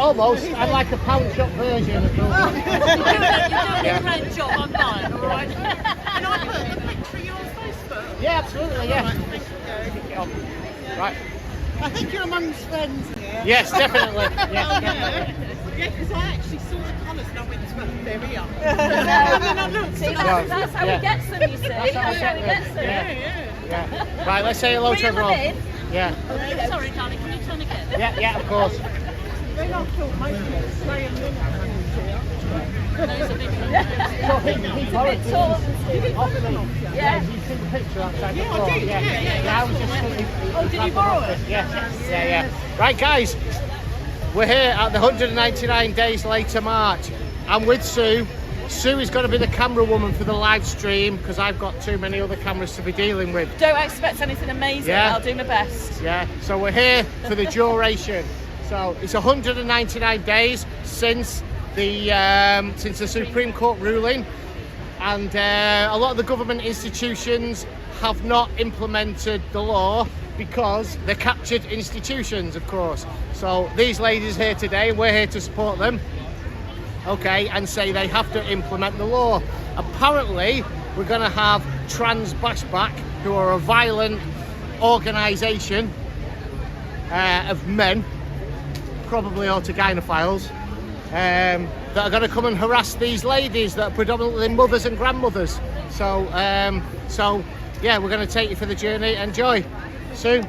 almost. I'd like a pound shop version of You're doing a great job online, all right? Can I put the picture of you on Facebook? Yeah, absolutely, yeah. Right. I think you're amongst friends here. Yes, definitely. Yeah, because I actually saw the colours and I went to very up. See, that's how he gets them, you see. That's how he gets them. Yeah. Right, let's say hello to everyone. Yeah. Sorry, darling, can you turn again? Yeah, of course. They don't talk most of it. Staying in here. Those are big ones. He's a bit tall. Yeah, you see the picture outside the door. Yeah, I was just thinking. Oh, did you borrow it? Yeah. Right, guys, we're here at the 199 Days Later March. I'm with Sue. Sue is going to be the camera woman for the live stream because I've got too many other cameras to be dealing with. Don't expect anything amazing. Yeah. I'll do my best. Yeah, so we're here for the duration. So it's 199 days since the Supreme Court ruling, and a lot of the government institutions have not implemented the law because they're captured institutions, of course. So these ladies here today, we're here to support them, okay, and say they have to implement the law. Apparently, we're going to have Trans Bashback, who are a violent organisation of men, probably autogynophiles, that are going to come and harass these ladies that are predominantly mothers and grandmothers. So yeah, we're going to take you for the journey. Enjoy. Sue,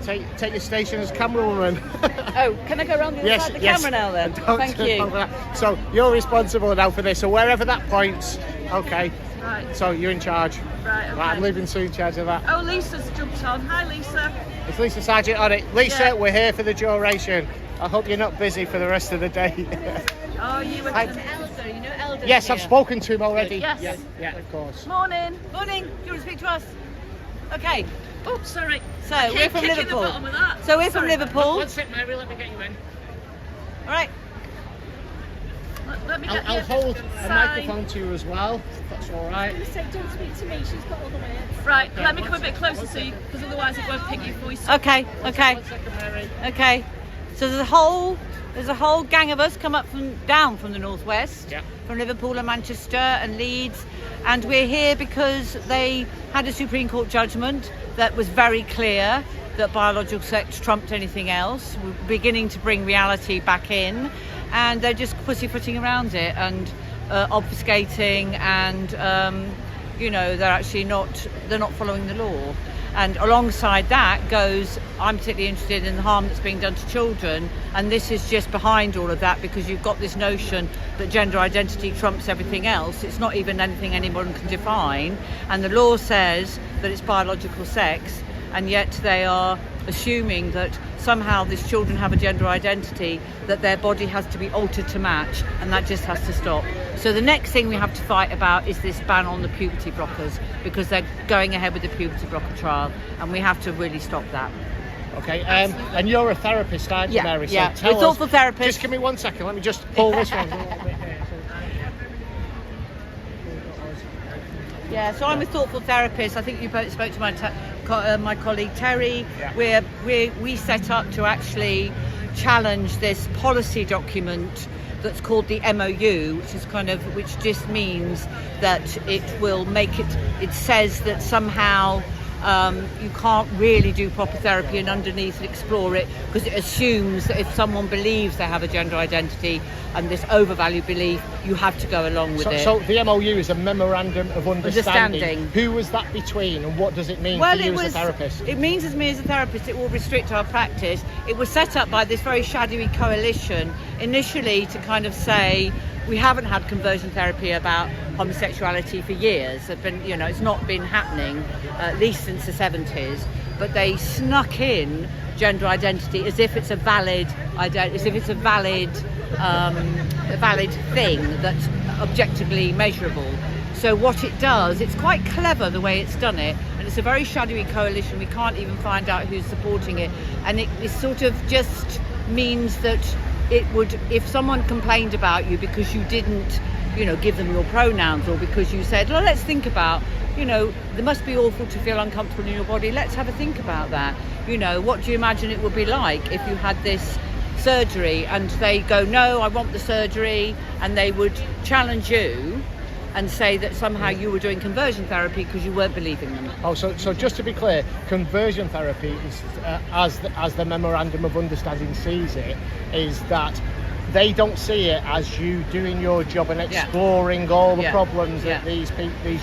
take your station as camera woman. Oh, can I go around the other side of the camera now then? Thank you. So you're responsible now for this. So wherever that points, okay. Right. So you're in charge. Right, okay. Right, I'm leaving Sue in charge of that. Oh, Lisa's jumped on. Hi, Lisa. It's Lisa Sargent on it. Lisa, Yeah. we're here for the duration. I hope you're not busy for the rest of the day. Oh, you were Hi. an elder. You know elder. Yes, I've spoken to him already. Yes. Yeah, of course. Morning. Morning. Do you want to speak to us? Okay. Oh, sorry. So we're from Kicking Liverpool. the bottom of that. So we're from Sorry. Liverpool. One sec, Mary, let me get you in. All right. Let me get I'll you hold a sign. microphone to you as well, if that's all right. Don't speak to me. She's got all the words. Right, let me come a bit closer to you, because otherwise it won't pick your voice. Okay. One second, Mary. Okay. So there's a whole gang of us come up down from the northwest, from Liverpool and Manchester and Leeds, and we're here because they had a Supreme Court judgment that was very clear that biological sex trumped anything else. We're beginning to bring reality back in, and they're just pussyfooting around it and obfuscating, and they're not following the law. And alongside that goes, I'm particularly interested in the harm that's being done to children, and this is just behind all of that because you've got this notion that gender identity trumps everything else. It's not even anything anyone can define, and the law says that it's biological sex, and yet they are assuming that somehow these children have a gender identity that their body has to be altered to match, and that just has to stop. So the next thing we have to fight about is this ban on the puberty blockers, because they're going ahead with the puberty blocker trial, and we have to really stop that. Okay, and you're a therapist, aren't you, Mary? So Yeah, tell we're thoughtful us, therapists. Just give me 1 second, let me just pull this one. Yeah, so I'm a thoughtful therapist. I think you both spoke to my colleague Terry. Yeah. We set up to actually challenge this policy document that's called the MOU, which just means that it will make it. It says that somehow you can't really do proper therapy and underneath and explore it, because it assumes that if someone believes they have a gender identity and this overvalued belief, you have to go along with it. So the MOU is a memorandum of understanding. Who was that between, and what does it mean for you as a therapist? It means as me as a therapist, it will restrict our practice. It was set up by this very shadowy coalition initially to kind of say, we haven't had conversion therapy about homosexuality for years. It's not been happening, at least since the 70s. But they snuck in gender identity as if it's a valid thing that's objectively measurable. So what it does, it's quite clever the way it's done it, and it's a very shadowy coalition. We can't even find out who's supporting it, and it sort of just means that it would, if someone complained about you because you didn't, give them your pronouns, or because you said, well, let's think about, they must be awful to feel uncomfortable in your body. Let's have a think about that. What do you imagine it would be like if you had this surgery, and they go, no, I want the surgery, and they would challenge you and say that somehow you were doing conversion therapy because you weren't believing them. Oh, so just to be clear, conversion therapy is, as the memorandum of understanding sees it, is that they don't see it as you doing your job and exploring all the problems that these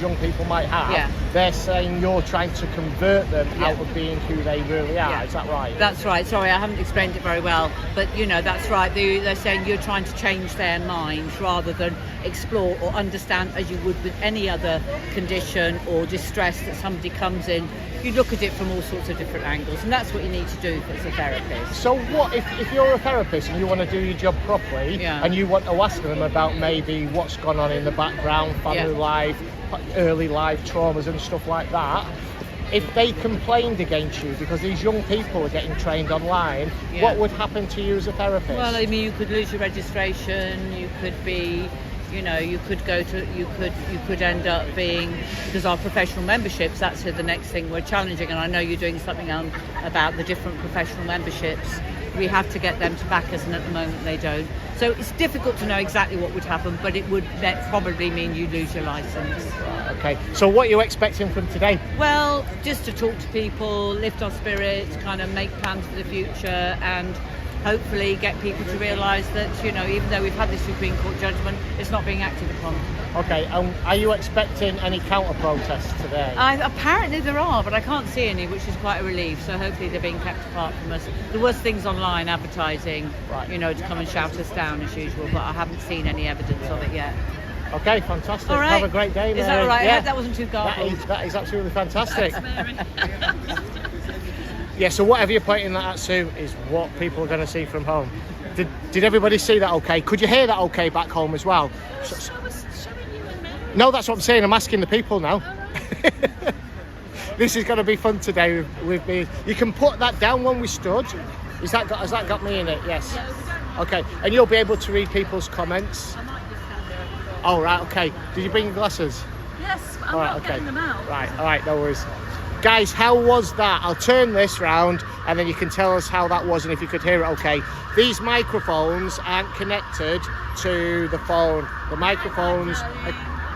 young people might have. Yeah. They're saying you're trying to convert them out of being who they really are. Yeah. Is that right? That's right. Sorry, I haven't explained it very well, but that's right. They're saying you're trying to change their minds rather than explore or understand as you would with any other condition or distress that somebody comes in. You look at it from all sorts of different angles, and that's what you need to do as a therapist. So what if you're a therapist and you want to do your job properly and you want to ask them about maybe what's gone on in the background, family life, early life traumas and stuff like that, if they complained against you because these young people are getting trained online, what would happen to you as a therapist? Well, I mean, you could lose your registration, you could be... you could end up being, because our professional memberships, that's the next thing we're challenging, and I know you're doing something about the different professional memberships. We have to get them to back us, and at the moment they don't. So it's difficult to know exactly what would happen, but it would probably mean you lose your licence. Okay, so what are you expecting from today? Well, just to talk to people, lift our spirits, kind of make plans for the future, and hopefully get people to realise that, even though we've had this Supreme Court judgment, it's not being acted upon. Okay, are you expecting any counter-protests today? Apparently there are, but I can't see any, which is quite a relief, so hopefully they're being kept apart from us. There was things online advertising, to come and shout us down as usual, but I haven't seen any evidence of it yet. Okay, fantastic. All right. Have a great day, Mary. Is that all right? Yeah. I hope that wasn't too garbled. That is absolutely fantastic. Thanks, Mary. Yeah, so whatever you're pointing that at, Sue, is what people are going to see from home. Did everybody see that okay? Could you hear that okay back home as well? I was showing you and Mary. No, that's what I'm saying. I'm asking the people now. This is going to be fun today with me. You can put that down when we stood. Has that got me in it? Yes. Okay, and you'll be able to read people's comments. I might just stand there. Oh, right, okay. Did you bring your glasses? Yes, but I'm not getting them out. Right, all right, no worries. Guys, how was that? I'll turn this round and then you can tell us how that was and if you could hear it okay. These microphones aren't connected to the phone. The microphones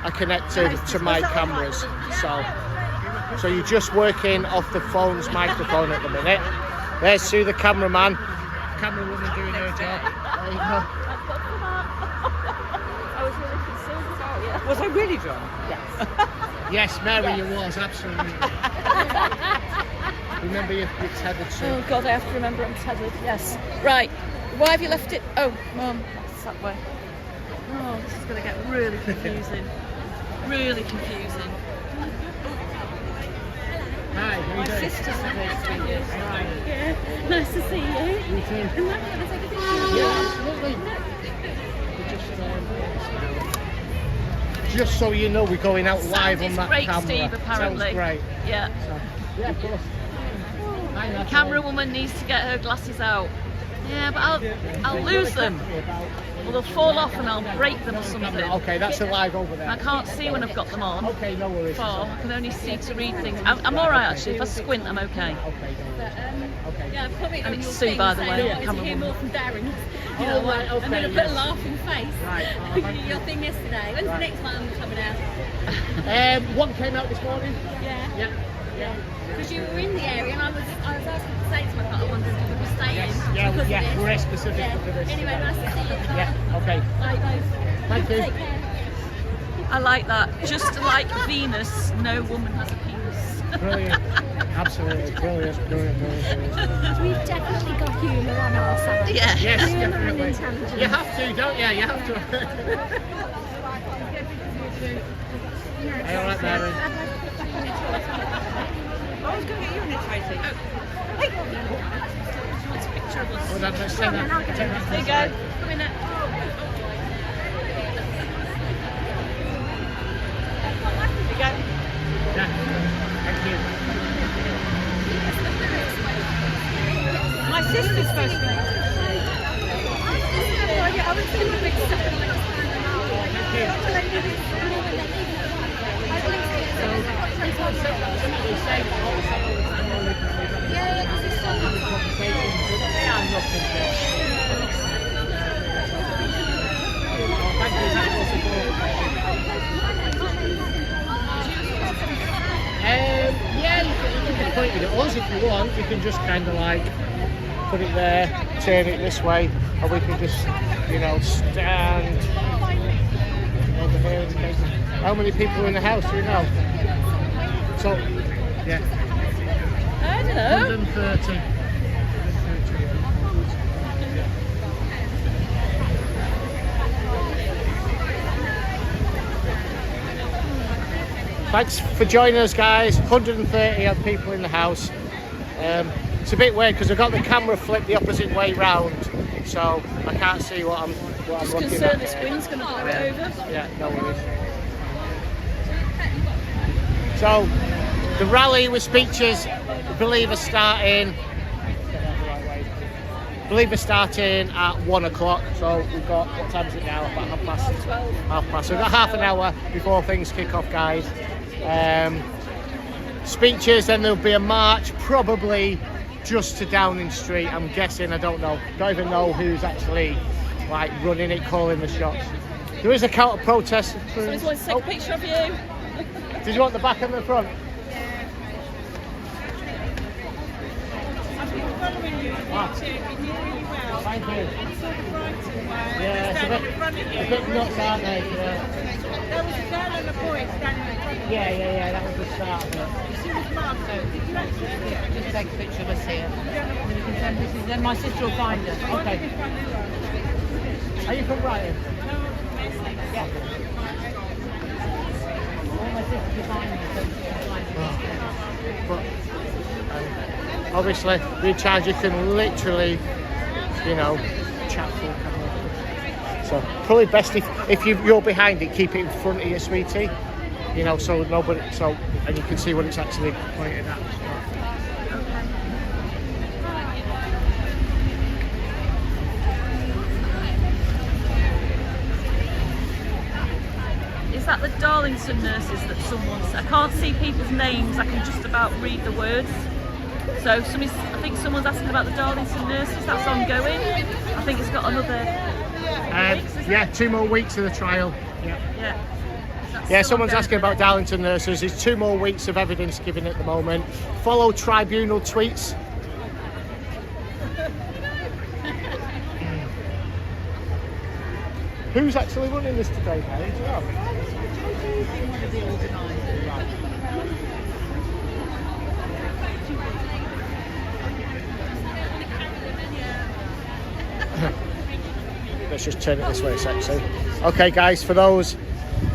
are connected to my cameras. So you're just working off the phone's microphone at the minute. There's Sue, the cameraman. Camerawoman doing her job. There you go. I was really concerned about you. Was I really drunk? Yes. Yes, Mary, you was, absolutely. Remember you're tethered, Sue. Oh God, I have to remember I'm tethered. Yes. Right. Why have you left it? Oh, Mum, that's that way. Oh, this is going to get really confusing. Really confusing. Hi, how you My doing? sister's supposed to be here. Yeah, nice to see you. You too. And I'm going to take a picture. Yeah, absolutely. Just so you know, we're going out live on that great, camera. Steve, apparently. Sounds great. Yeah. So, yeah, of course. Hi, Natalie. Camera woman needs to get her glasses out. Yeah, but I'll lose them. Well, they'll fall off and I'll break them or something. Okay, that's alive over there. I can't see when I've got them on. Okay, no worries. I can only see to read things. I'm all right actually. If I squint, I'm okay. Okay, no worries. Okay. Yeah, I've probably And it's Sue, by the way, to camera hear woman. more from Darren. Oh, right, And then I okay, put a yes. laughing face. Right. Your thing yesterday. When's the next one coming out? One came out this morning. Yeah. Yeah. Because you were in the area and I was asking to say to my partner, I wondered if we were staying. Yeah, because of yeah, this. we're specific for this. Anyway, nice to see you. Yeah, okay. Bye, both. Thank you. Take care. I like that. Just like Venus, no woman has a penis. Brilliant. Absolutely. Brilliant. We've definitely got humour on our side. Yeah. Yes, Humour and definitely. intelligence. You have to, don't you? You have to. Are you alright, Mary? I was going to get you in it, Tracy. It's a picture of us. Hold on, let's take that. Take that. There you go. Come in there. There you go. Yeah. Thank you. My sister's supposed to be. Yeah, because it's so us, if you want, you can just kind of like put it there, turn it this way, and we can just, you know, stand over here in case. How many people are in the house, do you know? So, yeah. I don't know. 130. Thanks for joining us, guys. 130 odd people in the house. It's a bit weird because I've got the camera flipped the opposite way round, so I can't see what I'm looking Concerned at. this wind's going to blow it over. Yeah, no worries. So, the rally with speeches, I believe are starting at 1 o'clock. So we've got, what time is it now? About 12:30. Half past. So we've got half an hour before things kick off, guys. Speeches, then there'll be a march, probably just to Downing Street. I'm guessing, I don't know. Don't even know who's actually like running it, calling the shots. There is a counter protest. Someone wants to take a picture of you. Did you want the back and the front? Thank you. Yeah, it's a bit nuts, aren't they? Yeah. There was a girl and a boy standing in front of Yeah, that was the start of it. She was marked though. Did you actually see her? Just take a picture of us here. Then my sister will find us. Okay. Are you from Brighton? Yeah. All my sisters will find us. But obviously, recharge, you can literally, you know, chat for a camera. So probably best if you're behind it, keep it in front of you, sweetie. You know, so nobody, and you can see what it's actually pointing at. Is that the Darlington nurses that someone's... I can't see people's names, I can just about read the words. So I think someone's asking about the Darlington nurses, that's ongoing. I think it's got another weeks, yeah, 2 more weeks of the trial. Yeah. Yeah, someone's asking about Darlington nurses. There's 2 more weeks of evidence given at the moment. Follow tribunal tweets. Who's actually running this today, Harry? Do you know? One of the organisers. Let's just turn it this way a sec. So, okay, guys, for those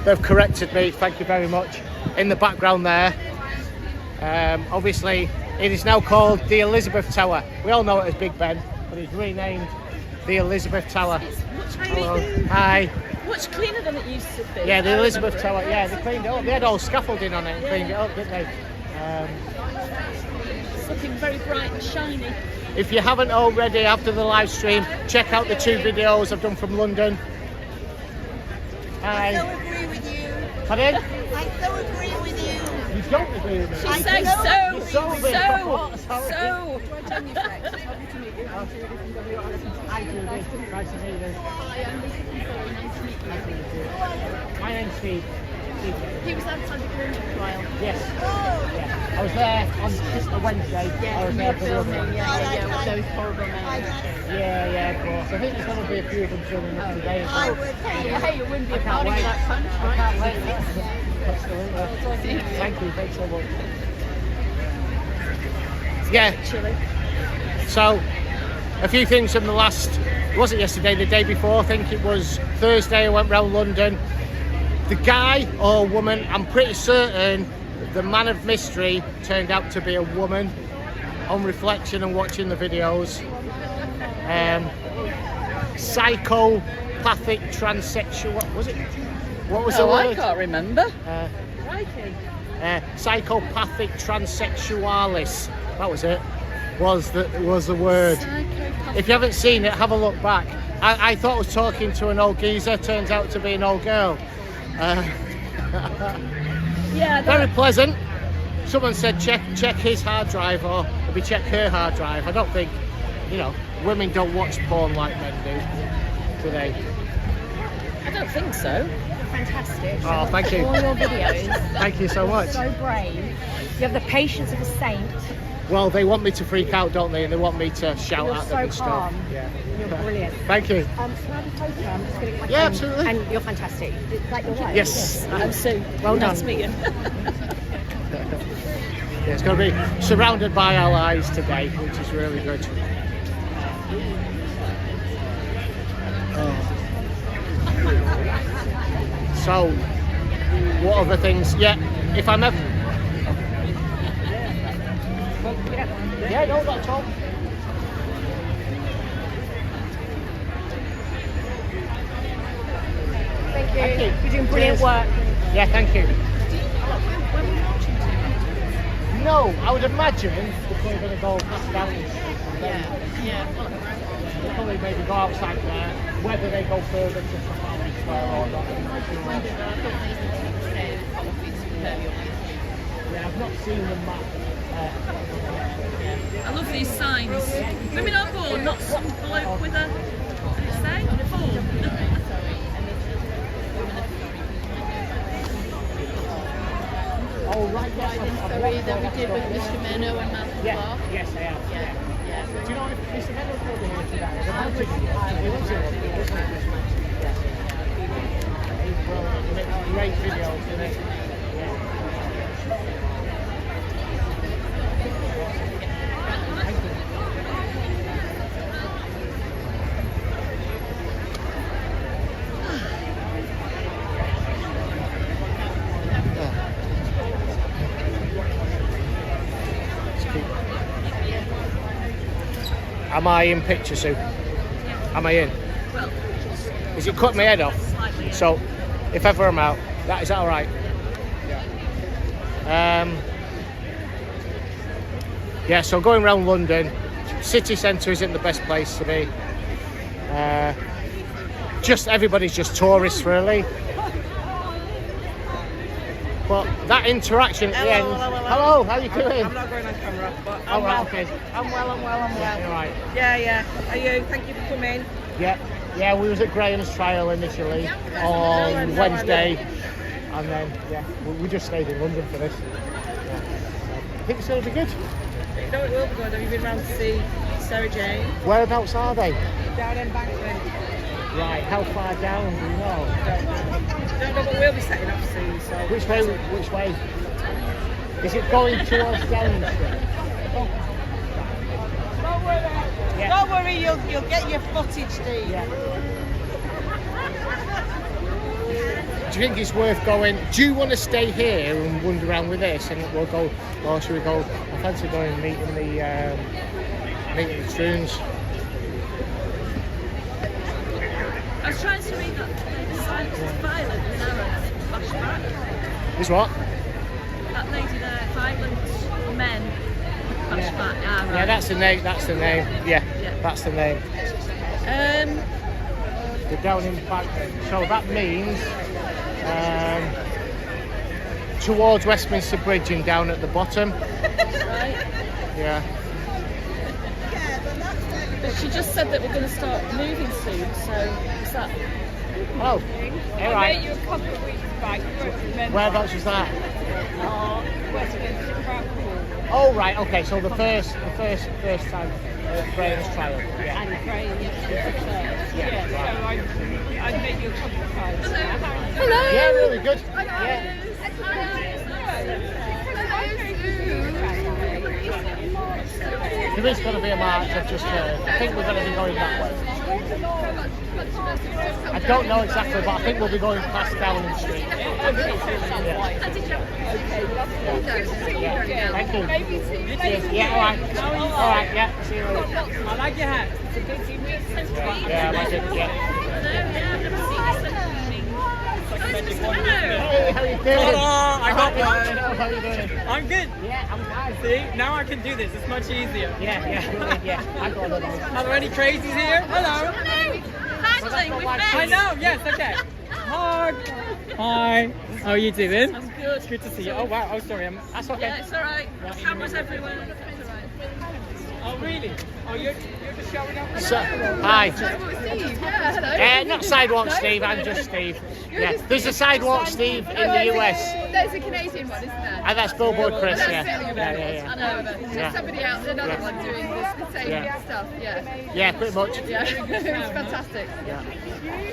that have corrected me, thank you very much. In the background there, obviously, it is now called the Elizabeth Tower. We all know it as Big Ben, but it's renamed the Elizabeth Tower. Hello. Hi. Much cleaner than it used to be. Yeah, the Elizabeth Tower. Yeah, they cleaned it up. They had all scaffolding on it and cleaned it up, didn't they? It's looking very bright and shiny. If you haven't already, after the live stream, check out the 2 videos I've done from London. I so Hi. agree with you. Pardon? I so agree with you. You don't agree with me? She I says don't so. agree. Hi, Judy. Nice to meet you. My name's Steve. He was outside the criminal trial. Yes. Yeah. I was there on Wednesday. I was there for the other one. Yeah, with those horrible names. Yeah, of course. I think there's going to be a few of them turning up today. I would. Hey, it wouldn't be a Can't party wait. without punch, I right? can't wait. Absolutely. Thank you. Thanks so much. Yeah. Chilly. So, a few things from the last, it wasn't yesterday, the day before, I think it was Thursday, I went round London. The guy or woman, I'm pretty certain the man of mystery turned out to be a woman on reflection and watching the videos. Psychopathic transsexual, was it? What was the word? I can't remember. Psychopathic transsexualis, that was it. Was the word. If you haven't seen it, have a look back. I thought I was talking to an old geezer, turns out to be an old girl. Yeah, Very pleasant. Someone said check his hard drive or maybe check her hard drive. I don't think, women don't watch porn like men do they? I don't think so. You're fantastic. Oh, thank you. All your videos. Thank you so much. So brave. You have the patience of a saint. Well, they want me to freak out, don't they? And they want me to shout You're at them so and stuff. calm. Yeah. You're brilliant. Thank you. Can I have a photo? I'm just going to get my Yeah, phone. absolutely. And you're fantastic. It's like your wife. Yes. I'm Sue. Well done. Nice to meet you. Yeah, it's going to be surrounded by allies today, which is really good. So, what other things? Yeah, if I'm ever... Yeah, no, not at all. Thank you. Thank you. You're doing brilliant Cheers. work. Yeah, thank you. No, I would imagine they're probably going to go past Downing Street. Yeah. They'll probably maybe go outside there, whether they go further to Trafalgar Square or not. Yeah, I've not seen the map. I love these signs. Women on board, not some bloke with a. What did it say? Form. Oh, right, yes. Sorry, that we did with Mr. Menno and Malcolm Yeah, Clark. yes, I am. Yeah. Do you know if Mr. Menno will be here today? He lives in London, doesn't he? Yes. He makes great videos, doesn't he? Yeah. Thank you. Am I in picture, Sue? Am I in? Well, Is it cut my head off? slightly. So, if ever I'm out, is that all right? Yeah. So going around London, city centre isn't the best place to be. Just everybody's just tourists, really. But that interaction at the end. Hello, how you doing? I'm not going on camera, but Oh, I'm right, well. okay. I'm well. Yeah, you're right. Yeah. Are you? Thank you for coming. Yeah, we was at Graham's trial initially on Wednesday, and then we just stayed in London for this. Yeah. I think it's going to be good. You know it will be good. Have you been round to see Sarah Jane? Whereabouts are they? Down Embankment. Right, how far down do you know? Don't know, but we'll be setting off soon. So. Which way? Is it going towards Downing Street? Yeah. Don't worry, you'll get your footage, Steve. Yeah. Do you think it's worth going? Do you want to stay here and wander around with this, and we'll go, or should we go? I fancy going and meeting the Troons. I was trying to read that lady sign, which is violent and arrows. Flashback. Is what? That lady there, violent men. Flashback. Ah, right. Yeah, that's the name. That's the name. Yeah, Yeah. that's the name. The down in back. So that means towards Westminster Bridge and down at the bottom. Right. Yeah. But she just said that we're going to start moving soon, so is that... Oh, all right. you a couple of weeks back. You won't remember. Whereabouts was that? Westminster Crown Court. Oh, right. Okay. So the first time Graham's trial. Yeah. And Graham. Yeah. So I met you a couple of times. Hello! Yeah, really good. Yeah. There is going to be a march, I've just heard. I think we're going to be going that way. I don't know exactly, but I think we'll be going past Downing Street. Yeah. Thank you. Cheers. Yeah, all right. All right, yeah. See you later. I like your hat. Yeah, I like it, yeah. Nice to meet you. Hey, how you doing? Hello, I got one. How you doing? I'm good. Yeah, I'm fine. See, now I can do this. It's much easier. Yeah. I got another one. Are there any crazies here? Hello. Finally, we've met. I know. Yes. Okay. Hi. Hi. How are you doing? I'm good. Good to see you. Oh wow. Oh sorry. That's okay. Yeah, it's alright. Cameras everywhere. It's alright. Oh really? So, hi. Not Sidewalk Steve, I'm just Steve. Yeah. There's a Sidewalk Steve in the US. There's a Canadian one, isn't there? And that's Billboard Chris, That's yeah. it, Yeah. I know, but there's somebody else, another one doing the same stuff, Yeah, pretty much. Yeah, it's fantastic.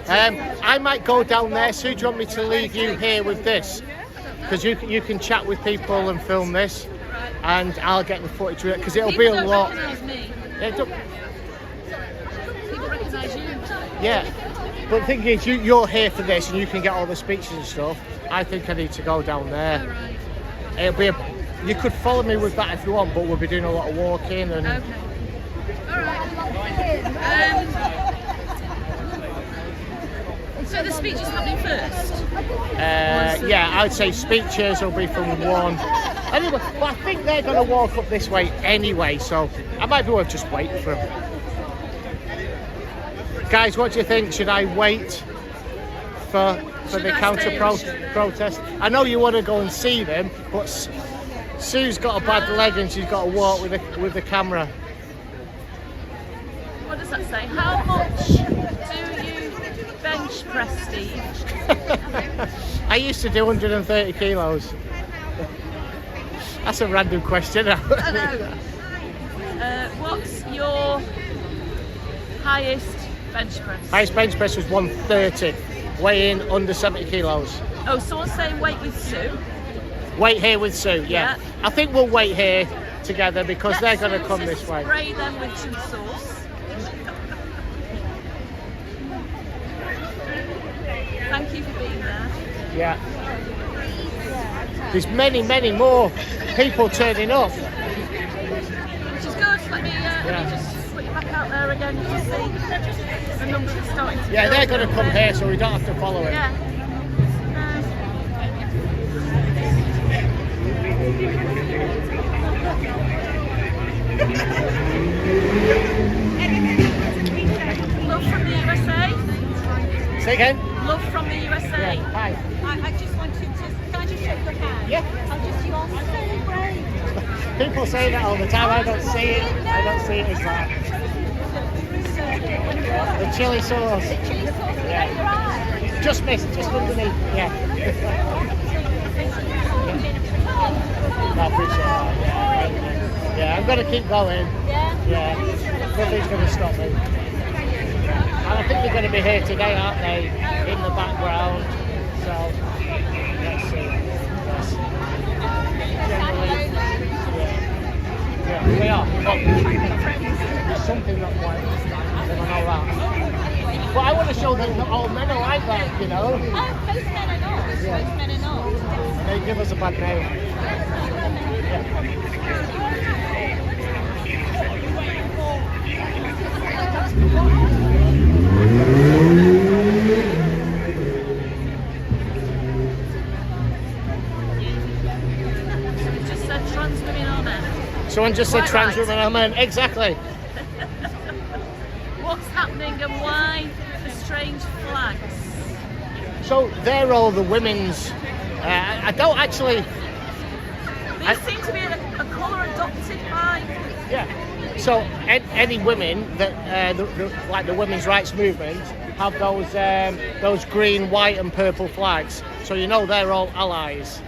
I might go down there. So do you want me to leave you here with this? Because you can chat with people and film this, and I'll get the footage with it because it'll be a lot. Me. Yeah, People recognise you. yeah, but the thing is, you're here for this, and you can get all the speeches and stuff. I think I need to go down there. Oh, right. It'll be you could follow me with that if you want, but we'll be doing a lot of walking and. Okay. All right. So the speech is happening first? Yeah, I'd say speeches will be from 1. Anyway, but I think they're going to walk up this way anyway, so I might be worth just waiting for them. Guys, what do you think? Should I wait for the counter protest? I know you want to go and see them, but Sue's got a bad leg and she's got to walk with the camera. What does that say? How much do you bench press, Steve? I used to do 130 kilos. That's a random question. I know. What's your highest bench press? Highest bench press was 130, weighing under 70 kilos. Oh, someone's saying wait with Sue. Wait here with Sue, yeah. I think we'll wait here together because they're going to come this way. Spray them with some sauce. Thank you for being there. Yeah. There's many more people turning up. Which is good. Let me just put you back out there again. You can see the numbers are starting to Yeah, build they're going to up come there. here, so we don't have to follow it. Yeah. Love from the USA. Say again? Love from the USA. Yeah. Hi. I just wanted to, can I just shake your hand? Yeah. You are so brave. People say that all the time. I don't see it. I don't see it as that. The chili sauce. Yeah. Just missed, just underneath. Yeah. I appreciate that. Yeah, I'm going to keep going. Yeah. Nothing's going to stop me. And I think they're going to be here today, aren't they? In the background. So, let's see. Yes. Generally, yeah, we are. But there's something not quite. I don't know that. But I want to show that not all men are like that, you know. Most men are not. Yeah. Most men are not. They give us a bad name. Yeah. Just said trans women are men. Someone just said Quite trans right. women are men. Exactly. What's happening and why the strange flags? So they're all the women's. I don't actually. These seem to be a colour adopted by. Yeah. So any women that like the women's rights movement have those green, white, and purple flags. So you know they're all allies,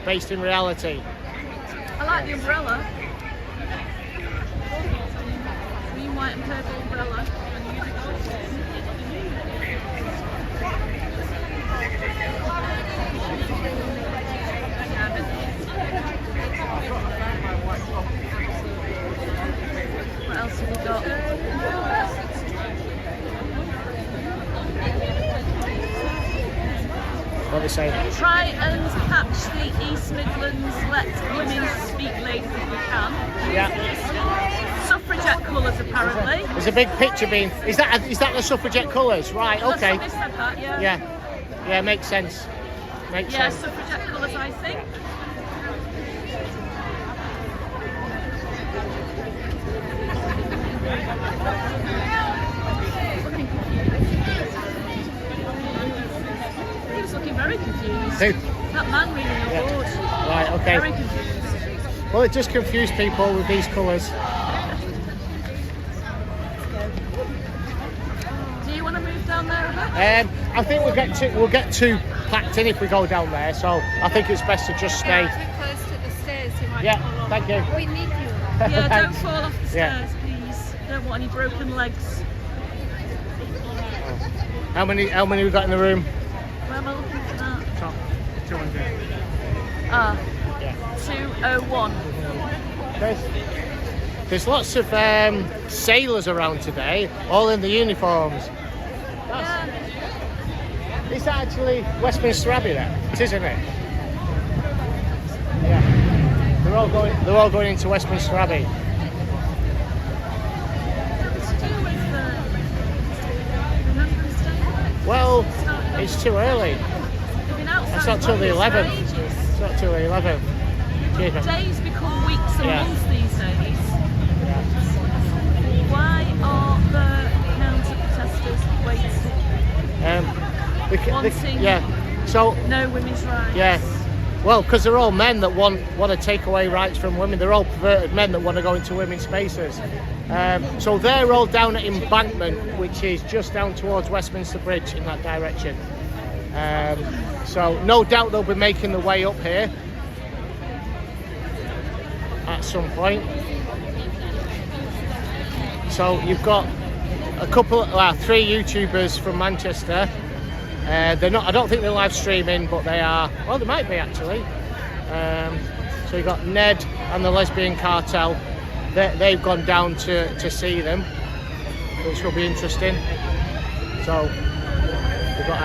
based in reality. I like the umbrella. Green, white, and purple umbrella. What else have we got? What are they saying? Try and catch the East Midlands Let Women Speak ladies if you can. Yeah. Suffragette colours apparently. There's a big picture being. Is that the suffragette colours? Right. That's Okay. what they said that, yeah. Yeah. Yeah. Makes sense. Makes Yeah, sense. suffragette colours, I think. He was looking very confused. Who? That man reading the board. Right. Okay. Very confused. Well, it just confused people with these colours. down there? I think we'll get too packed in if we go down there. So I think it's best to just stay. Too close to the stairs, you might Yeah, fall off. thank you. We need you. Yeah, don't Thanks. fall off the Yeah. stairs, please. Don't want any broken legs. How many we got in the room? Where am I looking for that? Top 200. Ah, Yeah. 201. There's lots of sailors around today, all in the uniforms. Yeah. Is that actually Westminster Abbey there? It is, isn't it? Yeah. They're all going into Westminster Abbey. It's to do with Remembrance Day. Well, it's too early. They've been outside It's not till the for 11th. ages. It's not till the 11th. Cheers, mate. Days become weeks and Yeah. months these days. Yeah. Why are the counter-protesters waiting? Wanting Yeah. So no women's rights? yeah. Well, because they're all men that want to take away rights from women. They're all perverted men that want to go into women's spaces. So they're all down at Embankment, which is just down towards Westminster Bridge in that direction. So no doubt they'll be making the way up here at some point. So you've got three YouTubers from Manchester. They're not. I don't think they're live streaming, but they are. Well, they might be actually. So you've got Ned and the Lesbian Cartel. They've gone down to see them, which will be interesting. So we've got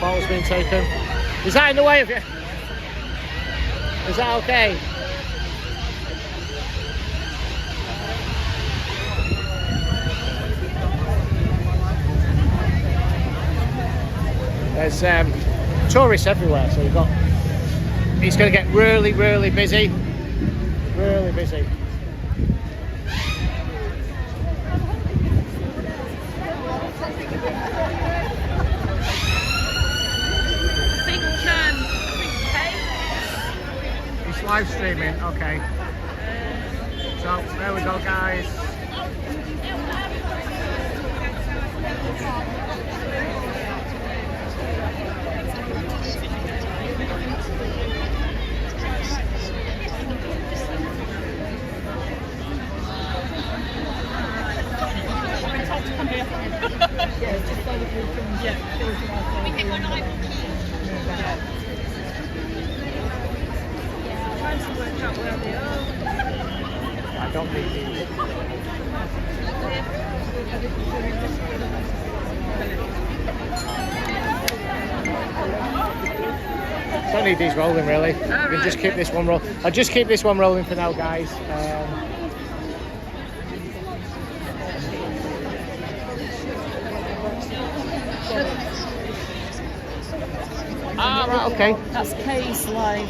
photos being taken. Is that in the way of you? Is that okay? There's tourists everywhere, so it's going to get really, really busy. Really busy. It's live streaming, okay. So there we go, guys. Trying to work out where they are. I don't need these. Don't need these rolling really. You can just keep this one rolling. I'll just keep this one rolling for now, guys. Right, okay. That's Kay's live.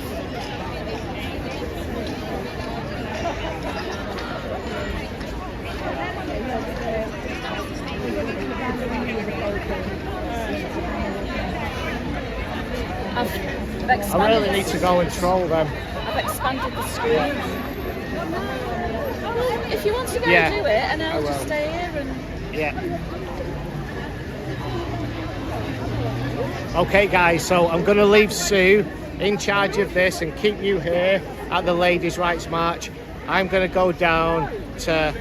I've expanded I really need to go and troll them. I've expanded the screen. If you want to go Yeah, do it, and I I'll will. just stay here and. Yeah. Okay, guys, so I'm going to leave Sue in charge of this and keep you here at the Ladies' Rights March. I'm going to go down to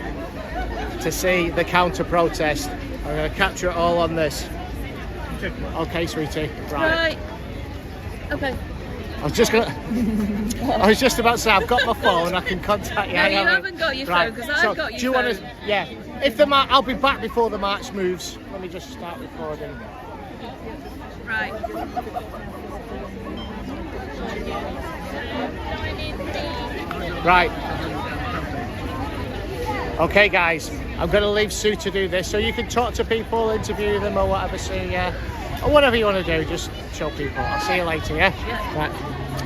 see the counter-protest. I'm going to capture it all on this. Okay, sweetie. Right. Okay. I was just about to say I've got my phone. I can contact you. No, you haven't got your phone, 'cause I've got your do you want to? phone. Yeah. If the I'll be back before the march moves. Let me just start recording. Right. Right. Okay, guys. I'm going to leave Sue to do this, so you can talk to people, interview them, or whatever. Sue, yeah, or whatever you want to do. Just show people. I'll see you later. Yeah. Yeah. Right.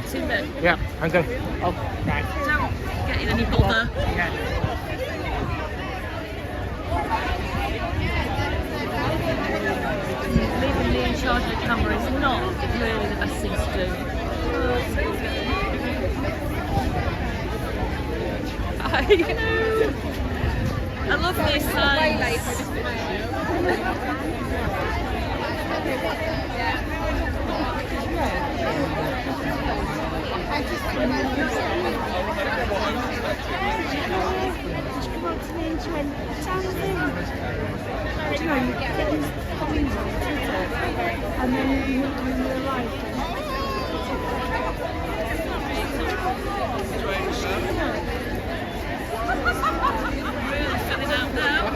See you in a bit. Yeah. I'm going. Oh, right. Don't get in any bother. Yeah. Leaving me in charge of the camera is not really the best thing to do. I love these signs. And then you realise Really filling out now.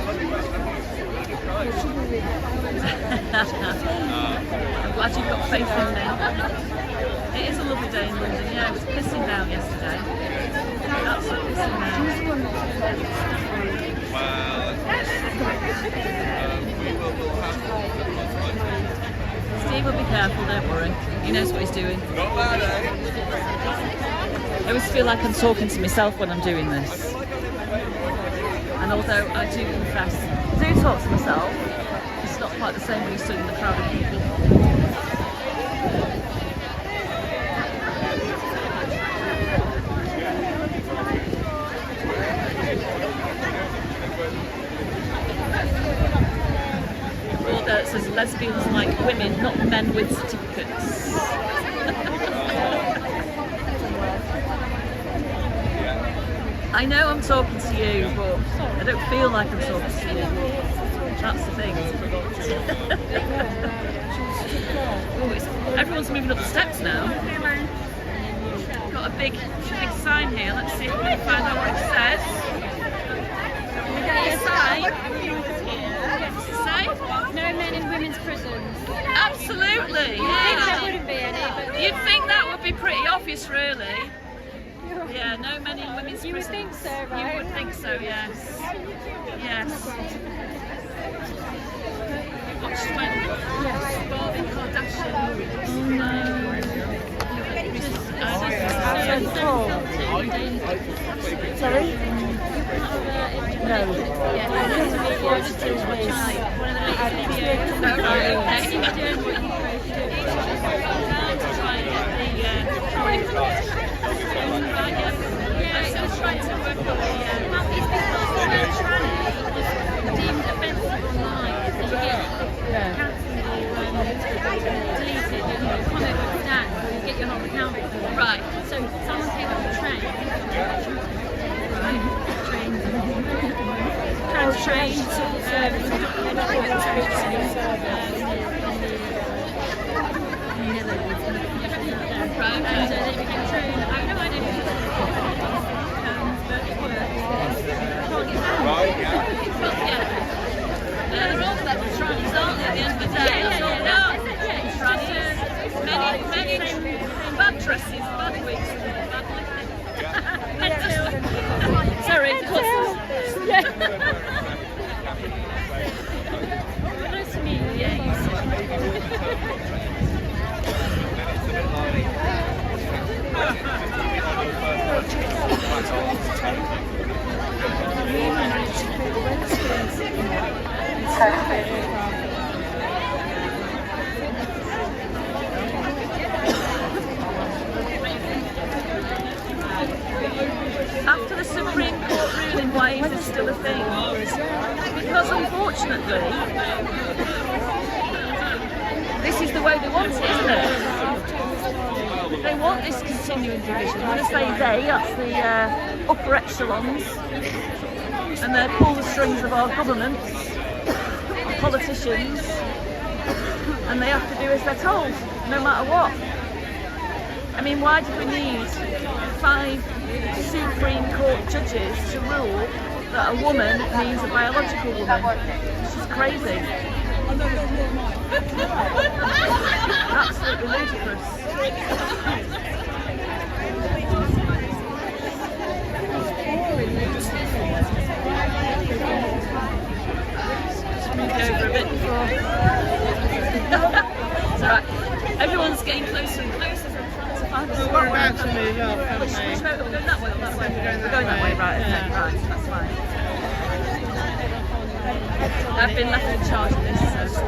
I'm glad you've got faith in me. It is a lovely day in London. Yeah, it was pissing down yesterday. Absolutely pissing down. Steve will be careful, don't worry. He knows what he's doing. I always feel like I'm talking to myself when I'm doing this. And although I do confess, I do talk to myself, it's not quite the same when you stood in the crowd of people. It says lesbians like women, not men with certificates. I know I'm talking to you, but I don't feel like I'm talking to you. That's the thing. Oh, everyone's moving up the steps now. Got a big sign here. Let's see if we can find out what it says. The sign. What's it say? No men in women's prisons. Absolutely. You'd think there wouldn't be any, but You'd think that would be pretty obvious, really. Yeah, no men in women's you would prisons. think so, right? You would think so, yes. Yes. You watched when Barbie Kardashian. Oh no. Sorry? No. Right. So someone came on the train. They're all level trannies, aren't they, at the end of the day? That's all they are. Trannies. Many bad dresses, bad wigs, bad lipstick. Sorry, nice to meet you. Yeah, after the Supreme Court ruling, why is this still a thing? Because unfortunately, this is the way they want it, isn't it? They want this continuing division. When I say they, that's the upper echelons, and they pull the strings of our governments, our politicians, and they have to do as they're told, no matter what. I mean, why did we need 5 Supreme Court judges to rule that a woman means a biological woman? This is crazy. Absolutely ludicrous. Just moved over a bit before. It's alright. Everyone's getting closer and closer. We're about to move up, haven't Which way? We're going that way or that way? We're going that way, right, okay, right, that's fine. I've been left in charge of this, so...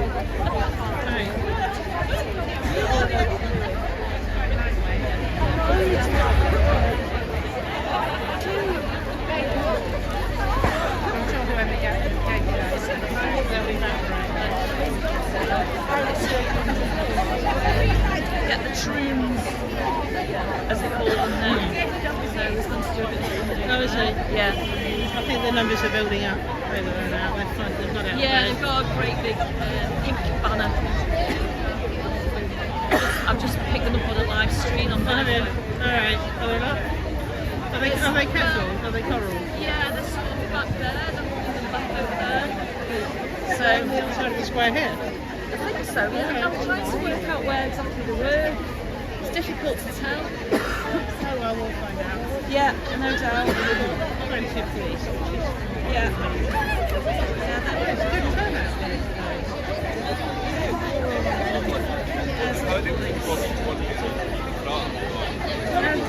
shrooms, as they call them now. So he's going to do a bit of funding. Oh, is he? Yeah. I think the numbers are building up over there now. They've got it out Yeah, there. they've got a great big pink banner. I've just picked them up on a live stream on Have you? Facebook. Alright, are they not? Are they cattle? Are they coral? Yeah, they're sort of back there, they're back over there. So, on the other side of the square here? I think so, yeah. I'm trying to work out where exactly they were. It's difficult to tell. Oh well, we'll find out. Yeah, no doubt. Plenty of police. Yeah. It's a good turnout there today.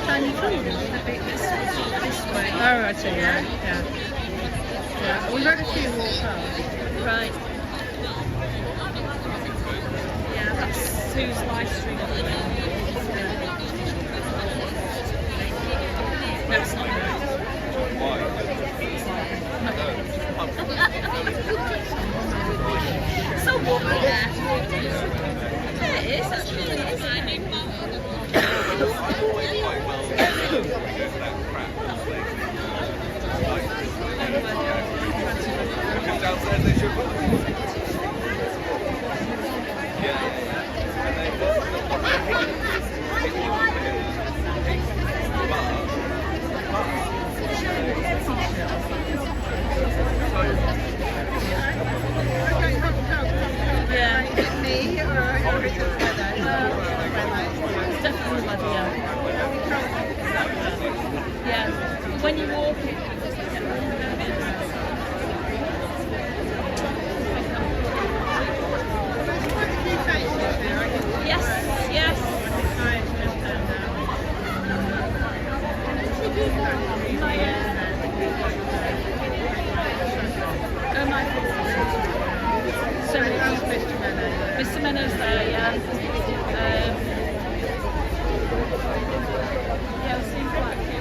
Tiny food. This way. Oh, I see, yeah. We've had a few walk past. Right. Yeah, that's Sue's live stream at the moment. No, it's not right. So warm in there. Yeah, it is actually. Downstairs they should. It's definitely leather, yeah. Yeah, when you walk it, yes, yes. So Mr. Menno's there, yeah. Yeah, we've seen quite a few.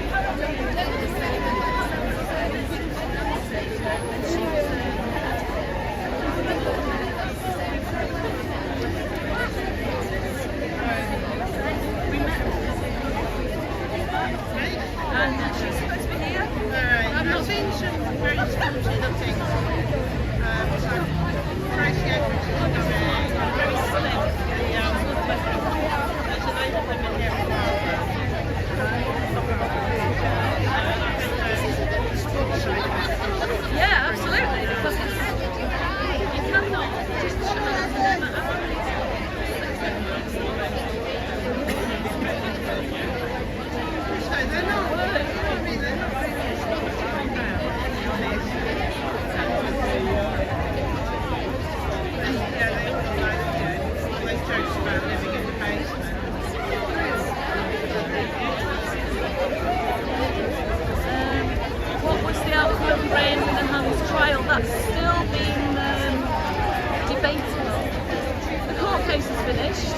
We met her. And she's supposed to be here. I've not seen some very sporty looking Tracy Edwards is Very slim. There's a load of them in here. Yeah, absolutely. Because it's, you cannot just shut them out. So they're not really, they're not really sporting about. Yeah, they all like jokes about living in the basement. What was the outcome of Rain in the Hands trial? That's still being debated. The court case is finished,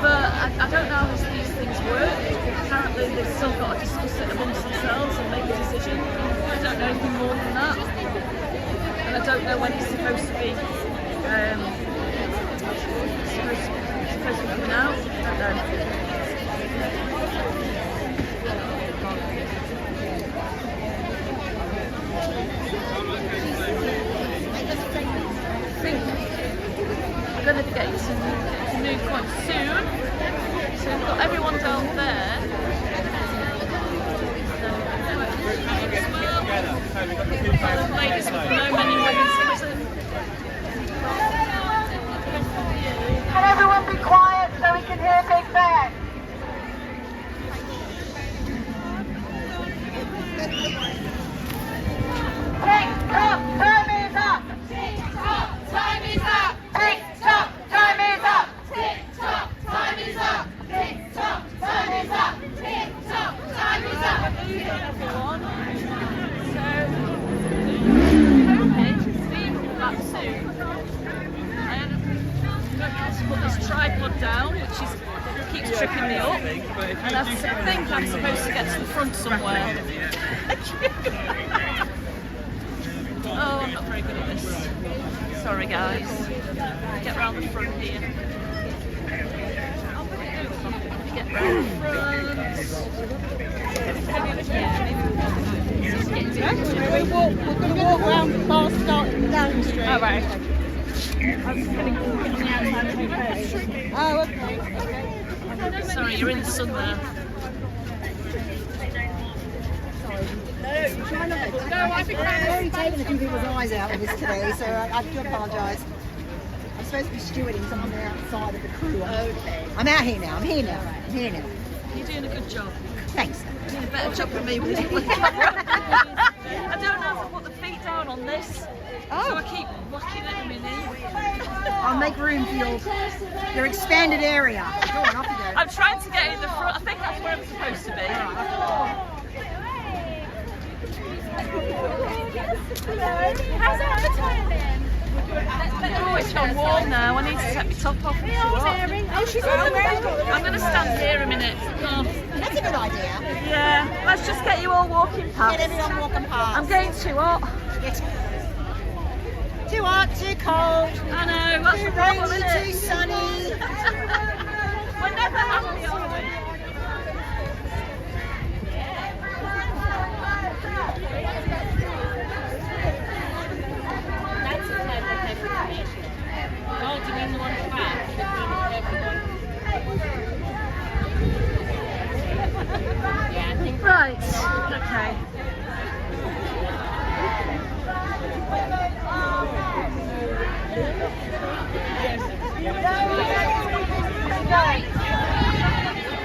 but I don't know how these things work. Apparently they've still got to discuss it amongst themselves and make a decision. I don't know anything more than that. And I don't know when it's supposed to be coming out. I don't know. I think I'm going to be getting some new quite soon. So we've got everyone down there. Ladies with no many women's prison. Can everyone be quiet so we can hear Big Ben? Tick-tock, time is up! Tick-tock, time is up! Tick-tock, time is up! Tick-tock, time is up! Tick-tock, time is up! Tick-tock, time is up! Everyone. So, hoping to see you back soon. I'm going to put this tripod down, which keeps tripping me up. And I think I'm supposed to get to the front somewhere. Oh, I'm not very good at this. Sorry, guys. Get round the front here. Okay. I was just going to get on the outside of the page. Oh, okay. Sorry, you're in the sun there. No, I think I've already taken a few people's eyes out of this today, so I do apologise. I'm supposed to be stewarding someone outside of the crew. Okay. I'm out here now. I'm here now. You're doing a good job. Thanks. You're doing a better job than me. With it. I don't know if I put the feet down on this, so I keep whacking at them in here. I'll make room for your expanded area. Go on, off you go. I'm trying to get in the front. I think that's where I'm supposed to be. How's that appetite then? Oh, it's gone warm now. I need to take my top off. It's too hot. Oh, she's on there. I'm going to stand here a minute. Oh. That's a good idea. Yeah, let's just get you all walking past. Get everyone walking past. I'm getting too hot. Too hot, too cold. I know, that's the problem, Rainy, isn't it? too sunny. We're never happy, are we? Oh, do you mean the one back? Yeah, I think. Right, okay.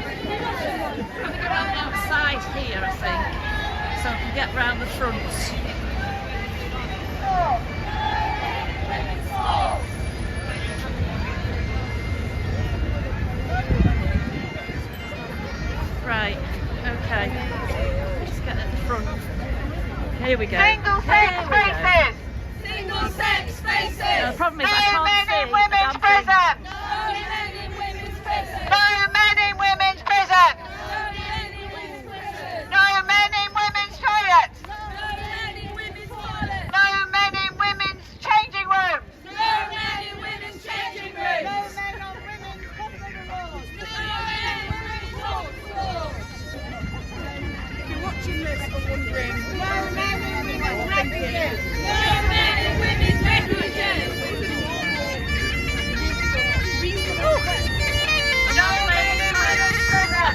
I'm going to go outside here, I think, so I can get round the front. Right, okay. Just get at the front. Here we go. Single-sex spaces. Single-sex spaces. The problem is No I men can't in see. women's the damn prison. No men in women's prison. No men in women's prison. No men in women's prison. No men in women's toilets. No men in women's toilets. No men in women's changing rooms. No men in women's changing rooms. No men on women's popular laws. No men in women's talk floors. If you're watching this and wondering, No men in women's refuges. No men in women's refuges. No men in women's prison.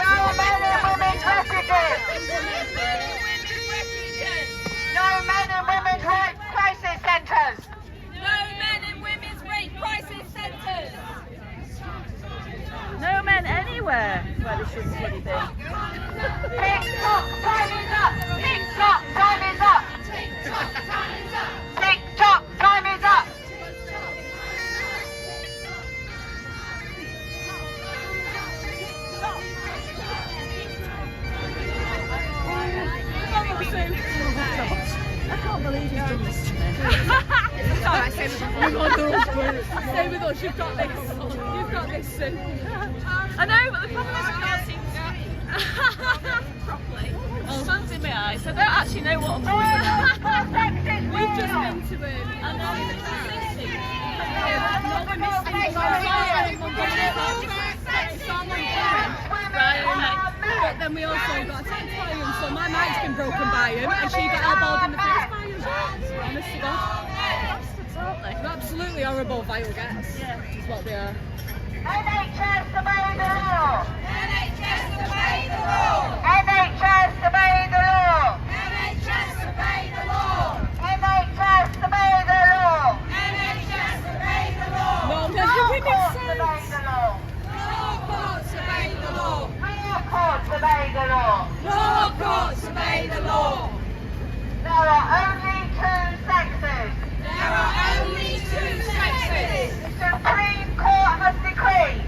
No men in women's refuges. No men in women's rape crisis centres. No men in women's rape crisis centres. No men anywhere where they shouldn't really be. Tick-tock, time is up. Tick-tock, time is up. Tick-tock, time is up. Tick-tock, time is up. I can't believe you've done this to me. it's alright, stay with us. Stay with us, you've got this. You've got this, Sue. I know, but the problem is I can't see properly. The sun's in my eyes, so I don't actually know what I'm doing. We've just been to him. I know, but it's this Not when Miss Sting's on fire. It's on Right, okay. But then we also got attacked by him, so my mic's been broken by him, and she got elbowed in the face by him. Honest to God. Bastards, aren't they? They're absolutely horrible, vile guests. Yeah. Is what they are. NHS obey the law. NHS obey the law. NHS obey the law. NHS obey the law. NHS obey the law. NHS obey the law. No, All there's women's courts obey sense. the law. Law courts obey the law. All courts obey the law. Law courts obey the law. There are only two sexes. There are only two sexes. The Supreme Court has decreed.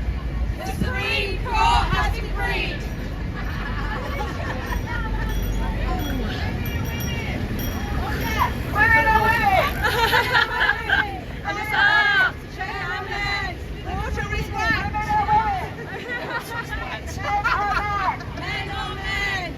The Supreme Court has decreed. Women are women. Ah! Men are men.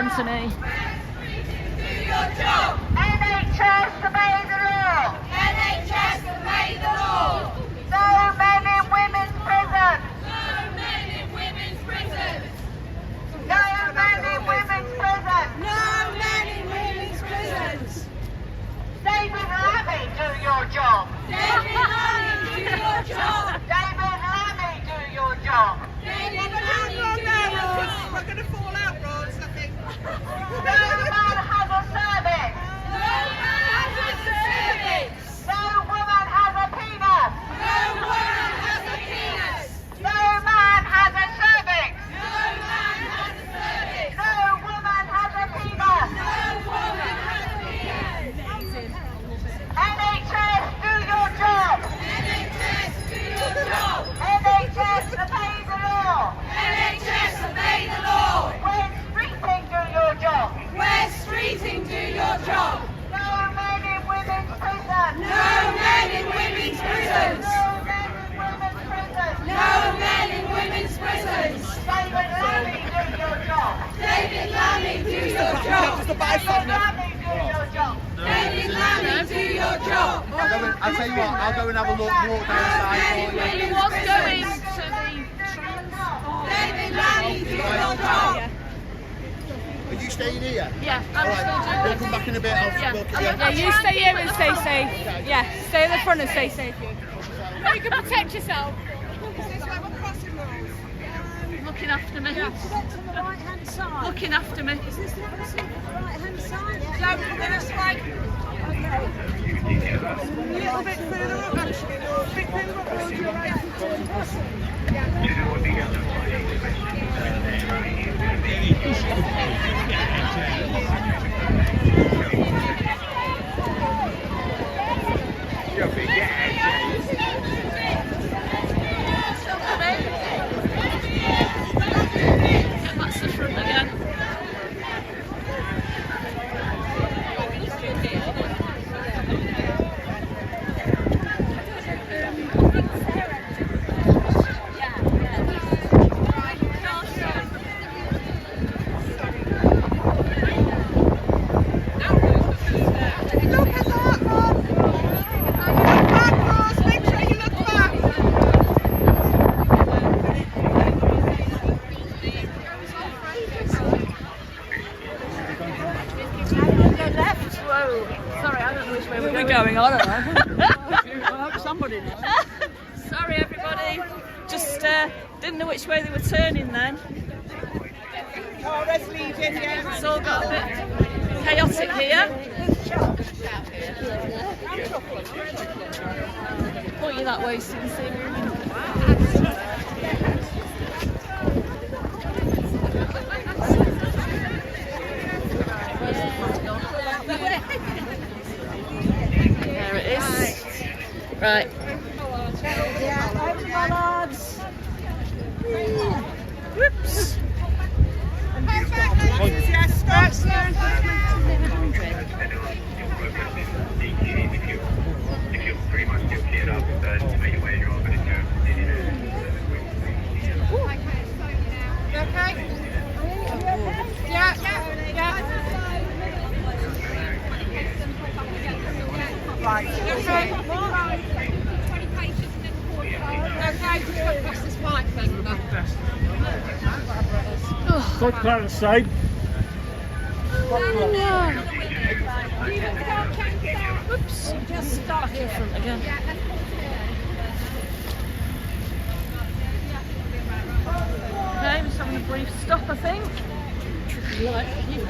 Anthony. Do your job. NHS, obey the law. NHS, obey the law. No men in women's prison. No men in women's prison. No men in women's prison. No men in women's prisons. David Lammy, do your job. David Lammy, do your job. David Lammy, do your job. David Lammy, do your job. We're going to fall out, Rose, I think. No man has a cervix. No man has a cervix. No woman has a penis. No woman has a penis. No man has a cervix. No man has a cervix. No woman has a penis. No woman has a penis. NHS, do your job. NHS, do your job. NHS, obey the law. NHS, obey the law. Where's streeting, do your job. No men in women's prison. No men in women's prisons. No men in women's prisons. David Lammy, do your job. David Lammy, do your job. David Lammy, do your job. David Lammy, do your job. I'll tell you what, I'll go and have a look, walk down the side for you. He was going to the David Lammy, do your job. Are you staying here? Yeah, I'm still doing We'll it. come back in a bit. I'll look at you. Yeah, you stay here and stay safe. Yeah, stay at the front and stay safe. You can protect yourself. Is this where we're crossing, Rose? Looking after me. To the right hand side. Looking after me. Is this the right hand side? No, we're going to strike Okay. a little bit further up, actually. A bit further up, Rose, you're right. That's the front again. Look at that, Rose. Look back, Rose. Make sure you look back. Whoa. Sorry, I don't know which way we're going. going on, I hope somebody knows. Sorry, everybody. Just didn't know which way they were turning then. Oh, that's leading, yeah. It's all got a bit chaotic here. Point you that way so you can see. Where's the front gone? There it is. Right. Yeah, over my lads. Whoops. Yes, stop. Okay. Yeah. Right. Okay. Pass this mic then. Got Clarence side. Whoops. Just back in front again. Okay, just having a brief stop, I think. Right, you've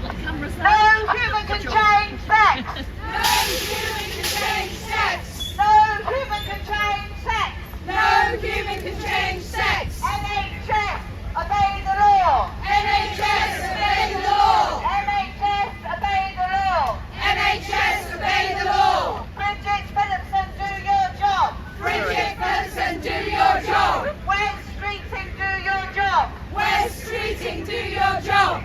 got cameras there. No human can change sex. No human can change sex. No human can change sex. No human can change sex. NHS, obey the law. NHS, obey the law. NHS, obey the law. NHS, obey the law. Bridget Phillipson, do your job. Bridget Phillipson, do your job. Where's streeting, do your job. Where's streeting, do your job.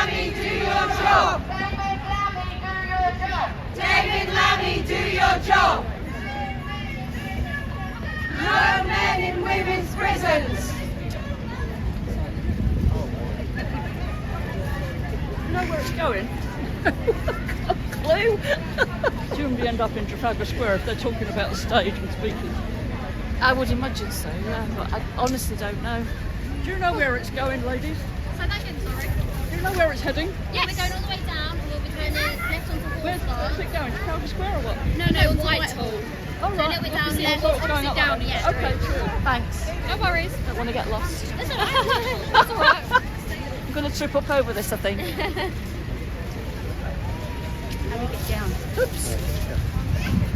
Lammy, do your job. David Lammy, do your job. No men in women's prisons. You know where it's going? Clue? Presumably end up in Trafalgar Square if they're talking about the stage and speaking. I would imagine so, yeah, but I honestly don't know. Do you know where it's going, ladies? Say that again, sorry. Do you know where it's heading? Yeah, we're going all the way down, and we'll be going left onto Where's Hawthorne. it going? Trafalgar Square or what? No, on Whitehall. Oh, So a right. little bit down Obviously, left, I thought it was going opposite up down, there. yeah. Okay, true. Thanks. No worries. Don't want to get lost. That's all right. That's all right. I'm going to trip up over this, I think. How do we get down? Oops.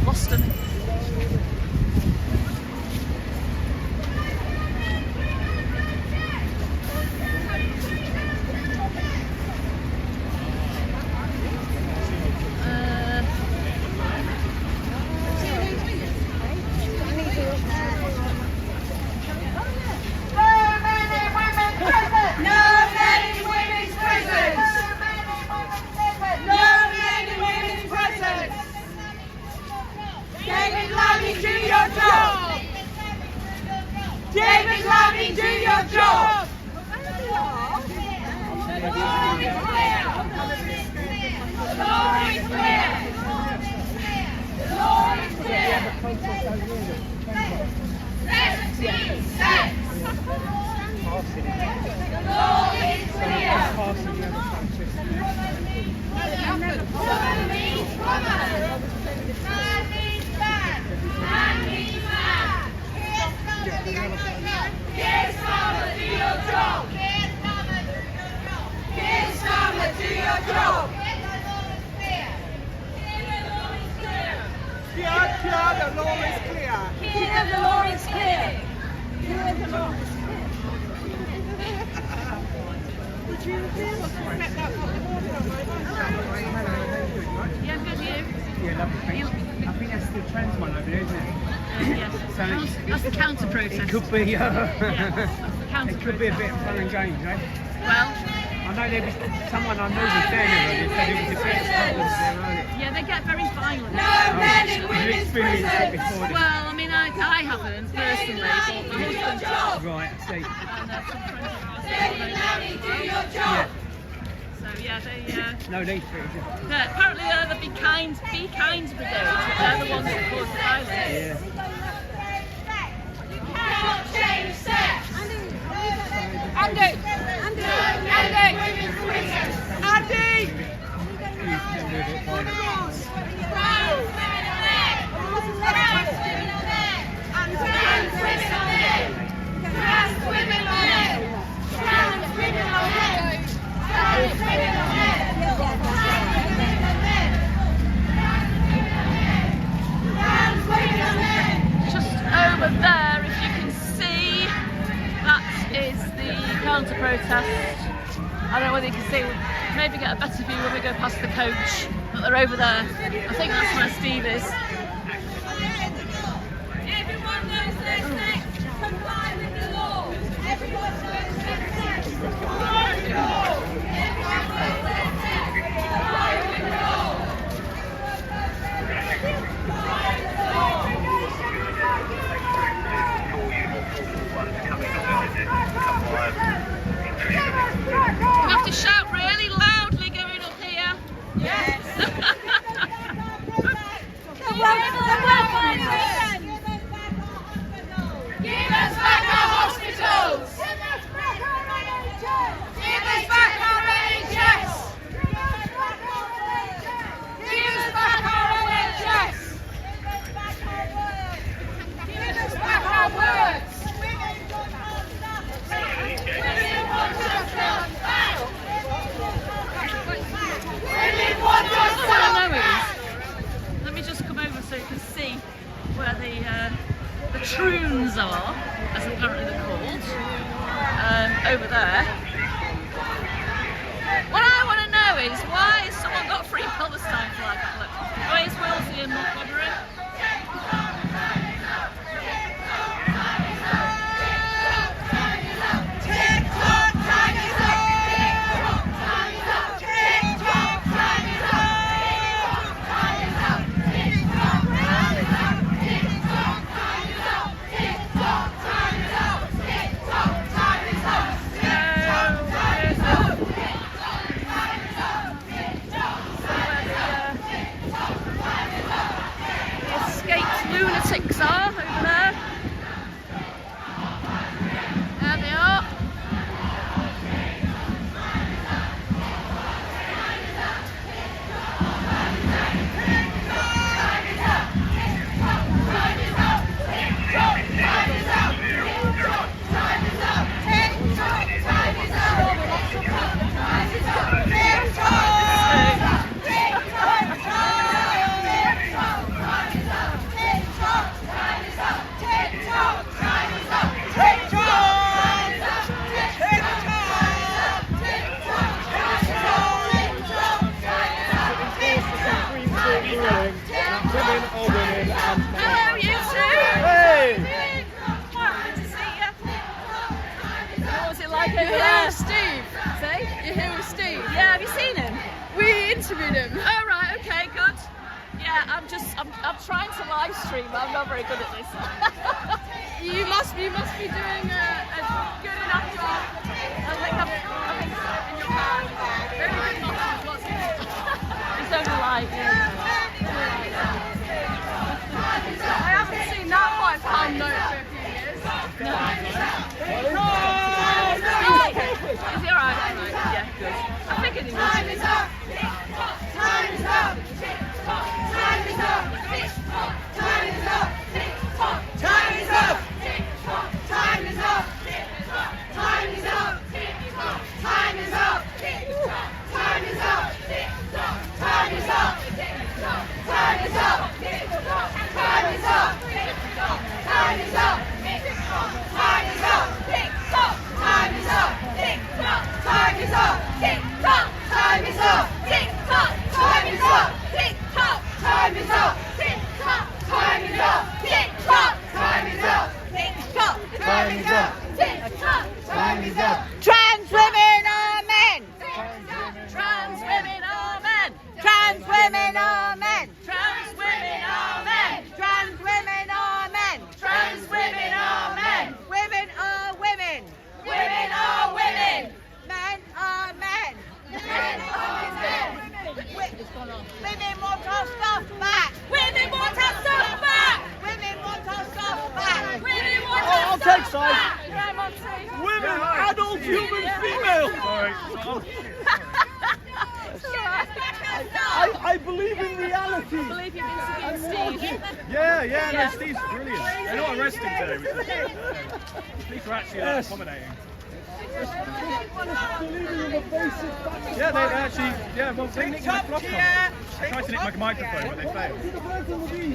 Lost him. No men in women's prisons. No men in women's prisons. David Lammy, do your job. David Lammy, do your job. Law is clear. Law is clear. 17 cents. The law is clear. Woman means woman. Man means man. Man means man. Kids, Mama, do your job. Kids, Mama, do your job. Here, the law is clear. Here, the law is clear. Here, the law is clear. Would you expect that from the water? Yeah, good, you? Yeah, lovely, thanks. I think that's the trans one over there, isn't it? Yes. That's the counter protest. It could be, Yeah, that's the counter it could be a bit of fun and games, eh? Well, I know there was someone I knew was there earlier, said it was a bit of problems there earlier. yeah, they get very violent. No men in Have you women's experienced it prisons. before? Well, I mean, I haven't personally, but my husband does. Right, I see. And some friends of ours. David Lammy, do your job. So yeah, they. No need for it, is it? Yeah, apparently they're the Be Kind Brigade, but they're the ones that cause the violence. Yeah. You cannot change sex. Andy! Andy! Women's prisons. Andy! You can do it fine. Trans women are men. Trans women are men. Trans women are men. Trans women are men. Trans women are men. Trans women are men. Trans women are men. Just over there, if you can see, that is the counter protest. I don't know whether you can see, maybe get a better view when we go past the coach, but they're over there. I think that's where Steve is. Everyone knows their sex. Comply with the law. Everyone knows their sex. Comply with the law. Everyone knows their sex. Comply with the law. Comply with the law. You have to shout really loudly going up here. Yes. Give us back our hospitals. Give us back our NHS. Give us back our NHS. Give us back our words. Women want us done. Women want us What I know is, let me just come over so you can see where the troons are, as apparently they're called, over there. What I want to know is, why has someone got free Palestine flag? Look, why is Wellesley and not bothering? TikTok, time is up. TikTok, time is up. Steve. Yeah, have you seen him? We interviewed him. Oh right, okay, good. Yeah, I'm trying to live stream, but I'm not very good at this. You must be doing a good enough job. I think so, in your mind. Very good enough. Lots of It's only live, yeah. I haven't seen that £5 note for a few years. Is he alright? Yeah, good. I figured he was. Time is up. Time is up. Time is up. Time is up. Time is up. Time is up. Time is up. Time is up. Time is up. Time is up. Time is up. Time is up. Time is up. Time is up. Time is up. Time is up. Tick tock. Time is up. Tick tock. Time is up. Tick tock. Time is up. Tick tock. Time is up. Tick tock. Time is up. Tick tock. Time is up. Tick tock. Time is up. Trans women are men. Trans women are men. Trans women are men. Trans women are men. Trans women are men. Trans women are men. Women are women. Women are women. Men are men. Men are men. Women want our stuff back. Women want our stuff back. Women want our stuff back. Women want I'll our take stuff sides. back. Yeah, Monty. Women, adult, human, female. I believe in reality. I believe you've interviewed Steve. Yeah, Yeah. no, Steve's brilliant. They're not arresting today. These are actually accommodating. Yeah, they actually, well, they nicked my vlog camera. I tried to nick my microphone, but they failed.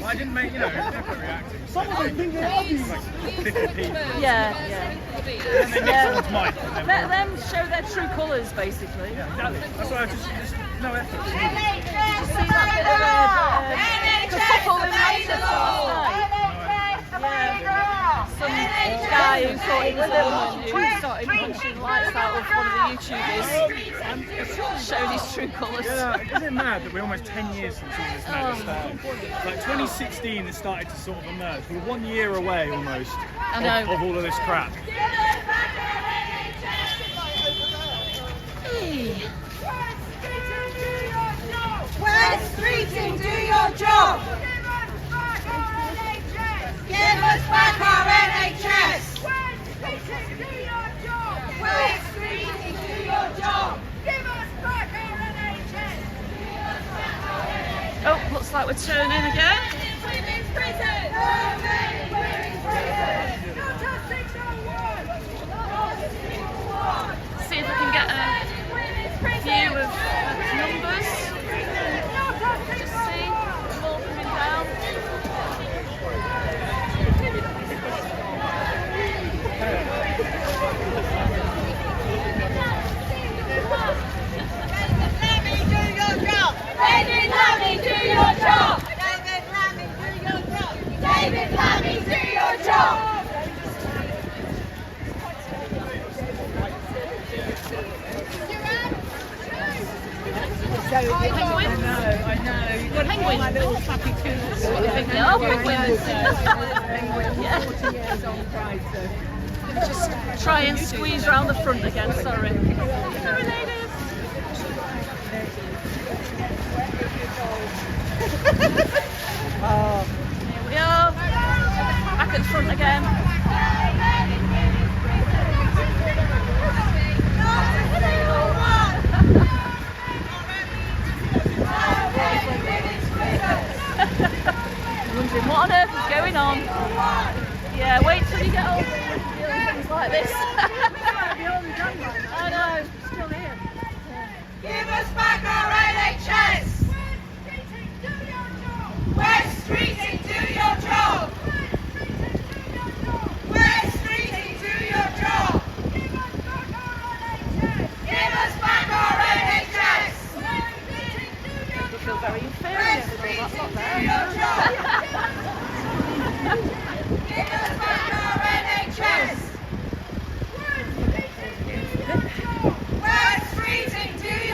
Well, I didn't make, they're quite reacting. Some of them think they love you. Like 50 people. Yeah. And they nicked someone's mic. And Let them show their true colours, basically. yeah, exactly. That's why I just no effort. Did you see that bit of the couple in Manchester last night? Some guy who thought he was a woman who started punching lights out of one of the YouTubers and showed his true colours. Yeah, isn't it mad that we're almost 10 years since all this mega started? Like 2016 it started to sort of emerge. We're 1 year away almost of all of this crap. West Streeting, do your job. Give us back our NHS. West Streeting, do your job. Give us back our NHS. Oh, looks like we're turning again. Women's prison. No women's prison. Not a 601. Not a 601. See if we can get a view of numbers. Just see them all coming down. David Lammy, do your job! David Lammy, do your job! David Lammy, do your job! I know. You've got to find my little flappy coolers. What do you think they are? Penguins. Just try and squeeze round the front again, sorry. Sorry, ladies. Here we are. Back at the front again. Wondering what on earth is going on. Yeah, wait till you get older and feel things like this. I know, still here. Give us back our NHS! West Streeting, do your job! West Streeting, do your job! Give us back our NHS! You feel very inferior. West Streeting, do your job! Give us back our NHS! West Streeting, do your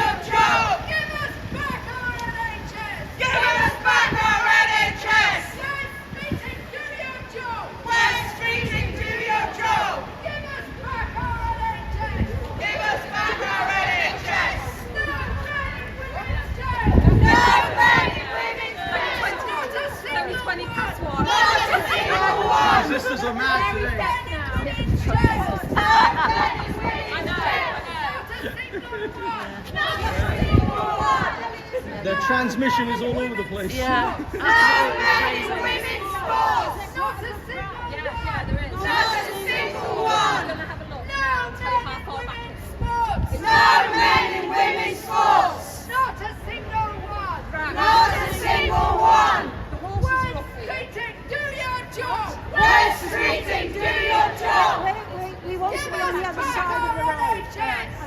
The transmission is all over the place. Yeah. No men in women's sports. Not a single one. Not a single one. No men in women's sports. Not a single one. Not a single one. West Streeting, do your job. West Streeting, do your job. We want to be on the other side of the road.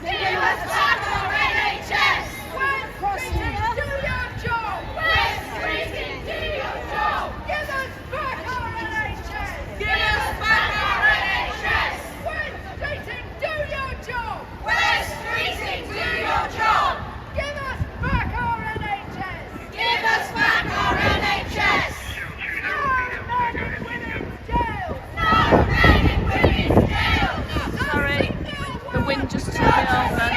Give us back our NHS. West Streeting, do your job. West Streeting, do your job. Give us back our NHS. Give us back our NHS. West Streeting, do your job. West Streeting, do your job. Give us back our NHS. Give us back our NHS. No men in women's jail. No men in women's jail. Sorry, the wind just took me off then.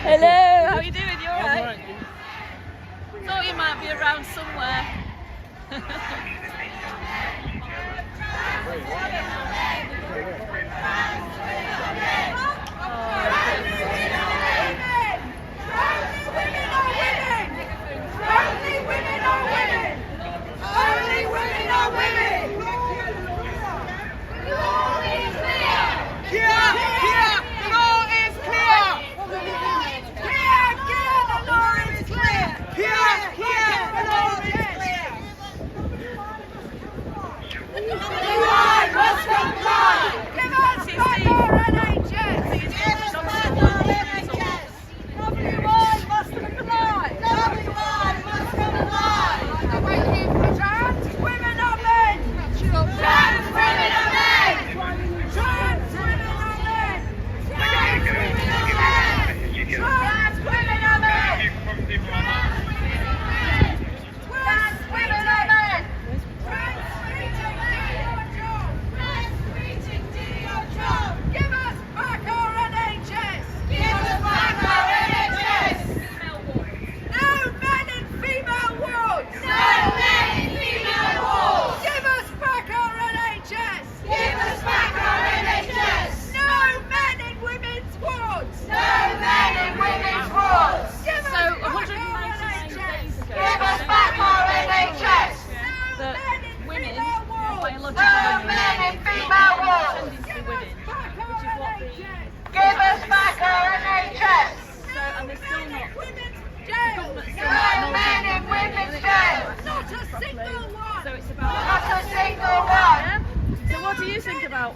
Hello, how are you doing? You alright? Thought you might be around somewhere.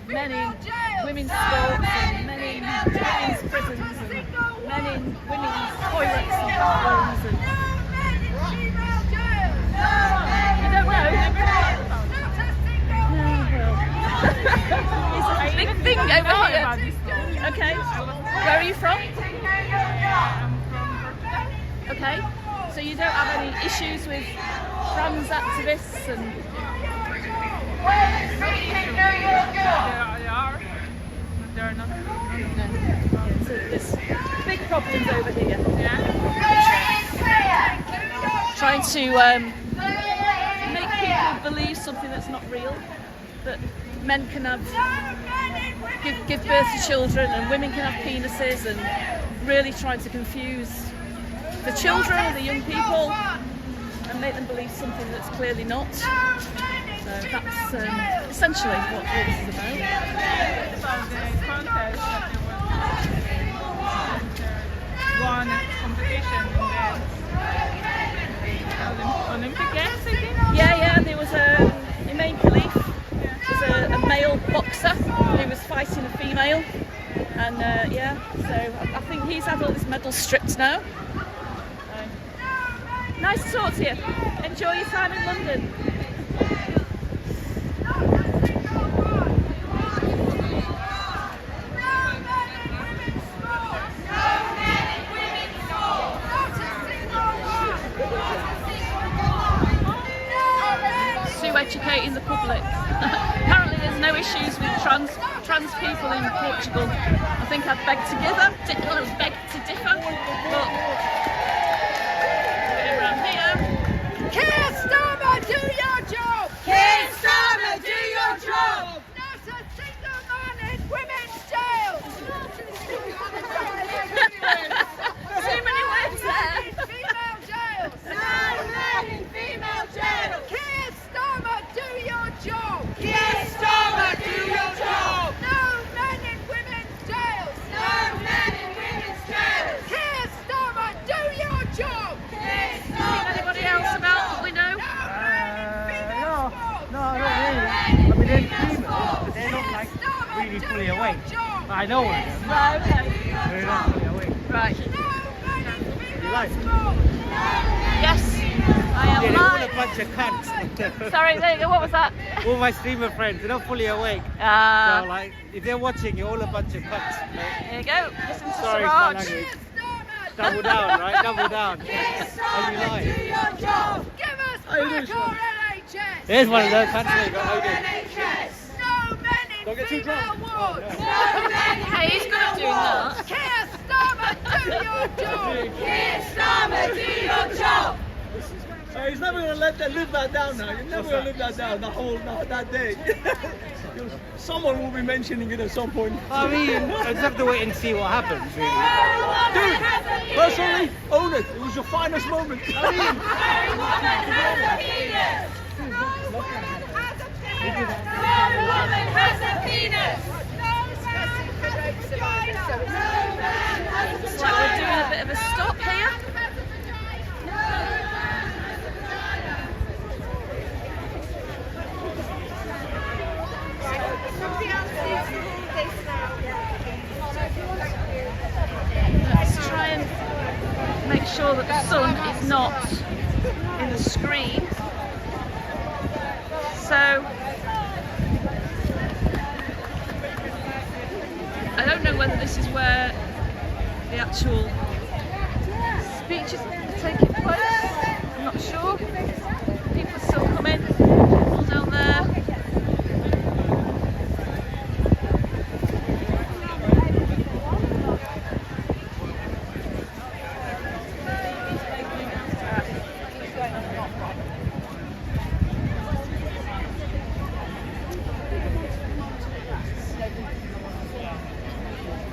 Men in women's sports and men in toilets and bathrooms and... You don't know? It's a big thing over here. Okay. Where are you from? Okay. So you don't have any issues with trans activists and... There are not. So there's big problems over here. Trying to make people believe something that's not real. That men can give birth to children and women can have penises, and really trying to confuse the children and the young people and make them believe something that's clearly not. So that's essentially what this is about. About the contest that there was one competition in the Olympic Games, I think? Yeah, there was Imane Khalif, was a male boxer who was fighting a female, and so I think he's had all his medals stripped now. Nice to talk to you. Enjoy your time in London. Educating the public. Apparently there's no issues with trans people in Portugal. I think I'd beg to differ, but around here. Keir Starmer, do your job! Keir Starmer, do your job! Not a single man in women's jails! Too many words there. Female jails! No men in female jails! Keir Starmer, do your job! Keir Starmer, do your job! No men in women's jails! No men in women's jails! Keir Starmer, do your job! Keir Starmer, Anybody else about that we know? No, not really. I mean, they're females, but they're not like really fully awake. I know one of them. Right, okay. They're not fully awake. Right. You like? Yes, I am Yeah, they're all a live. bunch of cunts. Sorry, there you go. What was that? All my streamer friends, they're not fully awake. So, like, if they're watching, you're all a bunch of cunts. Right? There you go. Listen to Sorry, it's my Siraj. language. Double down, right? Double down. And you lie. do your job! Give us back our NHS! There's one of those cunts there. Got hold of. NHS! No men in female wards! Hey, he's good at doing that. Keir Starmer, do your job! Keir Starmer, do your job! He's never going to let that live that down now. You're never going to live that down that day. Someone will be mentioning it at some point. I mean, I just have to wait and see what happens, really. Dude, personally, own it. It was your finest moment. No woman has a penis! Looks like we're doing a bit of a stop here. Let's try and make sure that the sun is not in the screen. So I don't know whether this is where the actual speech is taking place. I'm not sure. People are still coming. All down there.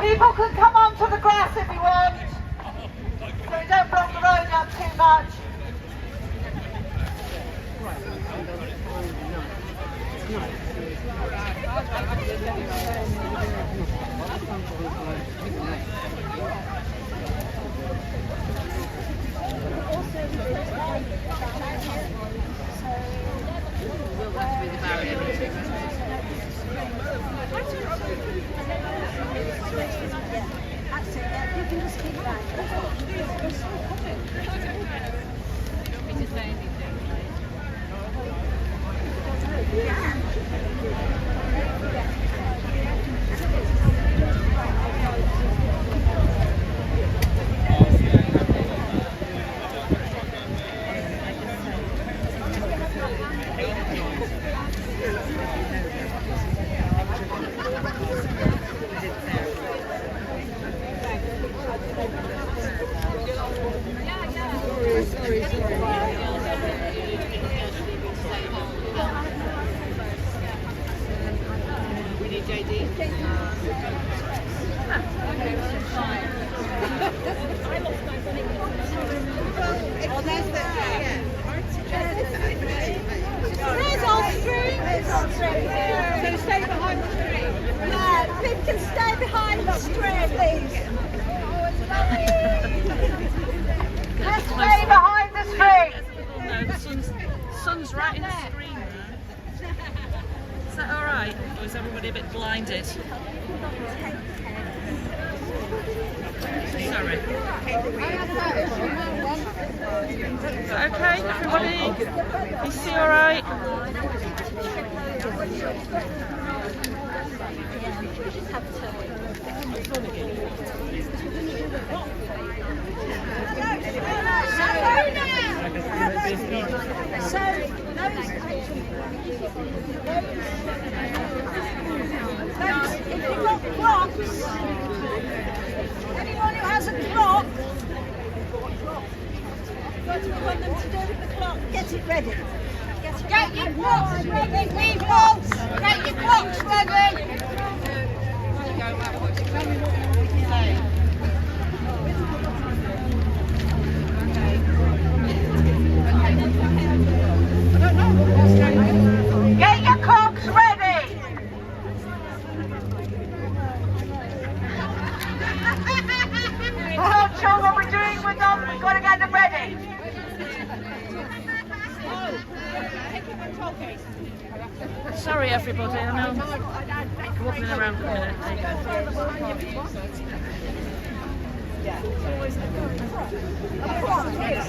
People can come onto the grass if you want, so we don't block the road up too much. That's it, yeah, you can just keep that. square, please. Stay behind the screen. No, the sun's right in the screen now. Is that all right? Or is everybody a bit blinded? Sorry. Is that okay, everybody? You see all right? If you've got clocks, anyone who has a clock, what do we want them to do with the clock? Get it ready. Get your clocks ready, people! Get your clocks ready! Get your clocks ready! We're not sure what we're doing with them, we've got to get them ready. Sorry, everybody. I know I'm wobbling around a minute. There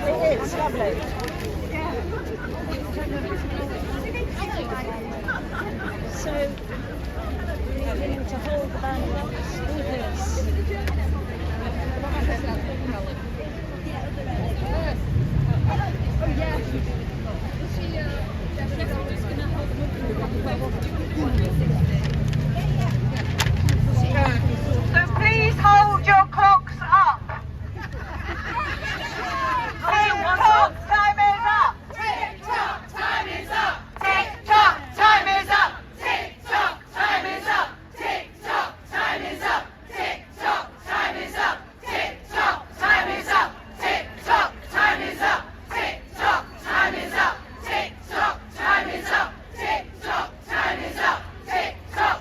It is lovely. So, we're going to hold the banner with this. So please hold your clocks up. Tick-tock, time is up. Tick-tock, time is up. Tick-tock, time is up. Tick-tock, time is up. Tick-tock, time is up. Tick-tock, time is up. Tick-tock, time is up. Tick-tock, time is up. Tick-tock, time is up. Tick-tock, time is up. Tick-tock, time is up. Tick-tock,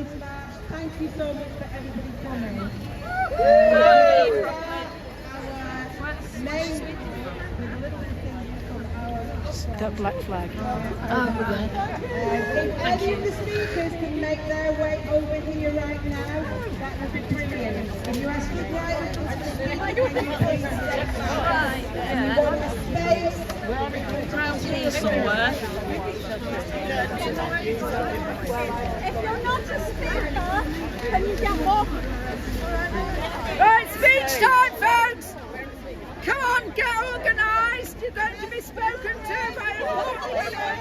this march. Thank you so much for everybody coming. That black flag. If any of the speakers can make their way over here right now, that would be brilliant. Can you ask your right Around here somewhere. If you're not a speaker, can you get off? Right, speech time, folks! Come on, get organised! You're going to be spoken to by important women!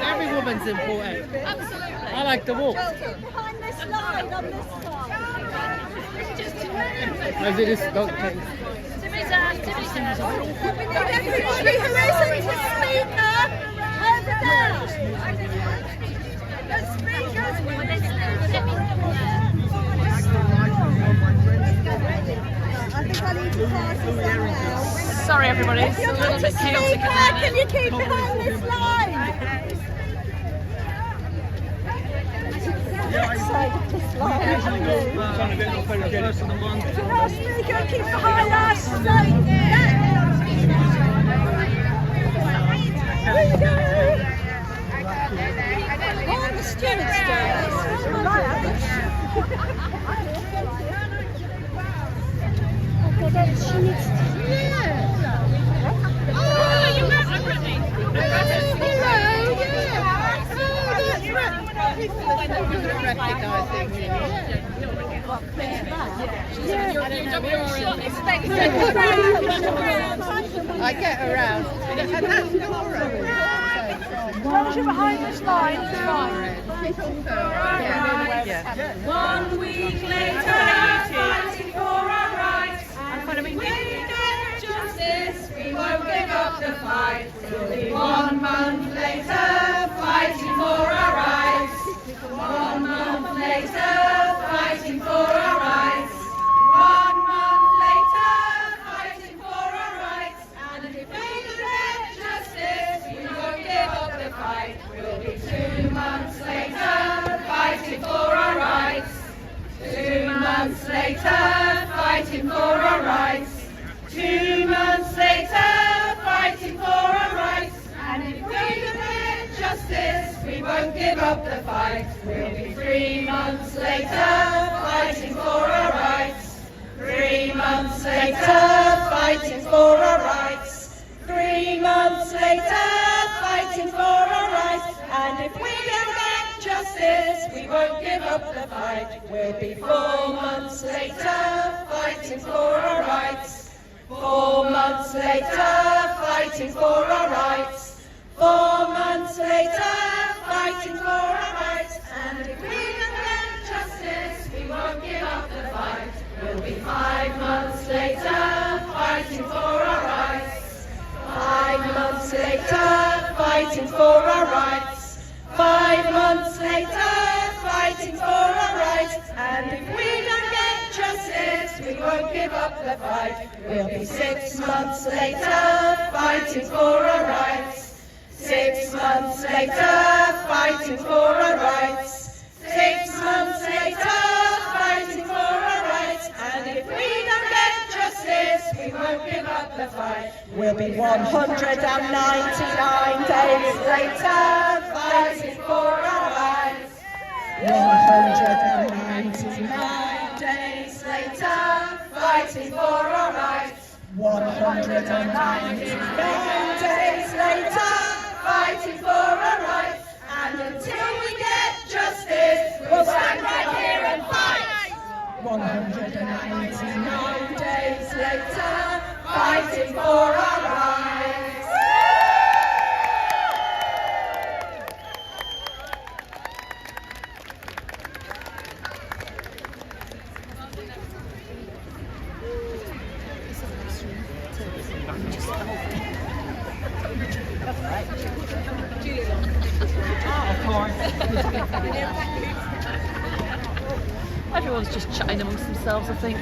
Every woman's important. Absolutely. I like the walk. Keep behind this line on this side. As it is not the case. We need everybody who isn't a speaker over there. The speakers I think I need to pass this on now. Sorry everybody, If it's a you're little not a bit speaker, chaotic at the can you keep behind this line? Side of this line. You're a speaker, keep behind us. Here we go. All the students do this. She needs to. Oh, you met her, Brittany. I get around. And that's Nora. As long as you're behind this line, it's fine. 1 week later, fighting for our rights. And we get justice, we won't give up the fight. We'll be 1 month later, fighting for our rights. 1 month later, fighting for our rights. 1 month later, fighting for our rights. And if we get justice, we won't give up the fight. We'll be 2 months later, fighting for our rights. 2 months later, fighting for our rights. 2 months later, fighting for our rights. And if we don't get justice, we won't give up the fight. We'll be 3 months later, fighting for our rights. 3 months later, fighting for our rights. 3 months later, fighting for our rights. And if we don't get justice, we won't give up the fight. We'll be 4 months later, fighting for our rights. 4 months later, fighting for our rights. 4 months later, fighting for our rights. And if we don't get justice, we won't give up the fight. We'll be 5 months later, fighting for our rights. 5 months later, fighting for our rights. 5 months later, fighting for our rights. And if we don't get justice, we won't give up the fight. We'll be 6 months later, fighting for our rights. 6 months later, fighting for our rights. 6 months later, fighting for our rights. And if we don't get justice, we won't give up the fight. We'll be 199 days later, fighting for our rights. 199 days later, fighting for our rights. 199 days later, fighting for our rights. And until we get justice, we'll stand right here and fight. 199 days later, fighting for our rights. Everyone's just chatting amongst themselves, I think.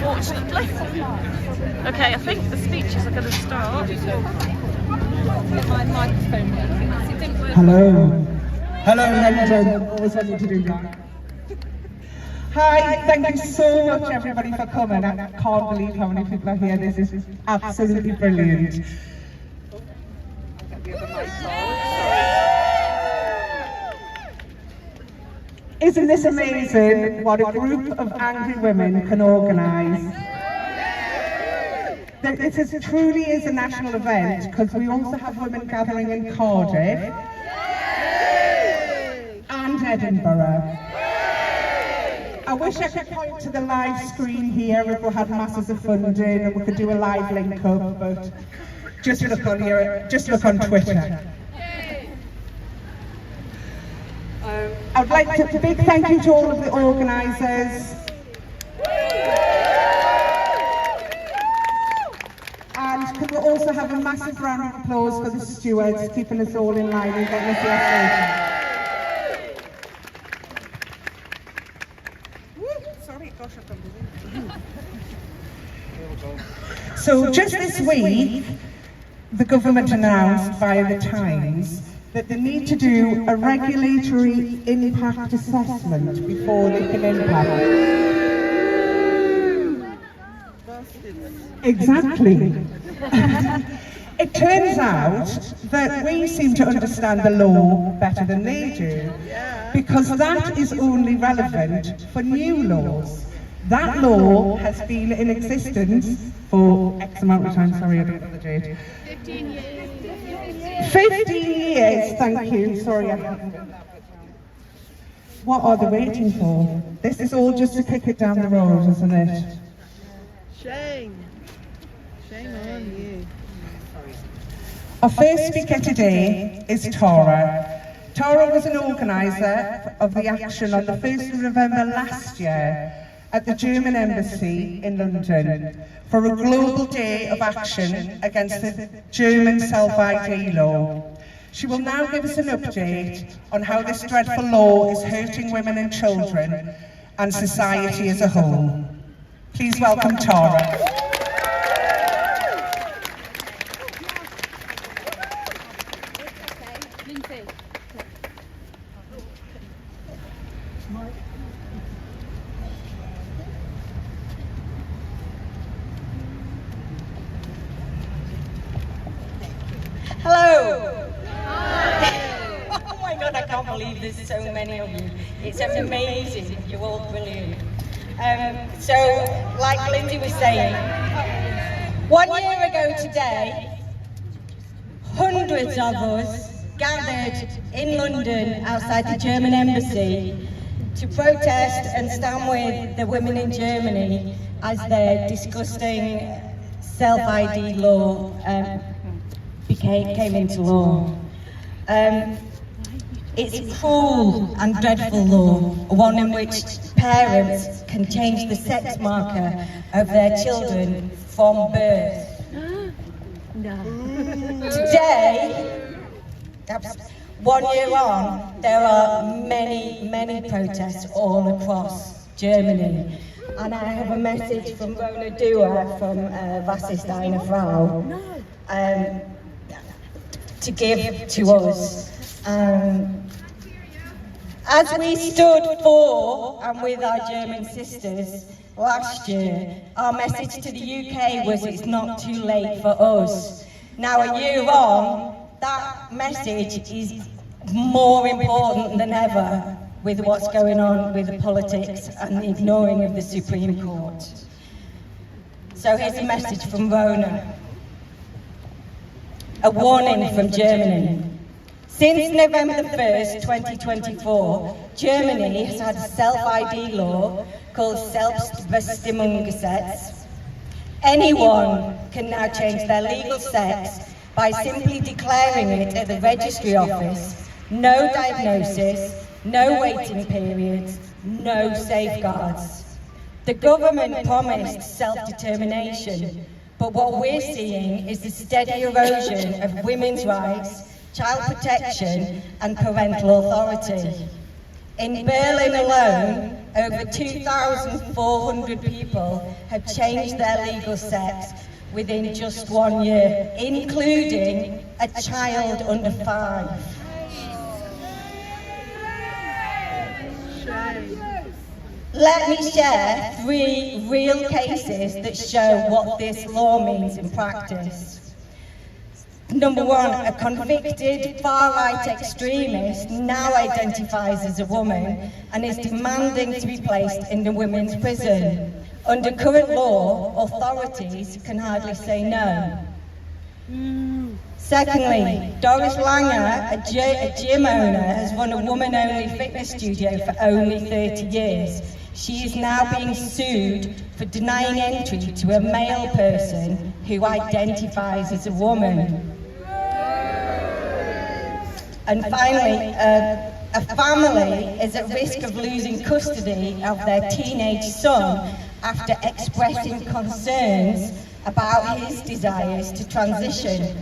Fortunately. Okay, I think the speeches are going to start. Hello. Hello, London. Always wanted to do that. Hi, thank you so much everybody for coming. I can't believe how many people are here. This is absolutely brilliant. Isn't this amazing what a group of angry women can organise? It truly is a national event because we also have women gathering in Cardiff and Edinburgh. I wish I could point to the live screen here if we had masses of funding and we could do a live link up, but just look on here, just look on Twitter. I'd like to big thank you to all of the organisers. And could we also have a massive round of applause for the stewards keeping us all in line and getting us here safe. Sorry, gosh, I've gone busy. So just this week, the government announced via the Times that they need to do a regulatory impact assessment before they can impact. Exactly. It turns out that we seem to understand the law better than they do, because that is only relevant for new laws. That law has been in existence for X amount of time, sorry, I don't know the date. 15 years. 15 years, thank you, sorry. What are they waiting for? This is all just to kick it down the road, isn't it? Shame. Shame on you. Our first speaker today is Tara. Tara was an organiser of the action on the 1st of November last year at the German Embassy in London for a global day of action against the German self-ID law. She will now give us an update on how this dreadful law is hurting women and children and society as a whole. Please welcome Tara. Hello! Oh my God, I can't believe there's so many of you. It's amazing, you're all brilliant. So, like Lindsay was saying, 1 year ago today, hundreds of us gathered in London outside the German Embassy to protest and stand with the women in Germany as their disgusting self-ID law came into law. It's a cruel and dreadful law, one in which parents can change the sex marker of their children from birth. Today, 1 year on, there are many protests all across Germany. And I have a message from Rona Dua from Was ist eine Frau to give to us. As we stood for and with our German sisters last year, our message to the UK was it's not too late for us. Now a year on, that message is more important than ever with what's going on with the politics and the ignoring of the Supreme Court. So here's a message from Rona. A warning from Germany. Since November the 1st, 2024, Germany has had a self-ID law called Selbstbestimmungsgesetz. Anyone can now change their legal sex by simply declaring it at the registry office. No diagnosis, no waiting periods, no safeguards. The government promised self-determination, but what we're seeing is the steady erosion of women's rights, child protection and parental authority. In Berlin alone, over 2,400 people have changed their legal sex within just 1 year, including a child under 5. Let me share 3 real cases that show what this law means in practice. Number 1, a convicted far-right extremist now identifies as a woman and is demanding to be placed in the women's prison. Under current law, authorities can hardly say no. Secondly, Doris Langer, a gym owner, has run a woman-only fitness studio for only 30 years. She is now being sued for denying entry to a male person who identifies as a woman. And finally, a family is at risk of losing custody of their teenage son after expressing concerns about his desires to transition.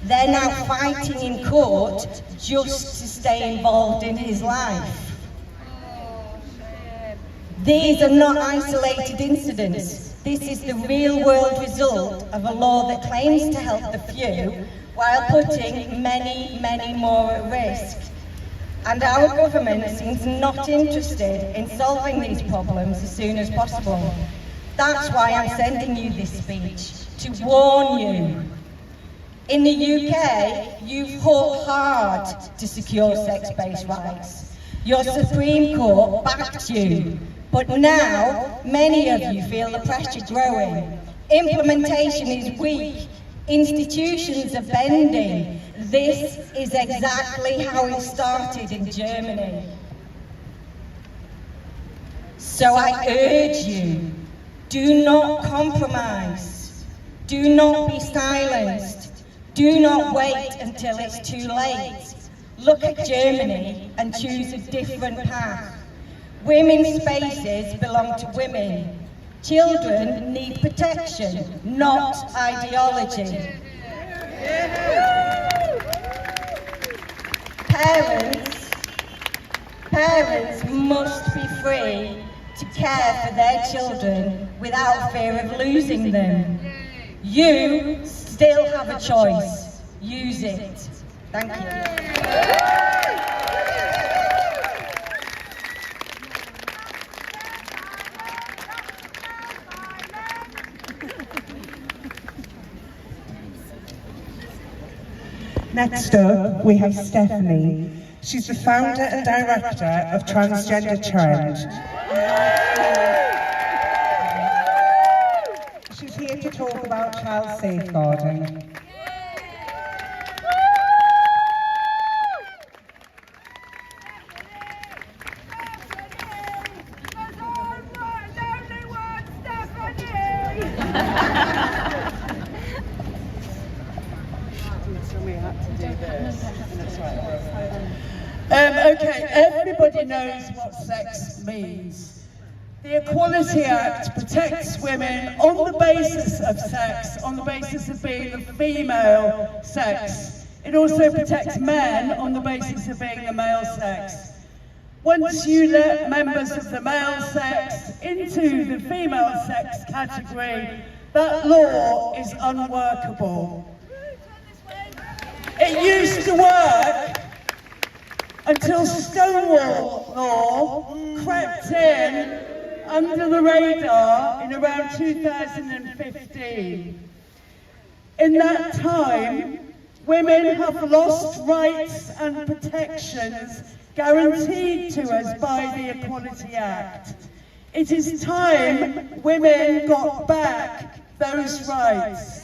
They're now fighting in court just to stay involved in his life. These are not isolated incidents. This is the real-world result of a law that claims to help the few while putting many, many more at risk. And our government seems not interested in solving these problems as soon as possible. That's why I'm sending you this speech, to warn you. In the UK, you've fought hard to secure sex-based rights. Your Supreme Court backed you. But now, many of you feel the pressure growing. Implementation is weak. Institutions are bending. This is exactly how it started in Germany. So I urge you, do not compromise. Do not be silenced. Do not wait until it's too late. Look at Germany and choose a different path. Women's spaces belong to women. Children need protection, not ideology. Parents must be free to care for their children without fear of losing them. You still have a choice. Use it. Thank you. Next up, we have Stephanie. She's the founder and director of Transgender Trend. She's here to talk about child safeguarding. Okay, everybody knows what sex means. The Equality Act protects women on the basis of sex, on the basis of being the female sex. It also protects men on the basis of being the male sex. Once you let members of the male sex into the female sex category, that law is unworkable. It used to work until Stonewall Law crept in under the radar in around 2015. In that time, women have lost rights and protections guaranteed to us by the Equality Act. It is time women got back those rights.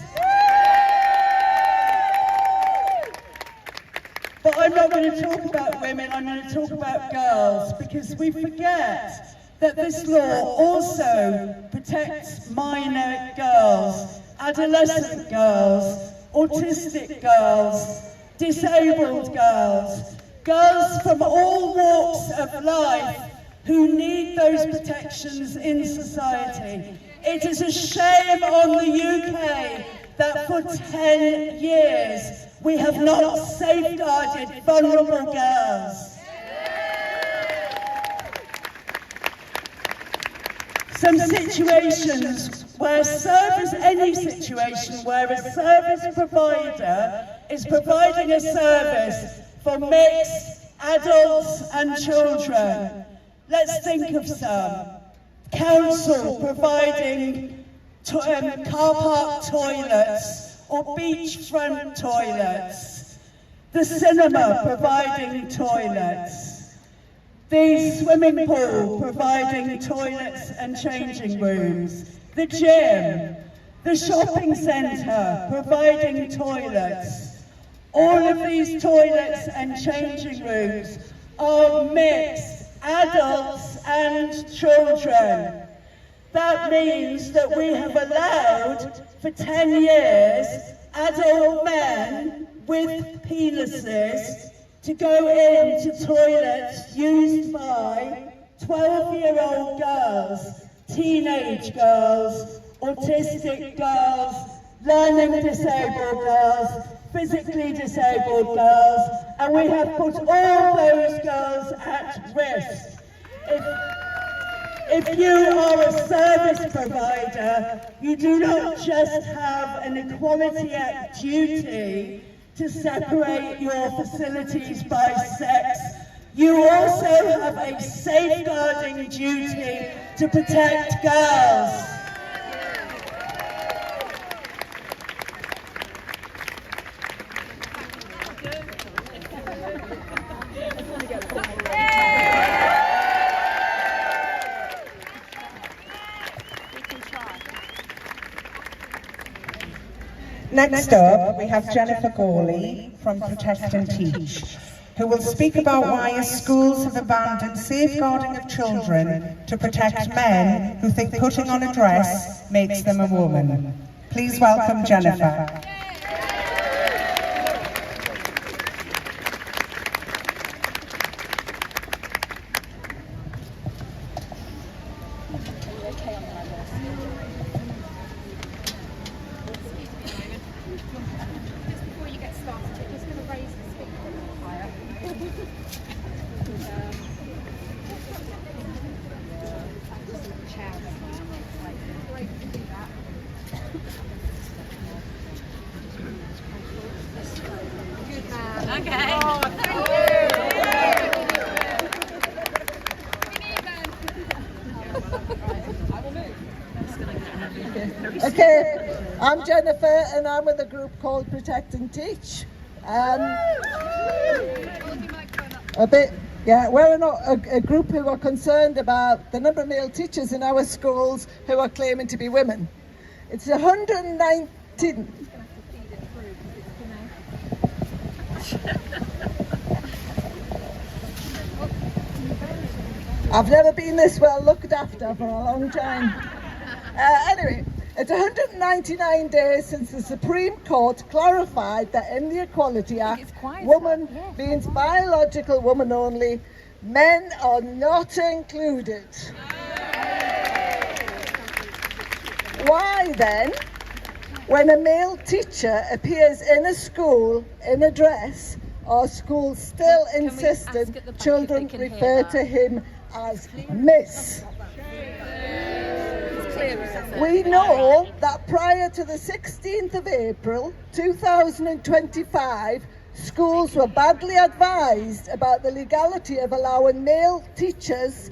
But I'm not going to talk about women, I'm going to talk about girls, because we forget that this law also protects minor girls, adolescent girls, autistic girls, disabled girls, girls from all walks of life who need those protections in society. It is a shame on the UK that for 10 years we have not safeguarded vulnerable girls. some situations where any situation where a service provider is providing a service for mixed adults and children. Let's think of some. Council providing car park toilets or beachfront toilets. The cinema providing toilets. The swimming pool providing toilets and changing rooms. The gym. The shopping centre providing toilets. All of these toilets and changing rooms are mixed adults and children. That means that we have allowed for 10 years adult men with penises to go into toilets used by 12-year-old girls, teenage girls, autistic girls, learning disabled girls, physically disabled girls, and we have put all those girls at risk. If you are a service provider, you do not just have an Equality Act duty to separate your facilities by sex, you also have a safeguarding duty to protect girls. Next up, we have Jennifer Gawley from Protect and Teach, who will speak about why schools have abandoned safeguarding of children to protect men who think putting on a dress makes them a woman. Please welcome Jennifer. Okay, I'm Jennifer and I'm with a group called Protect and Teach. We're a group who are concerned about the number of male teachers in our schools who are claiming to be women. It's 119. I've never been this well looked after for a long time. Anyway, it's 199 days since the Supreme Court clarified that in the Equality Act, woman means biological woman only, men are not included. Why then, when a male teacher appears in a school in a dress, are schools still insistent children refer to him as Miss? We know that prior to the 16th of April 2025, schools were badly advised about the legality of allowing male teachers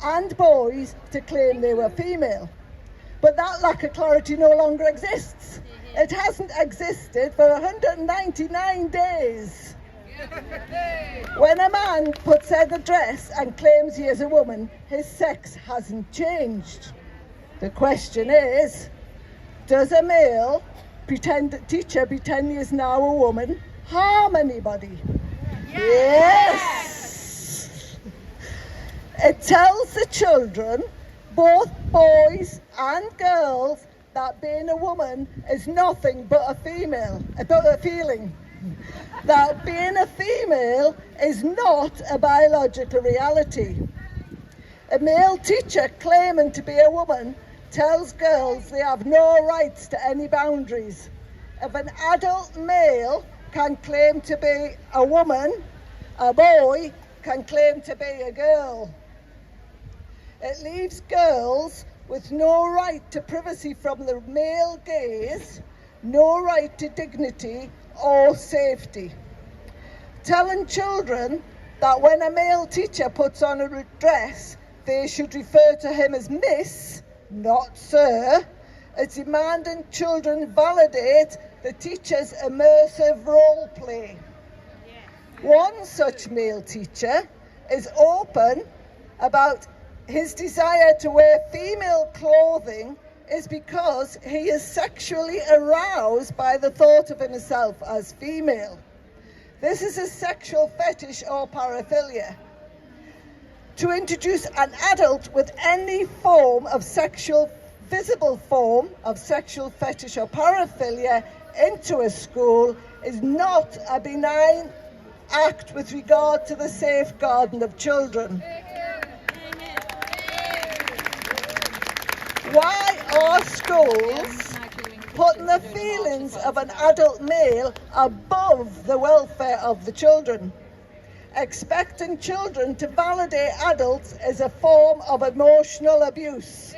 and boys to claim they were female. But that lack of clarity no longer exists. It hasn't existed for 199 days. When a man puts on a dress and claims he is a woman, his sex hasn't changed. The question is, does a male teacher pretend he is now a woman harm anybody? Yes! It tells the children, both boys and girls, that being a woman is nothing but a feeling. That being a female is not a biological reality. A male teacher claiming to be a woman tells girls they have no rights to any boundaries. If an adult male can claim to be a woman, a boy can claim to be a girl. It leaves girls with no right to privacy from the male gaze, no right to dignity or safety. Telling children that when a male teacher puts on a dress, they should refer to him as Miss, not Sir, is demanding children validate the teacher's immersive role play. One such male teacher is open about his desire to wear female clothing is because he is sexually aroused by the thought of himself as female. This is a sexual fetish or paraphilia. To introduce an adult with any form of visible form of sexual fetish or paraphilia into a school is not a benign act with regard to the safeguarding of children. Why are schools putting the feelings of an adult male above the welfare of the children? Expecting children to validate adults is a form of emotional abuse.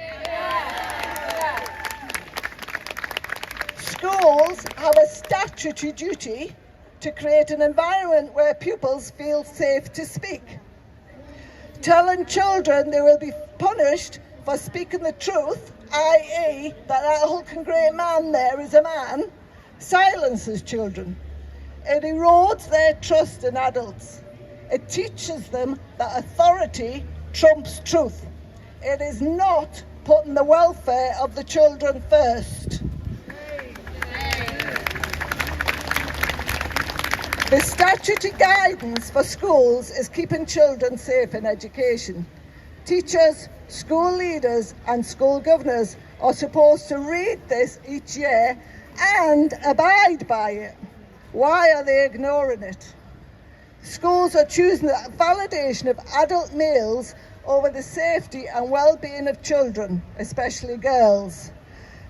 Schools have a statutory duty to create an environment where pupils feel safe to speak. Telling children they will be punished for speaking the truth, i.e. that hulking great man there is a man, silences children. It erodes their trust in adults. It teaches them that authority trumps truth. It is not putting the welfare of the children first. The statutory guidance for schools is keeping children safe in education. Teachers, school leaders and school governors are supposed to read this each year and abide by it. Why are they ignoring it? Schools are choosing the validation of adult males over the safety and well-being of children, especially girls.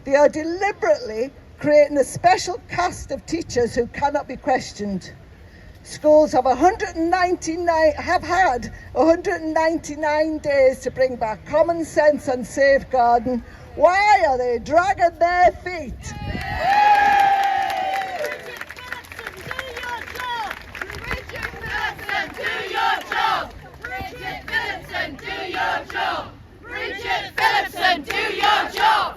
They are deliberately creating a special caste of teachers who cannot be questioned. Schools have had 199 days to bring back common sense and safeguarding. Why are they dragging their feet? Bridget Phillipson, do your job! Bridget Phillipson, do your job!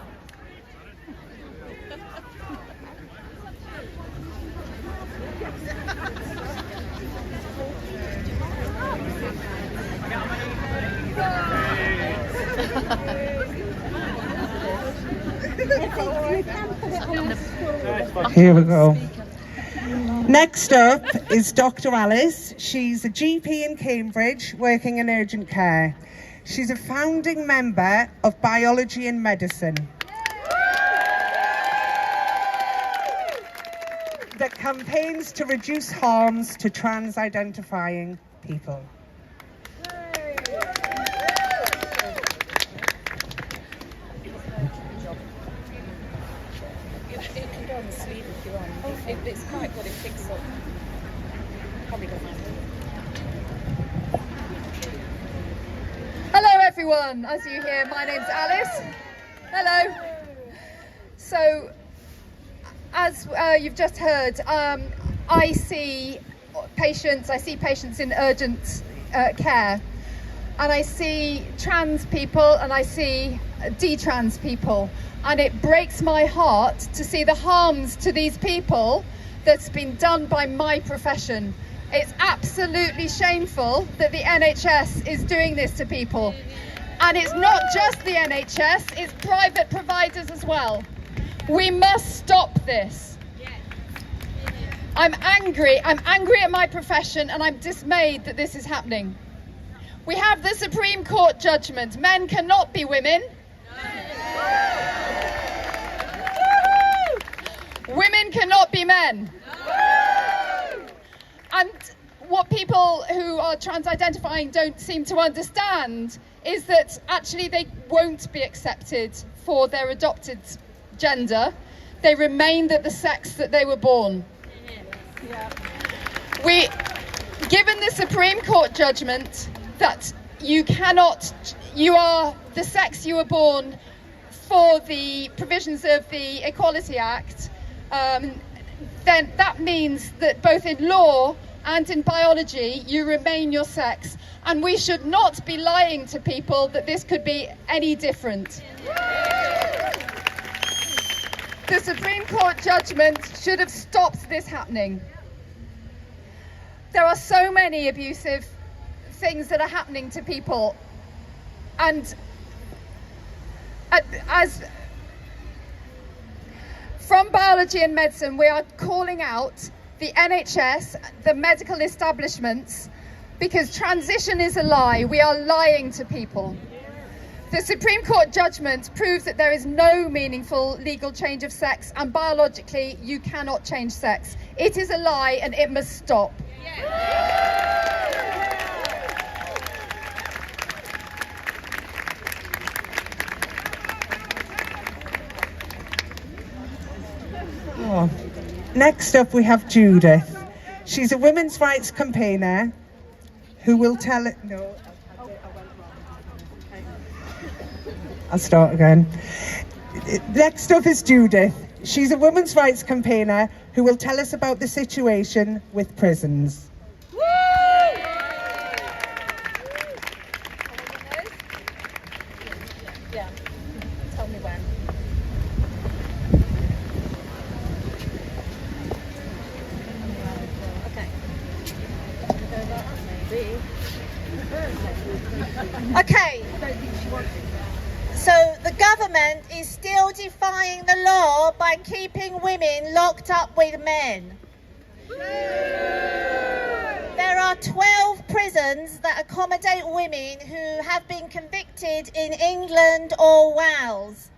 Here we go. Next up is Dr. Alice. She's a GP in Cambridge working in urgent care. She's a founding member of Biology and Medicine that campaigns to reduce harms to trans-identifying people. It can go on the sleeve if you want. It's quite good, it picks up. Probably doesn't. Hello everyone, as you hear, my name's Alice. Hello. So, as you've just heard, I see patients in urgent care, and I see trans people and I see detrans people, and it breaks my heart to see the harms to these people that's been done by my profession. It's absolutely shameful that the NHS is doing this to people. And it's not just the NHS, it's private providers as well. We must stop this. I'm angry at my profession, and I'm dismayed that this is happening. We have the Supreme Court judgment. Men cannot be women. Women cannot be men. And what people who are trans-identifying don't seem to understand is that actually they won't be accepted for their adopted gender. They remain the sex that they were born. Given the Supreme Court judgment that you are the sex you were born for the provisions of the Equality Act, then that means that both in law and in biology you remain your sex, and we should not be lying to people that this could be any different. The Supreme Court judgment should have stopped this happening. There are so many abusive things that are happening to people, and as from biology and medicine, we are calling out the NHS, the medical establishments, because transition is a lie. We are lying to people. The Supreme Court judgment proves that there is no meaningful legal change of sex, and biologically you cannot change sex. It is a lie and it must stop. Oh. Next up we have Judith. She's a women's rights campaigner who will tell it. No, I'll start again. Next up is Judith. She's a women's rights campaigner who will tell us about the situation with prisons. Yeah, tell me when. Okay. So the government is still defying the law by keeping women locked up with men. There are 12 prisons that accommodate women who have been convicted in England or Wales.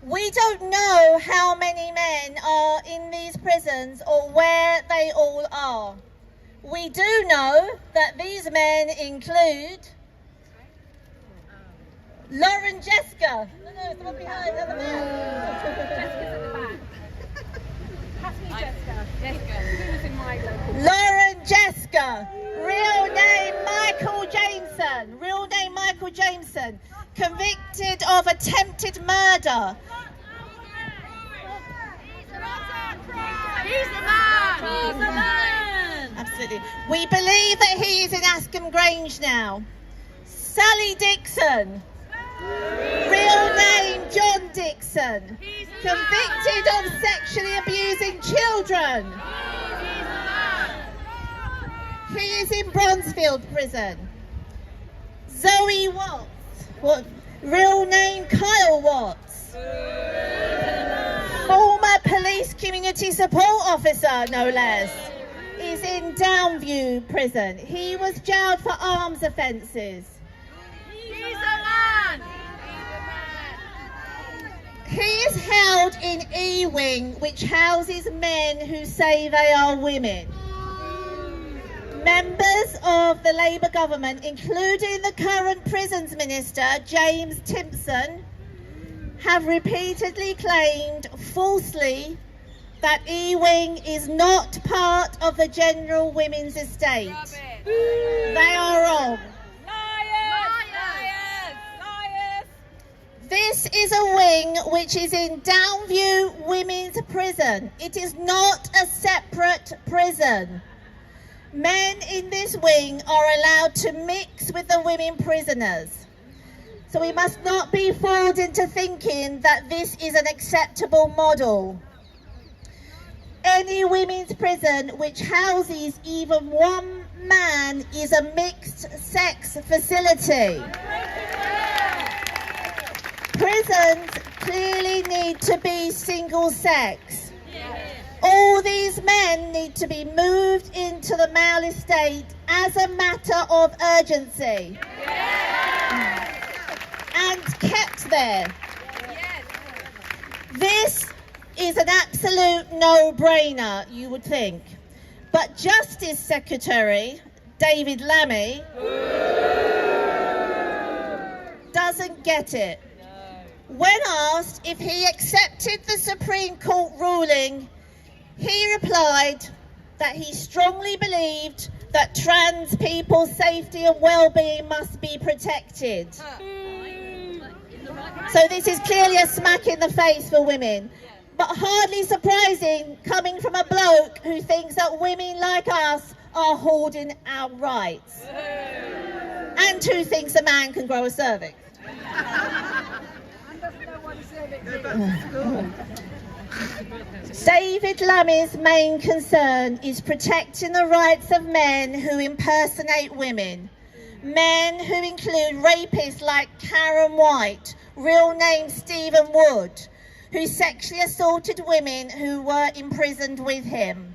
We don't know how many men are in these prisons or where they all are. We do know that these men include Lauren Jessica. No, the one behind, the other man. Jessica's at the back. Pass me Jessica. Jessica. Who was in my local? Lauren Jessica. Real name Michael Jameson. Real name Michael Jameson. Convicted of attempted murder. He's the man! He's the man! Absolutely. We believe that he is in Askham Grange now. Sally Dixon. Real name John Dixon. Convicted of sexually abusing children. He is in Bronzefield prison. Zoe Watts. Real name Kyle Watts. Former police community support officer, no less, is in Downview prison. He was jailed for arms offences. He's a man! He is held in E-Wing, which houses men who say they are women. Members of the Labour government, including the current prisons minister, James Timpson, have repeatedly claimed falsely that E-Wing is not part of the general women's estate. They are wrong. This is a wing which is in Downview Women's Prison. It is not a separate prison. Men in this wing are allowed to mix with the women prisoners. So we must not be fooled into thinking that this is an acceptable model. Any women's prison which houses even one man is a mixed sex facility. Prisons clearly need to be single sex. All these men need to be moved into the male estate as a matter of urgency. And kept there. This is an absolute no-brainer, you would think. But Justice Secretary David Lammy doesn't get it. When asked if he accepted the Supreme Court ruling, he replied that he strongly believed that trans people's safety and well-being must be protected. So this is clearly a smack in the face for women. But hardly surprising coming from a bloke who thinks that women like us are hoarding our rights. And who thinks a man can grow a cervix. David Lammy's main concern is protecting the rights of men who impersonate women. Men who include rapists like Karen White, real name Stephen Wood, who sexually assaulted women who were imprisoned with him.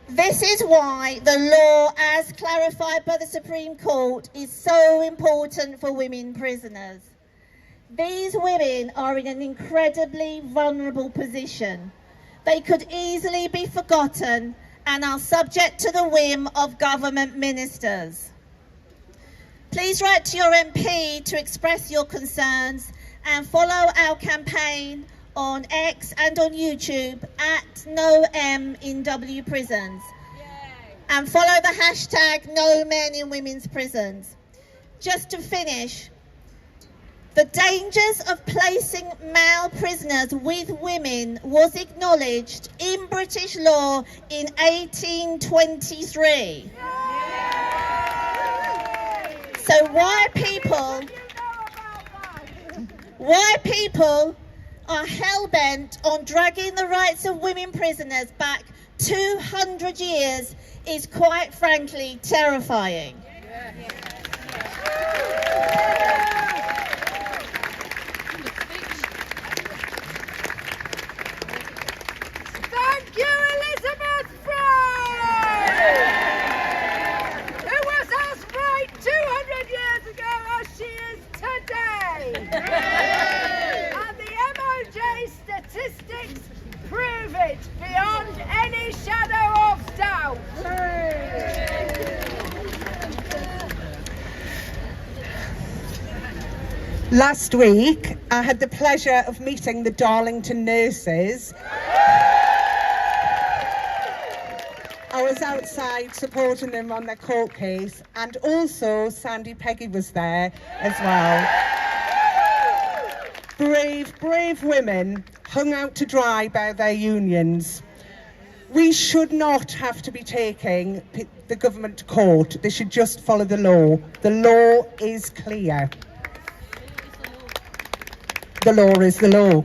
This is why the law, as clarified by the Supreme Court, is so important for women prisoners. These women are in an incredibly vulnerable position. They could easily be forgotten and are subject to the whim of government ministers. Please write to your MP to express your concerns and follow our campaign on X and on YouTube at @NoMinWPrisons. And follow the hashtag #NoMenInWomen's Just to finish, the dangers of placing male prisoners with women was acknowledged in British law in 1823. So why people are hell-bent on dragging the rights of women prisoners back 200 years is quite frankly terrifying. Thank you, Elizabeth Fry! Who was as right 200 years ago as she is today. And the MOJ statistics prove it beyond any shadow of doubt. Last week, I had the pleasure of meeting the Darlington nurses. I was outside supporting them on their court case, and also Sandy Peggy was there as well. Brave women hung out to dry by their unions. We should not have to be taking the government to court. They should just follow the law. The law is clear. The law is the law.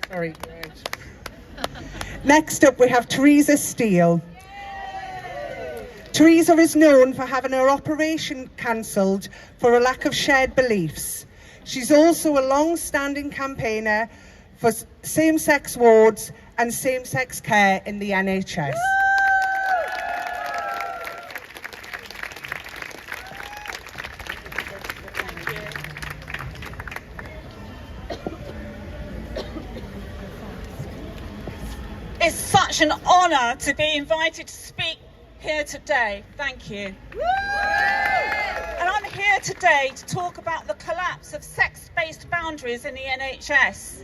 Sorry. Next up, we have Teresa Steele. Teresa is known for having her operation cancelled for a lack of shared beliefs. She's also a long-standing campaigner for same-sex wards and same-sex care in the NHS. It's such an honour to be invited to speak here today. Thank you. And I'm here today to talk about the collapse of sex-based boundaries in the NHS.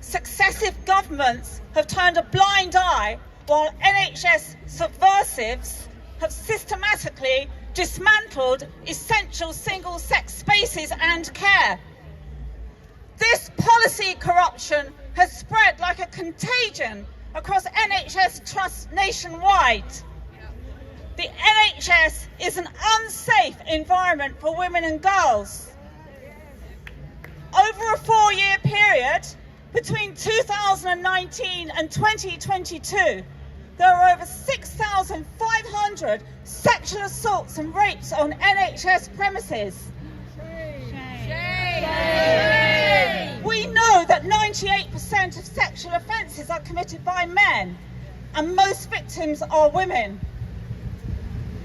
Successive governments have turned a blind eye while NHS subversives have systematically dismantled essential single-sex spaces and care. This policy corruption has spread like a contagion across NHS trusts nationwide. The NHS is an unsafe environment for women and girls. Over a 4-year period, between 2019 and 2022, there were over 6,500 sexual assaults and rapes on NHS premises. We know that 98% of sexual offences are committed by men, and most victims are women.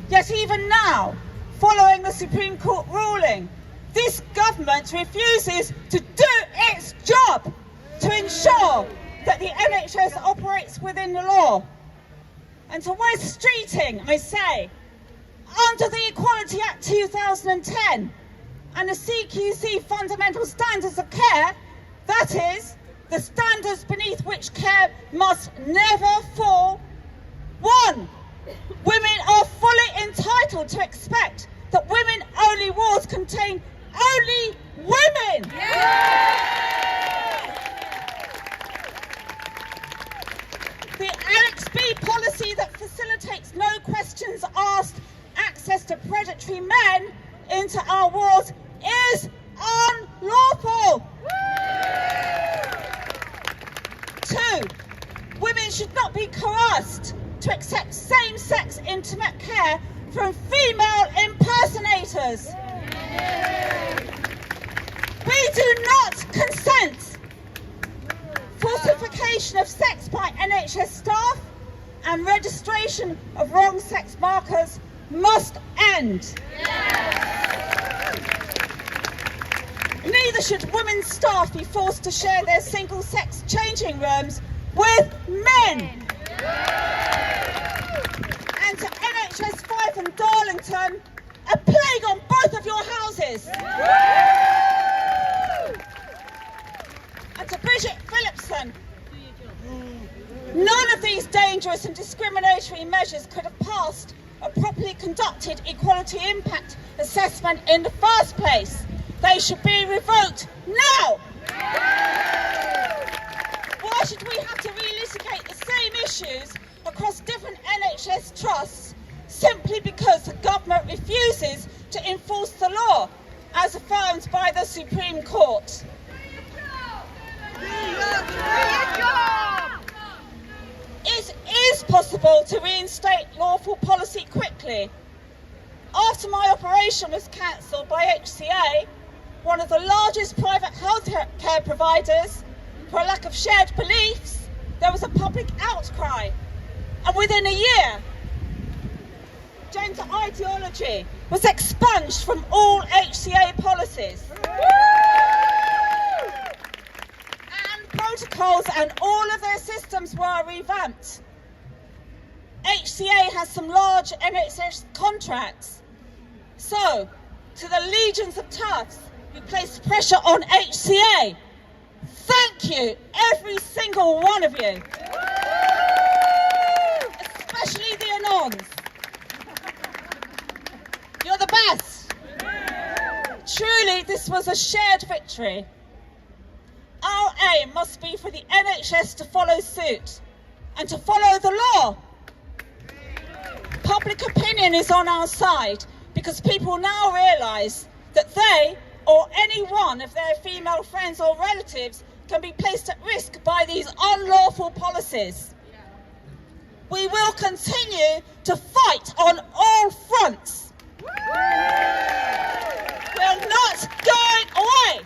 Yet even now, following the Supreme Court ruling, this government refuses to do its job to ensure that the NHS operates within the law. And to West Streeting, I say, under the Equality Act 2010 and the CQC Fundamental Standards of Care, that is, the standards beneath which care must never fall. 1. Women are fully entitled to expect that women-only wards contain only women in? The Annex B policy that facilitates no questions asked access to predatory men into our wards is unlawful. 2, women should not be coerced to accept same-sex intimate care from female impersonators. We do not consent. Falsification of sex by NHS staff and registration of wrong sex markers must end. Neither should women's staff be forced to share their single-sex changing rooms with men. And to NHS Fife and Darlington, a plague on both of your houses. And to Bridget Phillipson, none of these dangerous and discriminatory measures could have passed a properly conducted equality impact assessment in the first place. They should be revoked now. Why should we have to relitigate the same issues across different NHS trusts simply because the government refuses to enforce the law, as affirmed by the Supreme Court? It is possible to reinstate lawful policy quickly. After my operation was cancelled by HCA, one of the largest private healthcare providers, for a lack of shared beliefs, there was a public outcry. And within a year, gender ideology was expunged from all HCA policies. And protocols and all of their systems were revamped. HCA has some large NHS contracts. So, to the legions of toughs who place pressure on HCA, thank you, every single one of you. Especially the Anons. You're the best. Truly, this was a shared victory. Our aim must be for the NHS to follow suit and to follow the law. Public opinion is on our side because people now realise that they or any one of their female friends or relatives can be placed at risk by these unlawful policies. We will continue to fight on all fronts. We're not going away.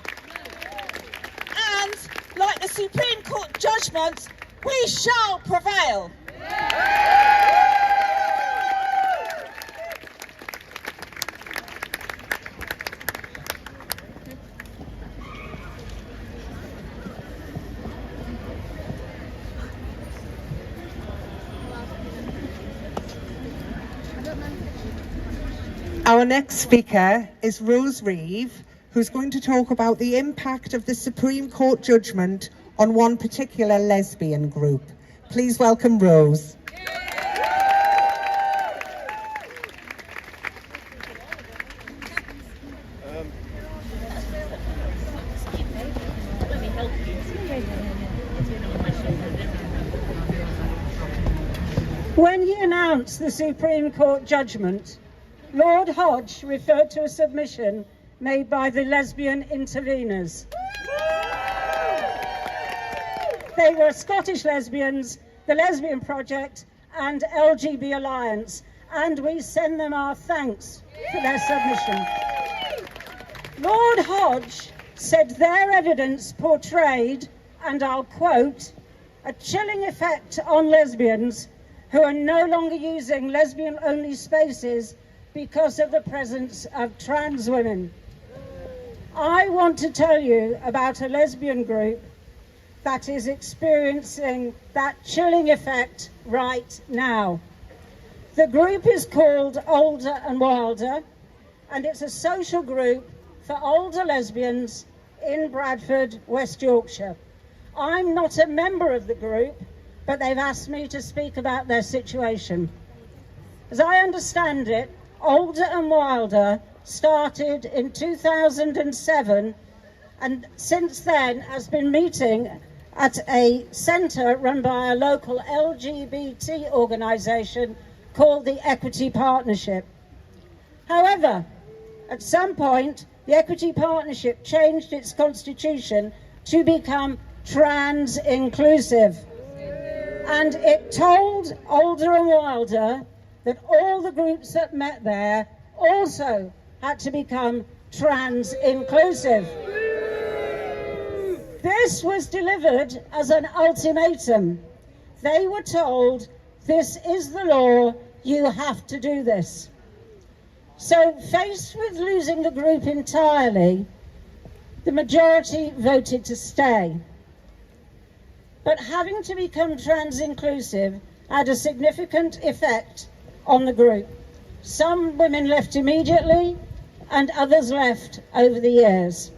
And like the Supreme Court judgment, we shall prevail. Our next speaker is Rose Reeve, who's going to talk about the impact of the Supreme Court judgment on one particular lesbian group. Please welcome Rose. When he announced the Supreme Court judgment, Lord Hodge referred to a submission made by the lesbian interveners. They were Scottish lesbians, the Lesbian Project and LGB Alliance, and we send them our thanks for their submission. Lord Hodge said their evidence portrayed, and I'll quote, a chilling effect on lesbians who are no longer using lesbian-only spaces because of the presence of trans women. I want to tell you about a lesbian group that is experiencing that chilling effect right now. The group is called Older and Wilder, and it's a social group for older lesbians in Bradford, West Yorkshire. I'm not a member of the group, but they've asked me to speak about their situation. As I understand it, Older and Wilder started in 2007 and since then has been meeting at a centre run by a local LGBT organisation called the Equity Partnership. However, at some point, the Equity Partnership changed its constitution to become trans inclusive. And it told Older and Wilder that all the groups that met there also had to become trans inclusive. This was delivered as an ultimatum. They were told, this is the law, you have to do this. So, faced with losing the group entirely, the majority voted to stay. But having to become trans-inclusive had a significant effect on the group. Some women left immediately, and others left over the years.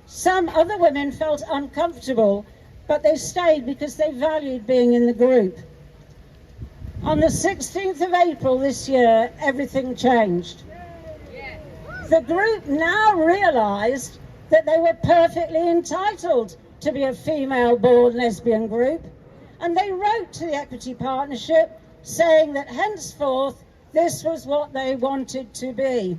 Some other women felt uncomfortable, but they stayed because they valued being in the group. On the 16th of April this year, everything changed. The group now realised that they were perfectly entitled to be a female-born lesbian group, and they wrote to the Equity Partnership saying that henceforth this was what they wanted to be.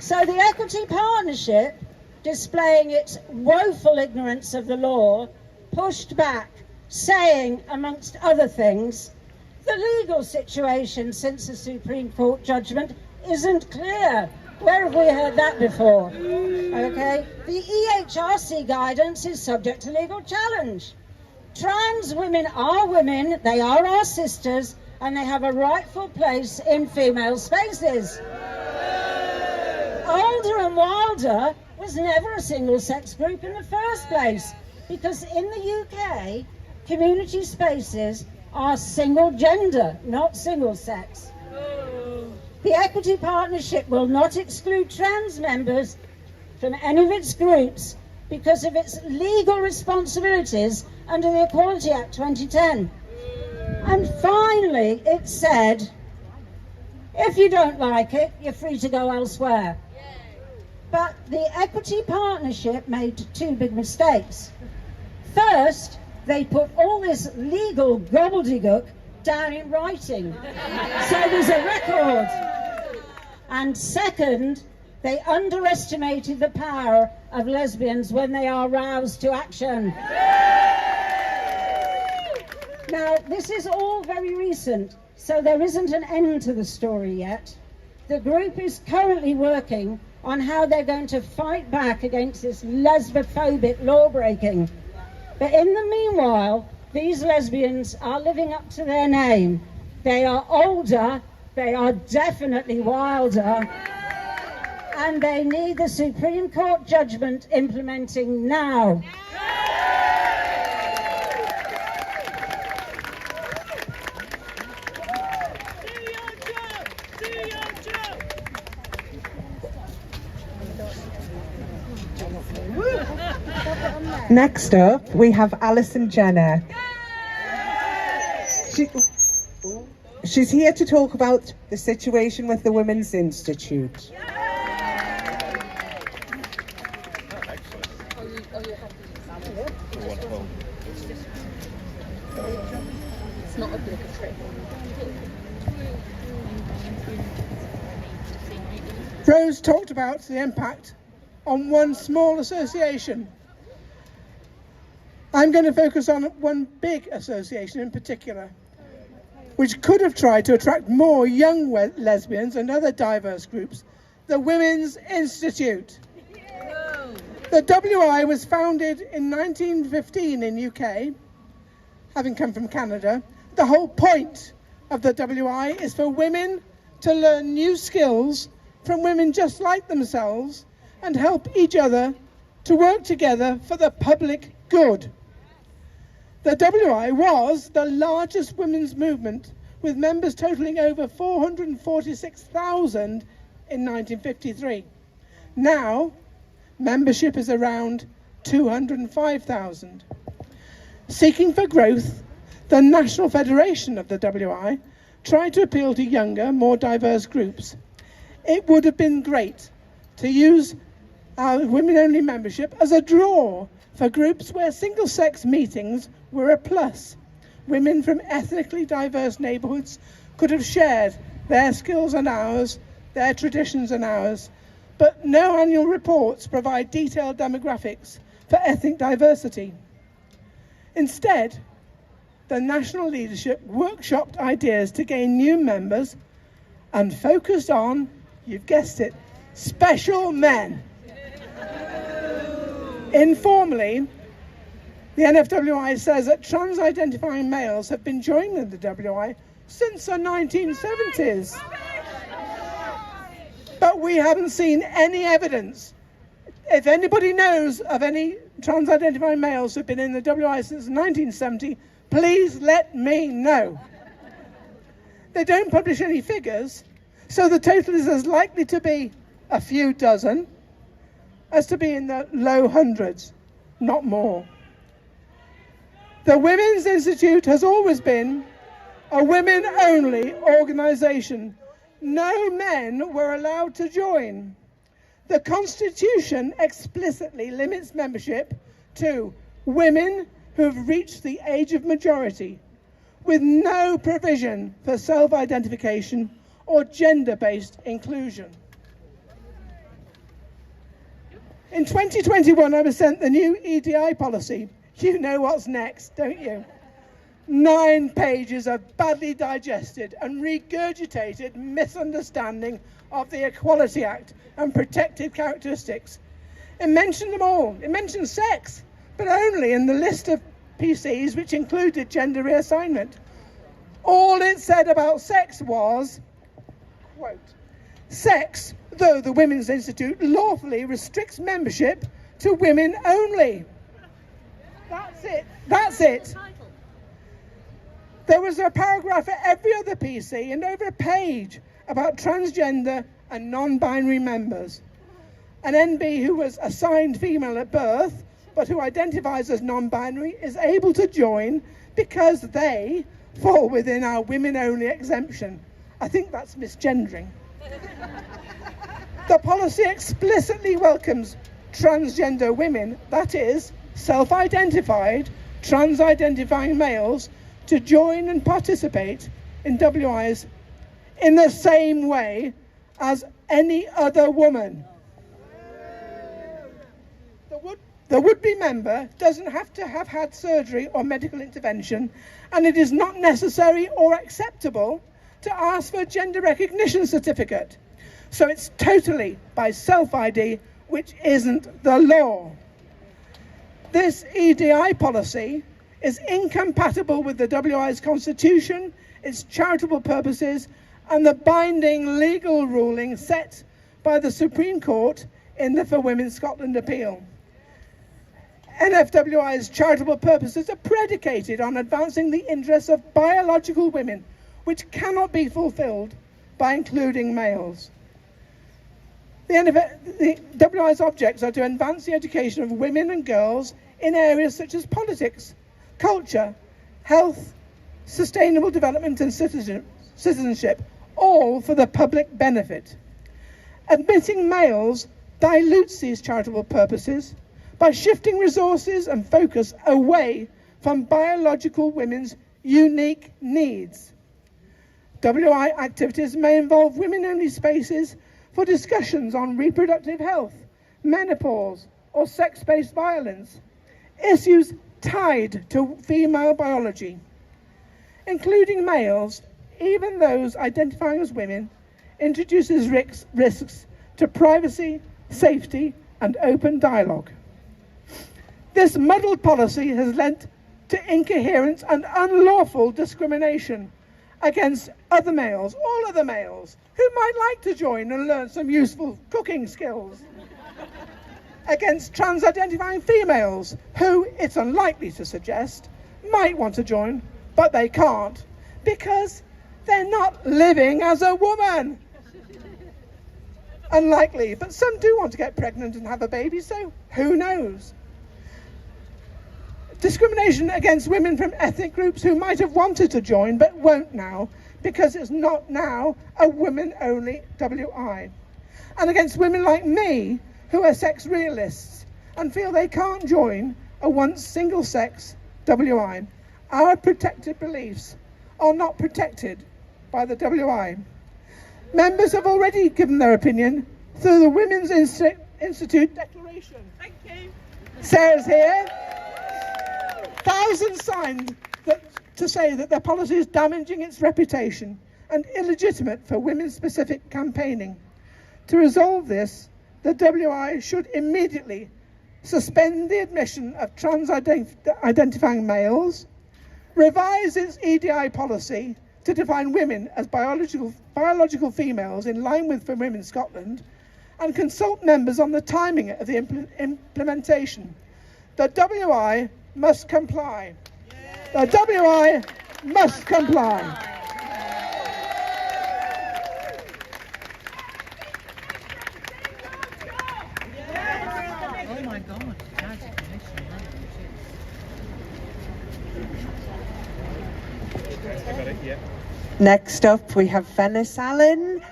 So the Equity Partnership, displaying its woeful ignorance of the law, pushed back, saying, amongst other things, the legal situation since the Supreme Court judgment isn't clear. Where have we heard that before? Okay, the EHRC guidance is subject to legal challenge. Trans women are women, they are our sisters, and they have a rightful place in female spaces. Older and Wilder was never a single-sex group in the first place, because in the UK, community spaces are single-gender, not single-sex. The Equity Partnership will not exclude trans members from any of its groups because of its legal responsibilities under the Equality Act 2010. And finally, it said, if you don't like it, you're free to go elsewhere. But the Equity Partnership made two big mistakes. First, they put all this legal gobbledygook down in writing, so there's a record. And second, they underestimated the power of lesbians when they are roused to action. Now, this is all very recent, so there isn't an end to the story yet. The group is currently working on how they're going to fight back against this lesbophobic law-breaking. But in the meanwhile, these lesbians are living up to their name. They are older, they are definitely wilder, and they need the Supreme Court judgment implementing now. Next up, we have Alison Jenner. She's here to talk about the situation with the Women's Institute. It's not obligatory. Rose talked about the impact on one small association. I'm going to focus on one big association in particular, which could have tried to attract more young lesbians and other diverse groups, the Women's Institute. The WI was founded in 1915 in UK, having come from Canada. The whole point of the WI is for women to learn new skills from women just like themselves and help each other to work together for the public good. The WI was the largest women's movement, with members totaling over 446,000 in 1953. Now, membership is around 205,000. Seeking for growth, the National Federation of the WI tried to appeal to younger, more diverse groups. It would have been great to use our women-only membership as a draw for groups where single-sex meetings were a plus. Women from ethnically diverse neighbourhoods could have shared their skills and ours, their traditions and ours, but no annual reports provide detailed demographics for ethnic diversity. Instead, the national leadership workshopped ideas to gain new members and focused on, you've guessed it, special men. Informally, the NFWI says that trans-identifying males have been joining the WI since the 1970s. But we haven't seen any evidence. If anybody knows of any trans-identifying males who've been in the WI since 1970, please let me know. They don't publish any figures, so the total is as likely to be a few dozen as to be in the low hundreds, not more. The Women's Institute has always been a women-only organisation. No men were allowed to join. The Constitution explicitly limits membership to women who have reached the age of majority, with no provision for self-identification or gender-based inclusion. In 2021, I was sent the new EDI policy. You know what's next, don't you? 9 pages of badly digested and regurgitated misunderstanding of the Equality Act and protected characteristics. It mentioned them all. It mentioned sex, but only in the list of PCs which included gender reassignment. All it said about sex was, quote, sex, though the Women's Institute lawfully restricts membership to women only. That's it. That's it. There was a paragraph for every other PC and over a page about transgender and non-binary members. An NB who was assigned female at birth but who identifies as non-binary is able to join because they fall within our women-only exemption. I think that's misgendering. The policy explicitly welcomes transgender women, that is, self-identified, trans-identifying males, to join and participate in WIs in the same way as any other woman. The would-be member doesn't have to have had surgery or medical intervention, and it is not necessary or acceptable to ask for a gender recognition certificate. So it's totally by self-ID, which isn't the law. This EDI policy is incompatible with the WI's constitution, its charitable purposes, and the binding legal ruling set by the Supreme Court in the For Women Scotland appeal. NFWI's charitable purposes are predicated on advancing the interests of biological women, which cannot be fulfilled by including males. The WI's objects are to advance the education of women and girls in areas such as politics, culture, health, sustainable development and citizenship, all for the public benefit. Admitting males dilutes these charitable purposes by shifting resources and focus away from biological women's unique needs. WI activities may involve women-only spaces for discussions on reproductive health, menopause, or sex-based violence, issues tied to female biology. Including males, even those identifying as women, introduces risks to privacy, safety, and open dialogue. This muddled policy has led to incoherence and unlawful discrimination against other males, all other males, who might like to join and learn some useful cooking skills. Against trans-identifying females, who, it's unlikely to suggest, might want to join, but they can't, because they're not living as a woman. Unlikely, but some do want to get pregnant and have a baby, so who knows? Discrimination against women from ethnic groups who might have wanted to join but won't now, because it's not now a women-only WI. and against women like me who are sex realists and feel they can't join a once single-sex WI. Our protected beliefs are not protected by the WI. Members have already given their opinion through the Women's Institute Declaration. Thank you. Sarah's here. Thousands signed to say that their policy is damaging its reputation and illegitimate for women-specific campaigning. To resolve this, the WI should immediately suspend the admission of trans-identifying males, revise its EDI policy to define women as biological females in line with For Women Scotland, and consult members on the timing of the implementation. The WI must comply. The WI must comply. Oh my God. I got it, yeah. Next up, we have Venice Allen,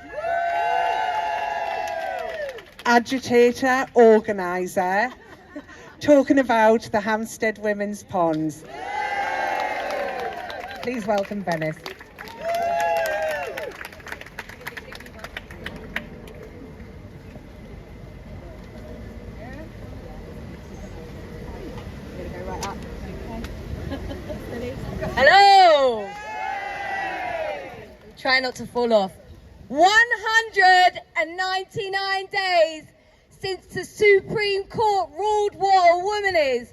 agitator, organiser, talking about the Hampstead Women's Ponds. Please welcome Venice. Hello! Try not to fall off. 199 days since the Supreme Court ruled what a woman is.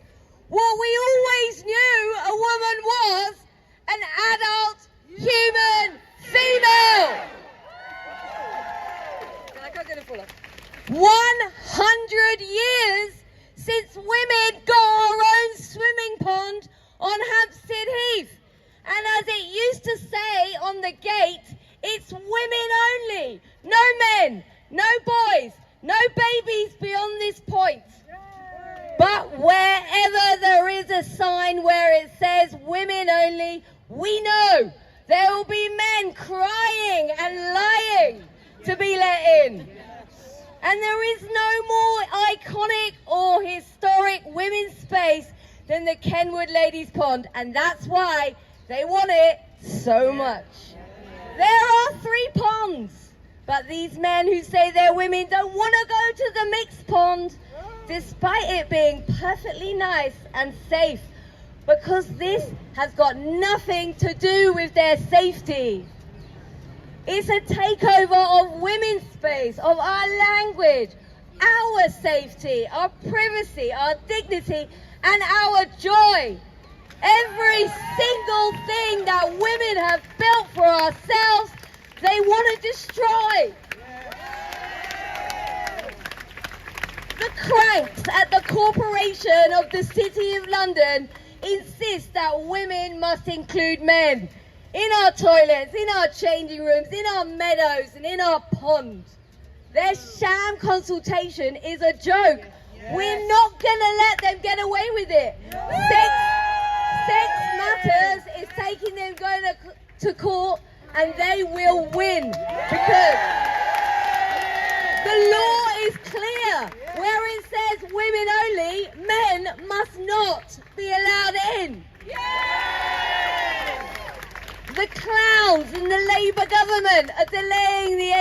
What we always knew a woman was an adult human female. I can't get it full off. 100 years since women got our own swimming pond on Hampstead Heath. And as it used to say on the gate, it's women only. No men, no boys, no babies beyond this point. But wherever there is a sign where it says women only, we know there will be men crying and lying to be let in. And there is no more iconic or historic women's space than the Kenwood Ladies Pond, and that's why they want it so much. There are 3 ponds, but these men who say they're women don't want to go to the mixed pond, despite it being perfectly nice and safe, because this has got nothing to do with their safety. It's a takeover of women's space, of our language, our safety, our privacy, our dignity, and our joy. Every single thing that women have built for ourselves, they want to destroy. The cranks at the Corporation of the City of London insist that women must include men in our toilets, in our changing rooms, in our meadows, and in our ponds. Their sham consultation is a joke. We're not going to let them get away with it. Sex Matters is taking them going to court, and they will win, because the law is clear. Where it says women only, men must not be allowed in. The clowns in the Labour government are delaying the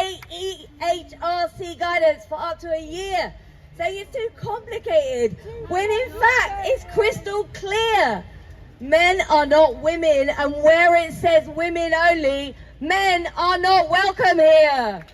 HRC guidance for up to a year, saying it's too complicated, when in fact it's crystal clear. Men are not women, and where it says women only, men are not welcome here.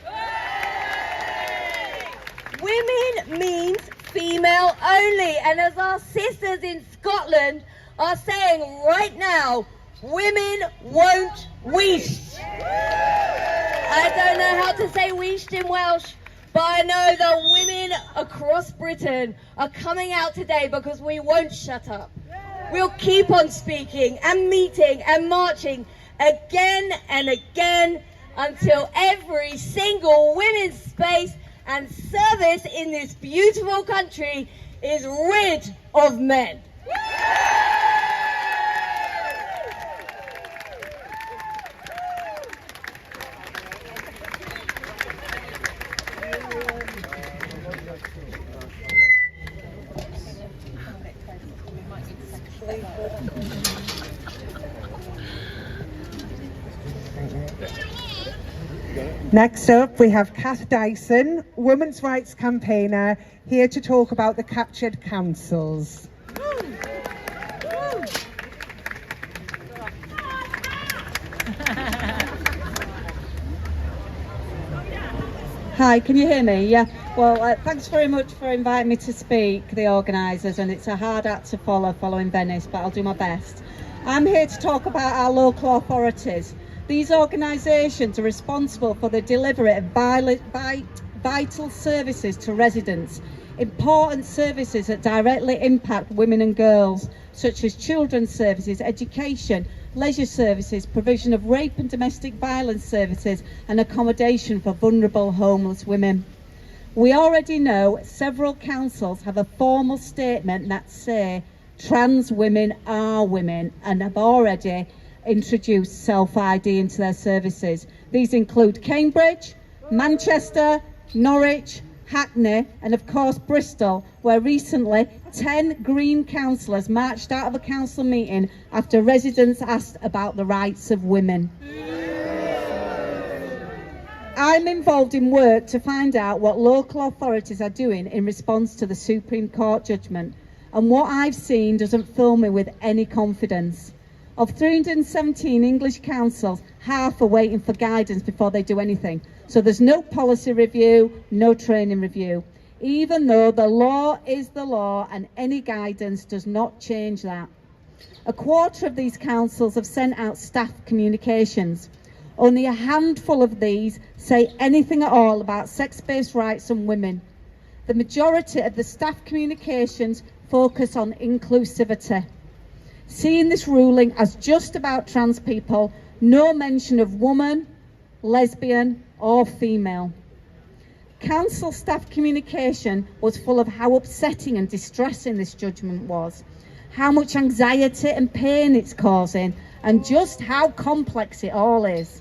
Women means female only, and as our sisters in Scotland are saying right now, women won't weesh. I don't know how to say weeshed in Welsh, but I know that women across Britain are coming out today because we won't shut up. We'll keep on speaking and meeting and marching again and again until every single women's space and service in this beautiful country is rid of men. Next up, we have Kath Dyson, women's rights campaigner, here to talk about the captured councils. Hi, can you hear me? Yeah. Well, thanks very much for inviting me to speak, the organisers, and it's a hard act to follow following Venice, but I'll do my best. I'm here to talk about our local authorities. These organisations are responsible for the delivery of vital services to residents, important services that directly impact women and girls, such as children's services, education, leisure services, provision of rape and domestic violence services, and accommodation for vulnerable homeless women. We already know several councils have a formal statement that say trans women are women and have already introduced self-ID into their services. These include Cambridge, Manchester, Norwich, Hackney, and of course Bristol, where recently 10 Green councillors marched out of a council meeting after residents asked about the rights of women. I'm involved in work to find out what local authorities are doing in response to the Supreme Court judgment, and what I've seen doesn't fill me with any confidence. Of 317 English councils, half are waiting for guidance before they do anything. So there's no policy review, no training review, even though the law is the law and any guidance does not change that. A quarter of these councils have sent out staff communications. Only a handful of these say anything at all about sex-based rights and women. The majority of the staff communications focus on inclusivity. Seeing this ruling as just about trans people, no mention of woman, lesbian or female. Council staff communication was full of how upsetting and distressing this judgment was, how much anxiety and pain it's causing, and just how complex it all is.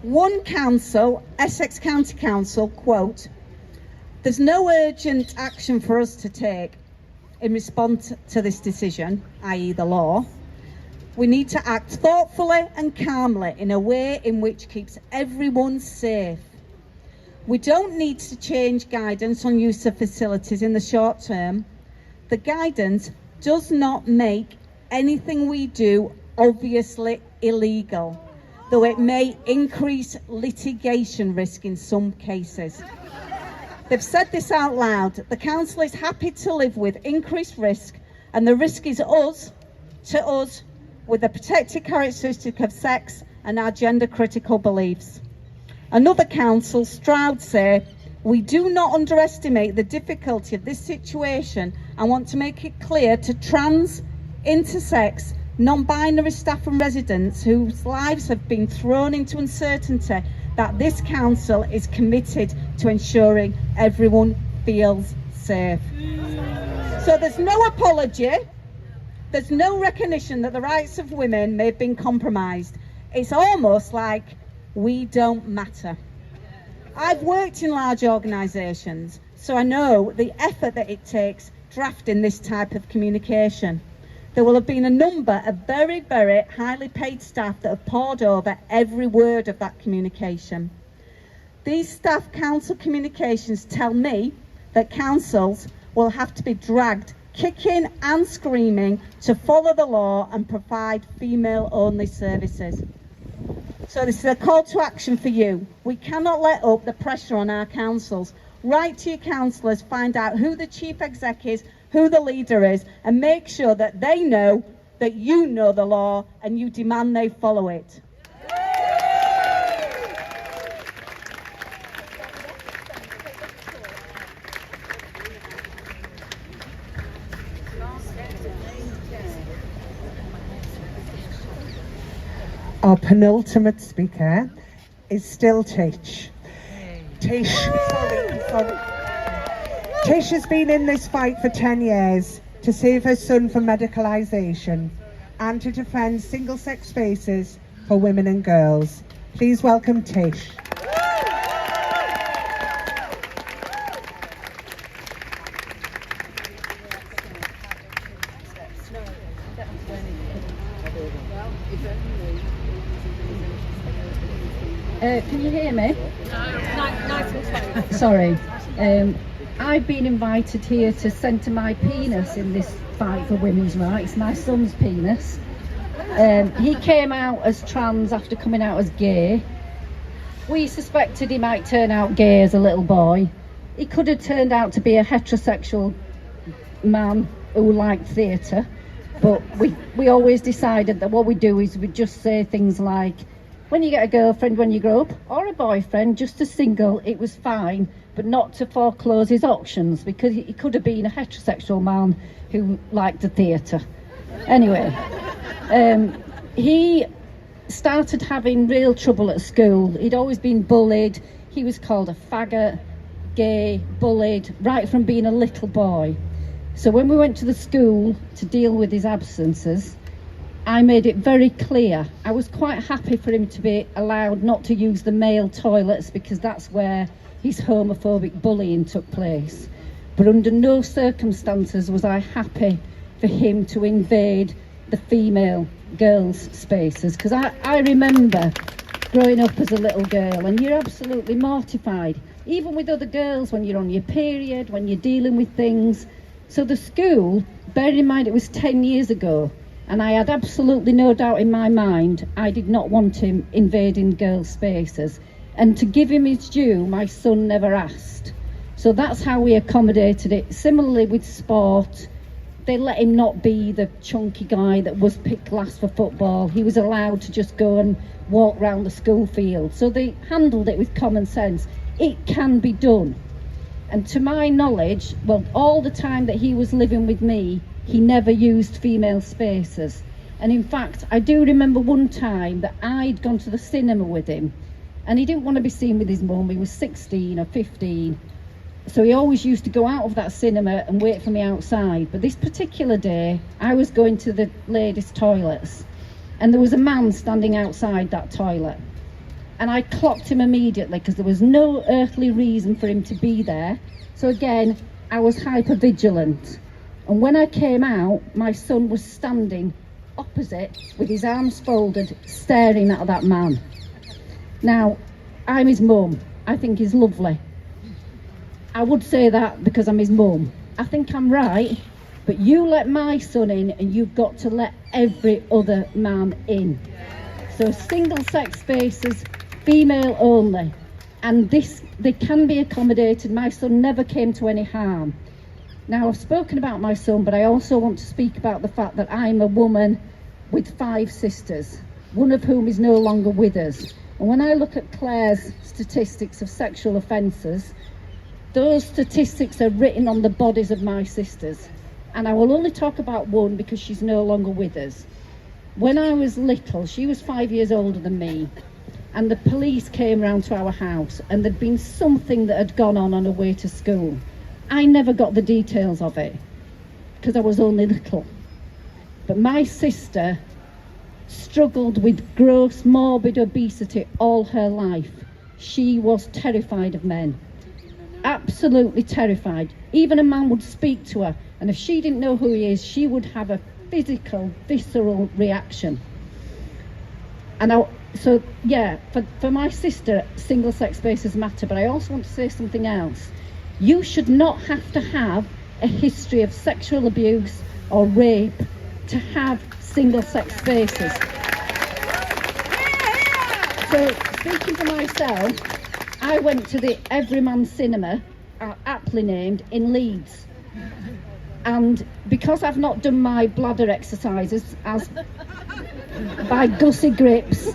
One council, Essex County Council, quote, "There's no urgent action for us to take in response to this decision, i.e. the law. We need to act thoughtfully and calmly in a way in which keeps everyone safe. We don't need to change guidance on use of facilities in the short term. The guidance does not make anything we do obviously illegal, though it may increase litigation risk in some cases." They've said this out loud. The council is happy to live with increased risk, and the risk is us, with the protected characteristic of sex and our gender critical beliefs. Another council, Stroud, say, "We do not underestimate the difficulty of this situation and want to make it clear to trans, intersex, non-binary staff and residents whose lives have been thrown into uncertainty that this council is committed to ensuring everyone feels safe." So there's no apology, there's no recognition that the rights of women may have been compromised. It's almost like we don't matter. I've worked in large organisations, so I know the effort that it takes drafting this type of communication. There will have been a number of very, very highly paid staff that have pored over every word of that communication. These staff council communications tell me that councils will have to be dragged kicking and screaming to follow the law and provide female-only services. So this is a call to action for you. We cannot let up the pressure on our councils. Write to your councillors, find out who the chief exec is, who the leader is, and make sure that they know that you know the law and you demand they follow it. Our penultimate speaker is still Tish. Tish has been in this fight for 10 years to save her son from medicalisation and to defend single-sex spaces for women and girls. Please welcome Tish. Can you hear me? Nice and close. Sorry. I've been invited here to centre my penis in this fight for women's rights, my son's penis. He came out as trans after coming out as gay. We suspected he might turn out gay as a little boy. He could have turned out to be a heterosexual man who liked theatre, but we always decided that what we do is we just say things like, when you get a girlfriend when you grow up, or a boyfriend, just a single, it was fine, but not to foreclose his options, because he could have been a heterosexual man who liked the theatre. Anyway, he started having real trouble at school. He'd always been bullied. He was called a faggot, gay, bullied, right from being a little boy. So when we went to the school to deal with his absences, I made it very clear. I was quite happy for him to be allowed not to use the male toilets, because that's where his homophobic bullying took place. But under no circumstances was I happy for him to invade the female girls' spaces, because I remember growing up as a little girl, and you're absolutely mortified, even with other girls, when you're on your period, when you're dealing with things. So the school, bearing in mind it was 10 years ago, and I had absolutely no doubt in my mind I did not want him invading girls' spaces. And to give him his due, my son never asked. So that's how we accommodated it. Similarly with sport, they let him not be the chunky guy that was picked last for football. He was allowed to just go and walk round the school field. So they handled it with common sense. It can be done. And to my knowledge, well, all the time that he was living with me, he never used female spaces. And in fact, I do remember one time that I'd gone to the cinema with him, and he didn't want to be seen with his mum. He was 16 or 15. So he always used to go out of that cinema and wait for me outside. But this particular day, I was going to the ladies' toilets, and there was a man standing outside that toilet. And I clocked him immediately, because there was no earthly reason for him to be there. So again, I was hyper vigilant. And when I came out, my son was standing opposite with his arms folded, staring at that man. Now, I'm his mum. I think he's lovely. I would say that because I'm his mum. I think I'm right, but you let my son in, and you've got to let every other man in. So single-sex spaces, female only, and they can be accommodated. My son never came to any harm. Now, I've spoken about my son, but I also want to speak about the fact that I'm a woman with 5 sisters, one of whom is no longer with us. And when I look at Claire's statistics of sexual offences, those statistics are written on the bodies of my sisters. And I will only talk about one because she's no longer with us. When I was little, she was 5 years older than me, and the police came round to our house, and there'd been something that had gone on her way to school. I never got the details of it, because I was only little. But my sister struggled with gross morbid obesity all her life. She was terrified of men. Absolutely terrified. Even a man would speak to her, and if she didn't know who he is, she would have a physical, visceral reaction. And for my sister, single-sex spaces matter, but I also want to say something else. You should not have to have a history of sexual abuse or rape to have single-sex spaces. So, speaking for myself, I went to the Everyman Cinema, aptly named, in Leeds. And because I've not done my bladder exercises as by Gussie Grips,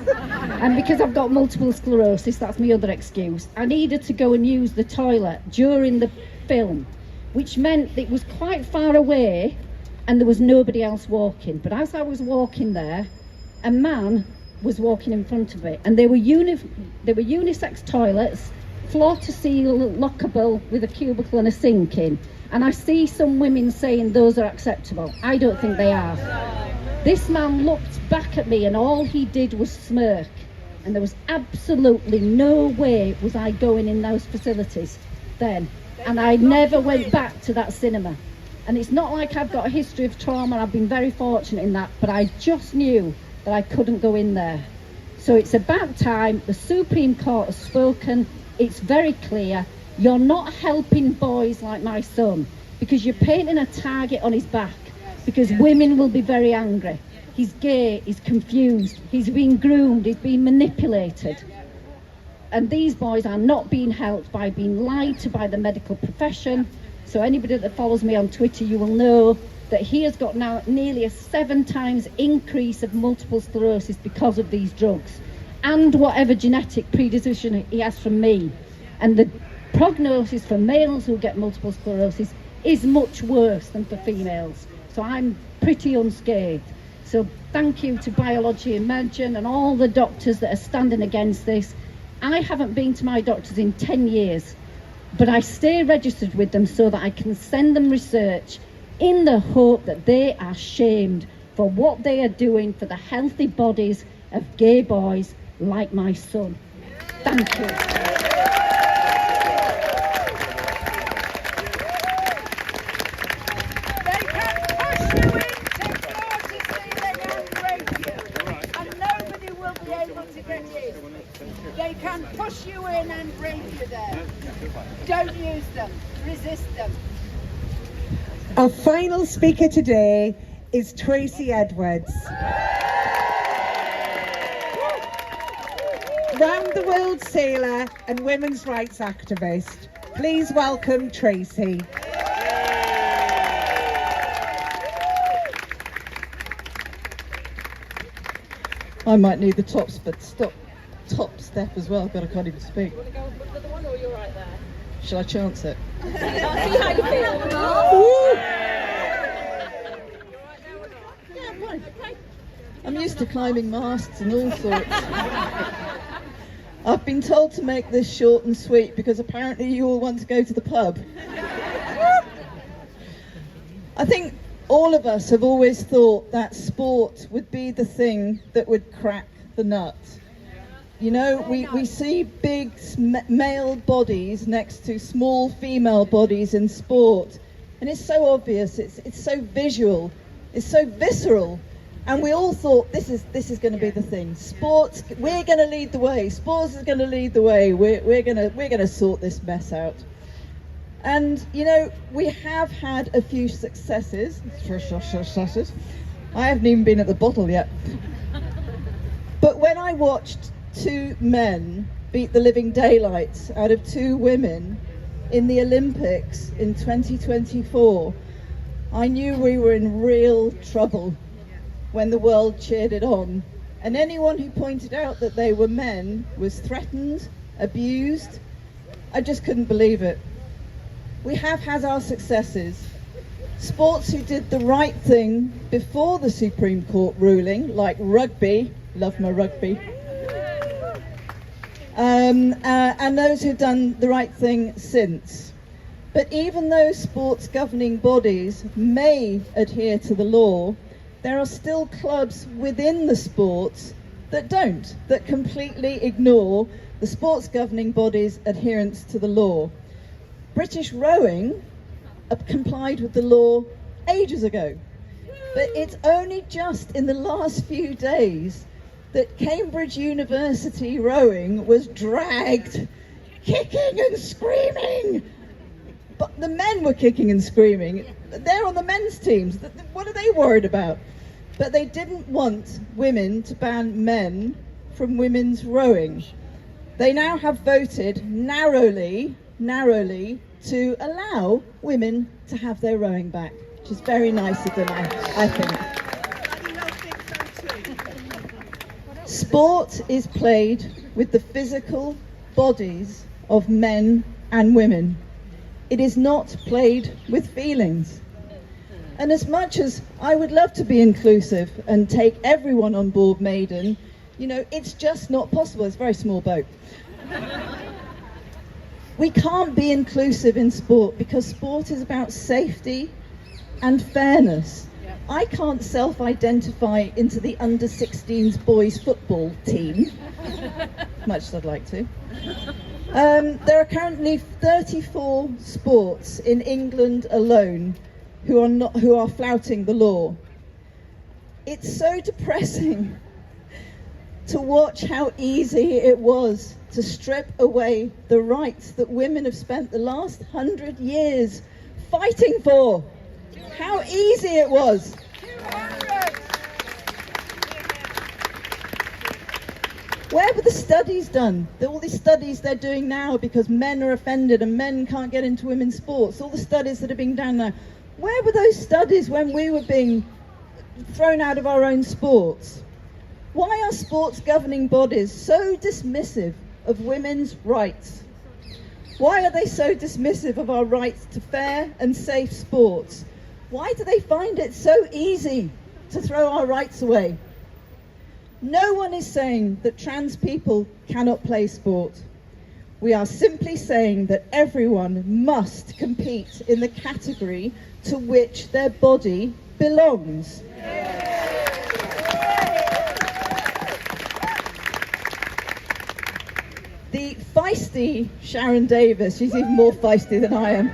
and because I've got multiple sclerosis, that's my other excuse, I needed to go and use the toilet during the film, which meant it was quite far away and there was nobody else walking. But as I was walking there, a man was walking in front of it, and they were unisex toilets, floor to ceiling, lockable, with a cubicle and a sink in. And I see some women saying those are acceptable. I don't think they are. This man looked back at me, and all he did was smirk. And there was absolutely no way was I going in those facilities then. And I never went back to that cinema. And it's not like I've got a history of trauma. I've been very fortunate in that, but I just knew that I couldn't go in there. So it's about time the Supreme Court has spoken. It's very clear. You're not helping boys like my son, because you're painting a target on his back, because women will be very angry. He's gay, he's confused, he's been groomed, he's been manipulated. And these boys are not being helped by being lied to by the medical profession. So anybody that follows me on Twitter, you will know that he has got now nearly a 7 times increase of multiple sclerosis because of these drugs, and whatever genetic predisposition he has from me. And the prognosis for males who get multiple sclerosis is much worse than for females. So I'm pretty unscathed. So thank you to Biology Imagine and all the doctors that are standing against this. I haven't been to my doctors in 10 years, but I stay registered with them so that I can send them research in the hope that they are shamed for what they are doing for the healthy bodies of gay boys like my son. Thank you. They can push you in and bring you there. Don't use them. Resist them. Our final speaker today is Tracy Edwards. Round the world sailor and women's rights activist. Please welcome Tracy. I might need the top step as well, but I can't even speak. You want to go for the one, or you're right there? Shall I chance it? See how you feel. Yeah, I'm fine. I'm used to climbing masts and all sorts. I've been told to make this short and sweet because apparently you all want to go to the pub. I think all of us have always thought that sport would be the thing that would crack the nut. You know, we see big male bodies next to small female bodies in sport, and it's so obvious, it's so visual, it's so visceral, and we all thought this is going to be the thing. Sports, we're going to lead the way. Sports is going to lead the way. We're going to sort this mess out. And you know, we have had a few successes. I haven't even been at the bottle yet. But when I watched 2 men beat the living daylights out of 2 women in the Olympics in 2024, I knew we were in real trouble when the world cheered it on. And anyone who pointed out that they were men was threatened, abused. I just couldn't believe it. We have had our successes. Sports who did the right thing before the Supreme Court ruling, like rugby, love my rugby, and those who've done the right thing since. But even though sports governing bodies may adhere to the law, there are still clubs within the sports that don't, that completely ignore the sports governing body's adherence to the law. British rowing complied with the law ages ago, but it's only just in the last few days that Cambridge University rowing was dragged kicking and screaming. But the men were kicking and screaming. They're on the men's teams. What are they worried about? But they didn't want women to ban men from women's rowing. They now have voted narrowly to allow women to have their rowing back, which is very nice of them, I think. Sport is played with the physical bodies of men and women. It is not played with feelings. And as much as I would love to be inclusive and take everyone on board Maiden, you know, it's just not possible. It's a very small boat. We can't be inclusive in sport because sport is about safety and fairness. I can't self-identify into the under-16s boys football team, much as I'd like to. There are currently 34 sports in England alone who are flouting the law. It's so depressing to watch how easy it was to strip away the rights that women have spent the last 100 years fighting for. How easy it was. Where were the studies done? All these studies they're doing now because men are offended and men can't get into women's sports. All the studies that are being done now. Where were those studies when we were being thrown out of our own sports? Why are sports governing bodies so dismissive of women's rights? Why are they so dismissive of our rights to fair and safe sports? Why do they find it so easy to throw our rights away? No one is saying that trans people cannot play sport. We are simply saying that everyone must compete in the category to which their body belongs. The feisty Sharon Davis, she's even more feisty than I am.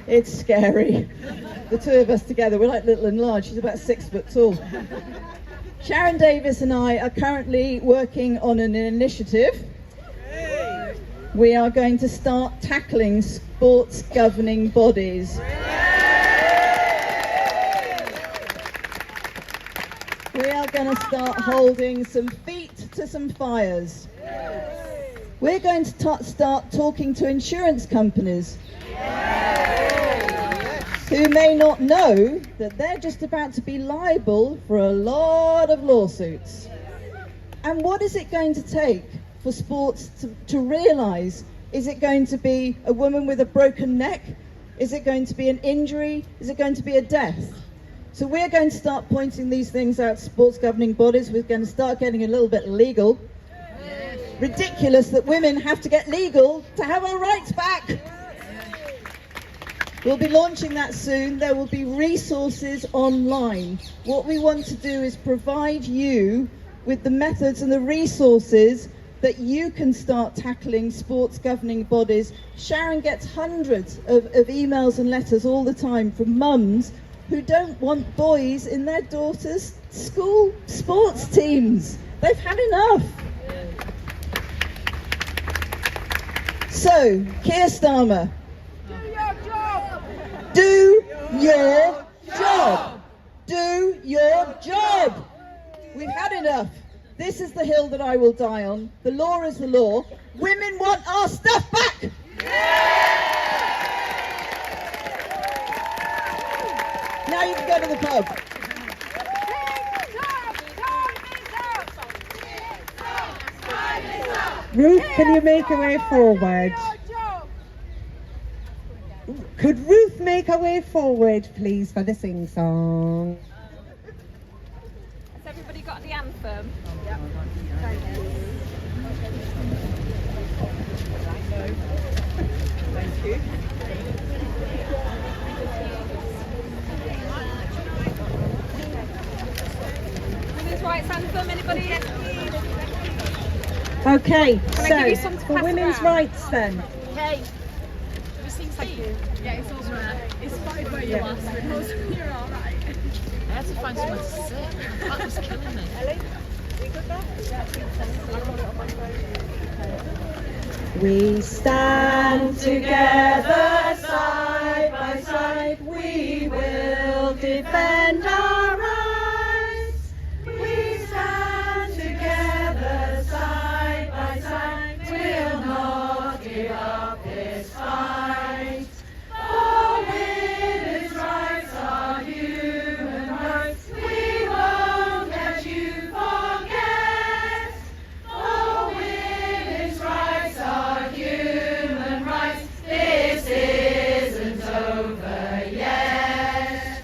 It's scary. The two of us together, we're like little and large. She's about 6 foot tall. Sharon Davis and I are currently working on an initiative. We are going to start tackling sports governing bodies. We are going to start holding some feet to some fires. We're going to start talking to insurance companies who may not know that they're just about to be liable for a lot of lawsuits. And what is it going to take for sports to realise? Is it going to be a woman with a broken neck? Is it going to be an injury? Is it going to be a death? So we're going to start pointing these things out to sports governing bodies. We're going to start getting a little bit legal. Ridiculous that women have to get legal to have our rights back. We'll be launching that soon. There will be resources online. What we want to do is provide you with the methods and the resources that you can start tackling sports governing bodies. Sharon gets hundreds of emails and letters all the time from mums who don't want boys in their daughters' school sports teams. They've had enough. So, Keir Starmer, do your job. Do your job. We've had enough. This is the hill that I will die on. The law is the law. Women want our stuff back. Now you can go to the pub. Ruth, can you make her way forward? Could Ruth make her way forward, please, for the sing-song? Has everybody got the anthem? Yep. Thank you. Women's rights anthem, anybody? Okay, Can I give you some to for pass women's around? rights then. Okay. Thank you. Yeah, it's all right. It's fine where you are, so you're all right. I had to find somewhere to sit. That was killing me. Ellie, we good there? We stand together side by side. We will defend our rights. We stand together side by side. We'll not give up this fight. For women's rights are human rights. We won't let you forget. For women's rights are human rights. This isn't over yet.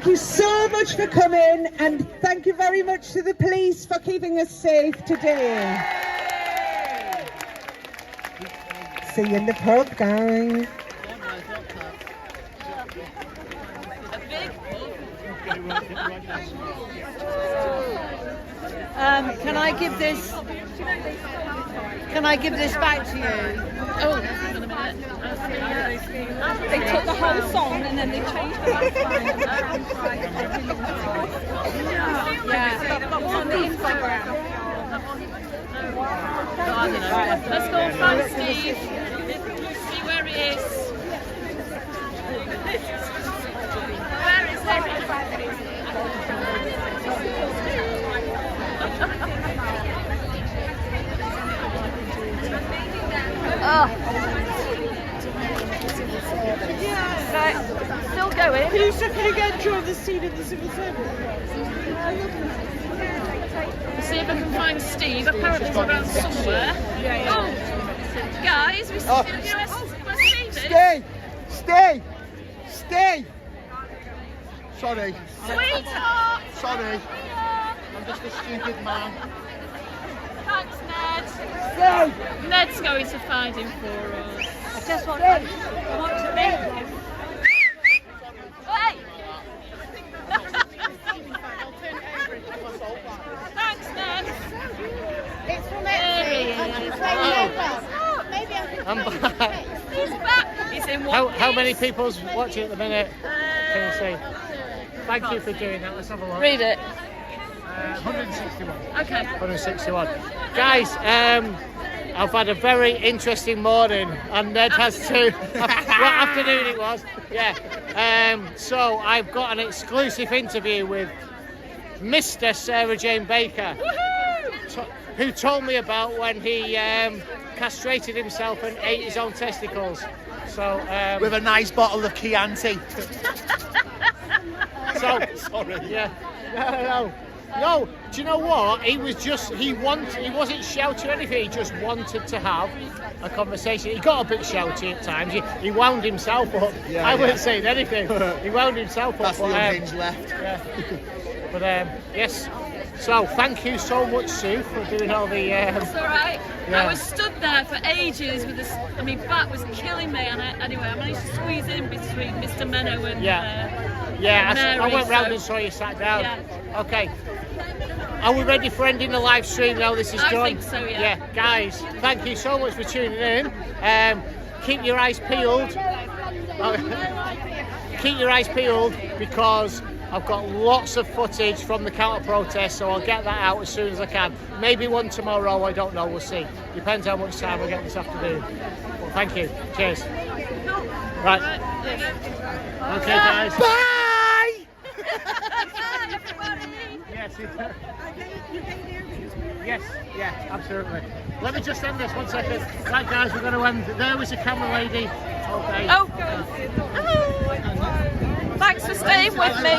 Thank you so much for coming, and thank you very much to the police for keeping us safe today. See you in the pub, guys. Can I give this? Can I give this back to you? Oh, hang on a minute. They took the whole song and then they changed the last line. Yeah, but on the Instagram. I don't know. Let's go and find Steve. See where he is. Where is he? Oh. Right, still going. Can you second again during the scene in the civil service? See if I can find Steve. Apparently he's around somewhere. Oh, guys, you know where Steve is? Stay! Sorry. Sweetheart! Sorry. I'm just a stupid man. Thanks, Ned. Ned's going to find him for us. I just want to meet him. Hey! Thanks, Ned. It's from Maybe I'm back. He's back. He's in one How many people's watching at the minute? Can you see? Thank you for doing that. Let's have a look. Read it. 161. Okay. 161. Guys, I've had a very interesting morning, and Ned has too. What afternoon it was? Yeah. So I've got an exclusive interview with Mr. Sarah Jane Baker, who told me about when he castrated himself and ate his own testicles. So with a nice bottle of Chianti. So sorry. Yeah. No, do you know what? He wasn't shouting anything, he just wanted to have a conversation. He got a bit shouty at times, he wound himself up. I wasn't saying anything, he wound himself up. That's the unhinged left. Yeah. But yes, so thank you so much, Sue, for doing all the... That's alright. Yeah. I was stood there for ages with this, I mean, back was killing me, and anyway, I managed to squeeze in between Mr. Menno and I went round and saw you sat down. Yeah. Okay. Are we ready for ending the live stream now this is done? I think so, yeah. Yeah, guys, thank you so much for tuning in. Keep your eyes peeled. Keep your eyes peeled, because I've got lots of footage from the counter protest, so I'll get that out as soon as I can. Maybe one tomorrow, I don't know, we'll see. Depends how much time I get this afternoon. Well, thank you. Cheers. Right. Okay, guys. Bye! Yes, yeah, absolutely. Let me just end this 1 second. Right, guys, we're going to end. There was a camera lady. Okay. Oh, thanks for staying with me.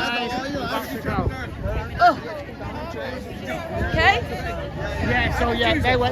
Oh. Okay. Yeah, so yeah, they went.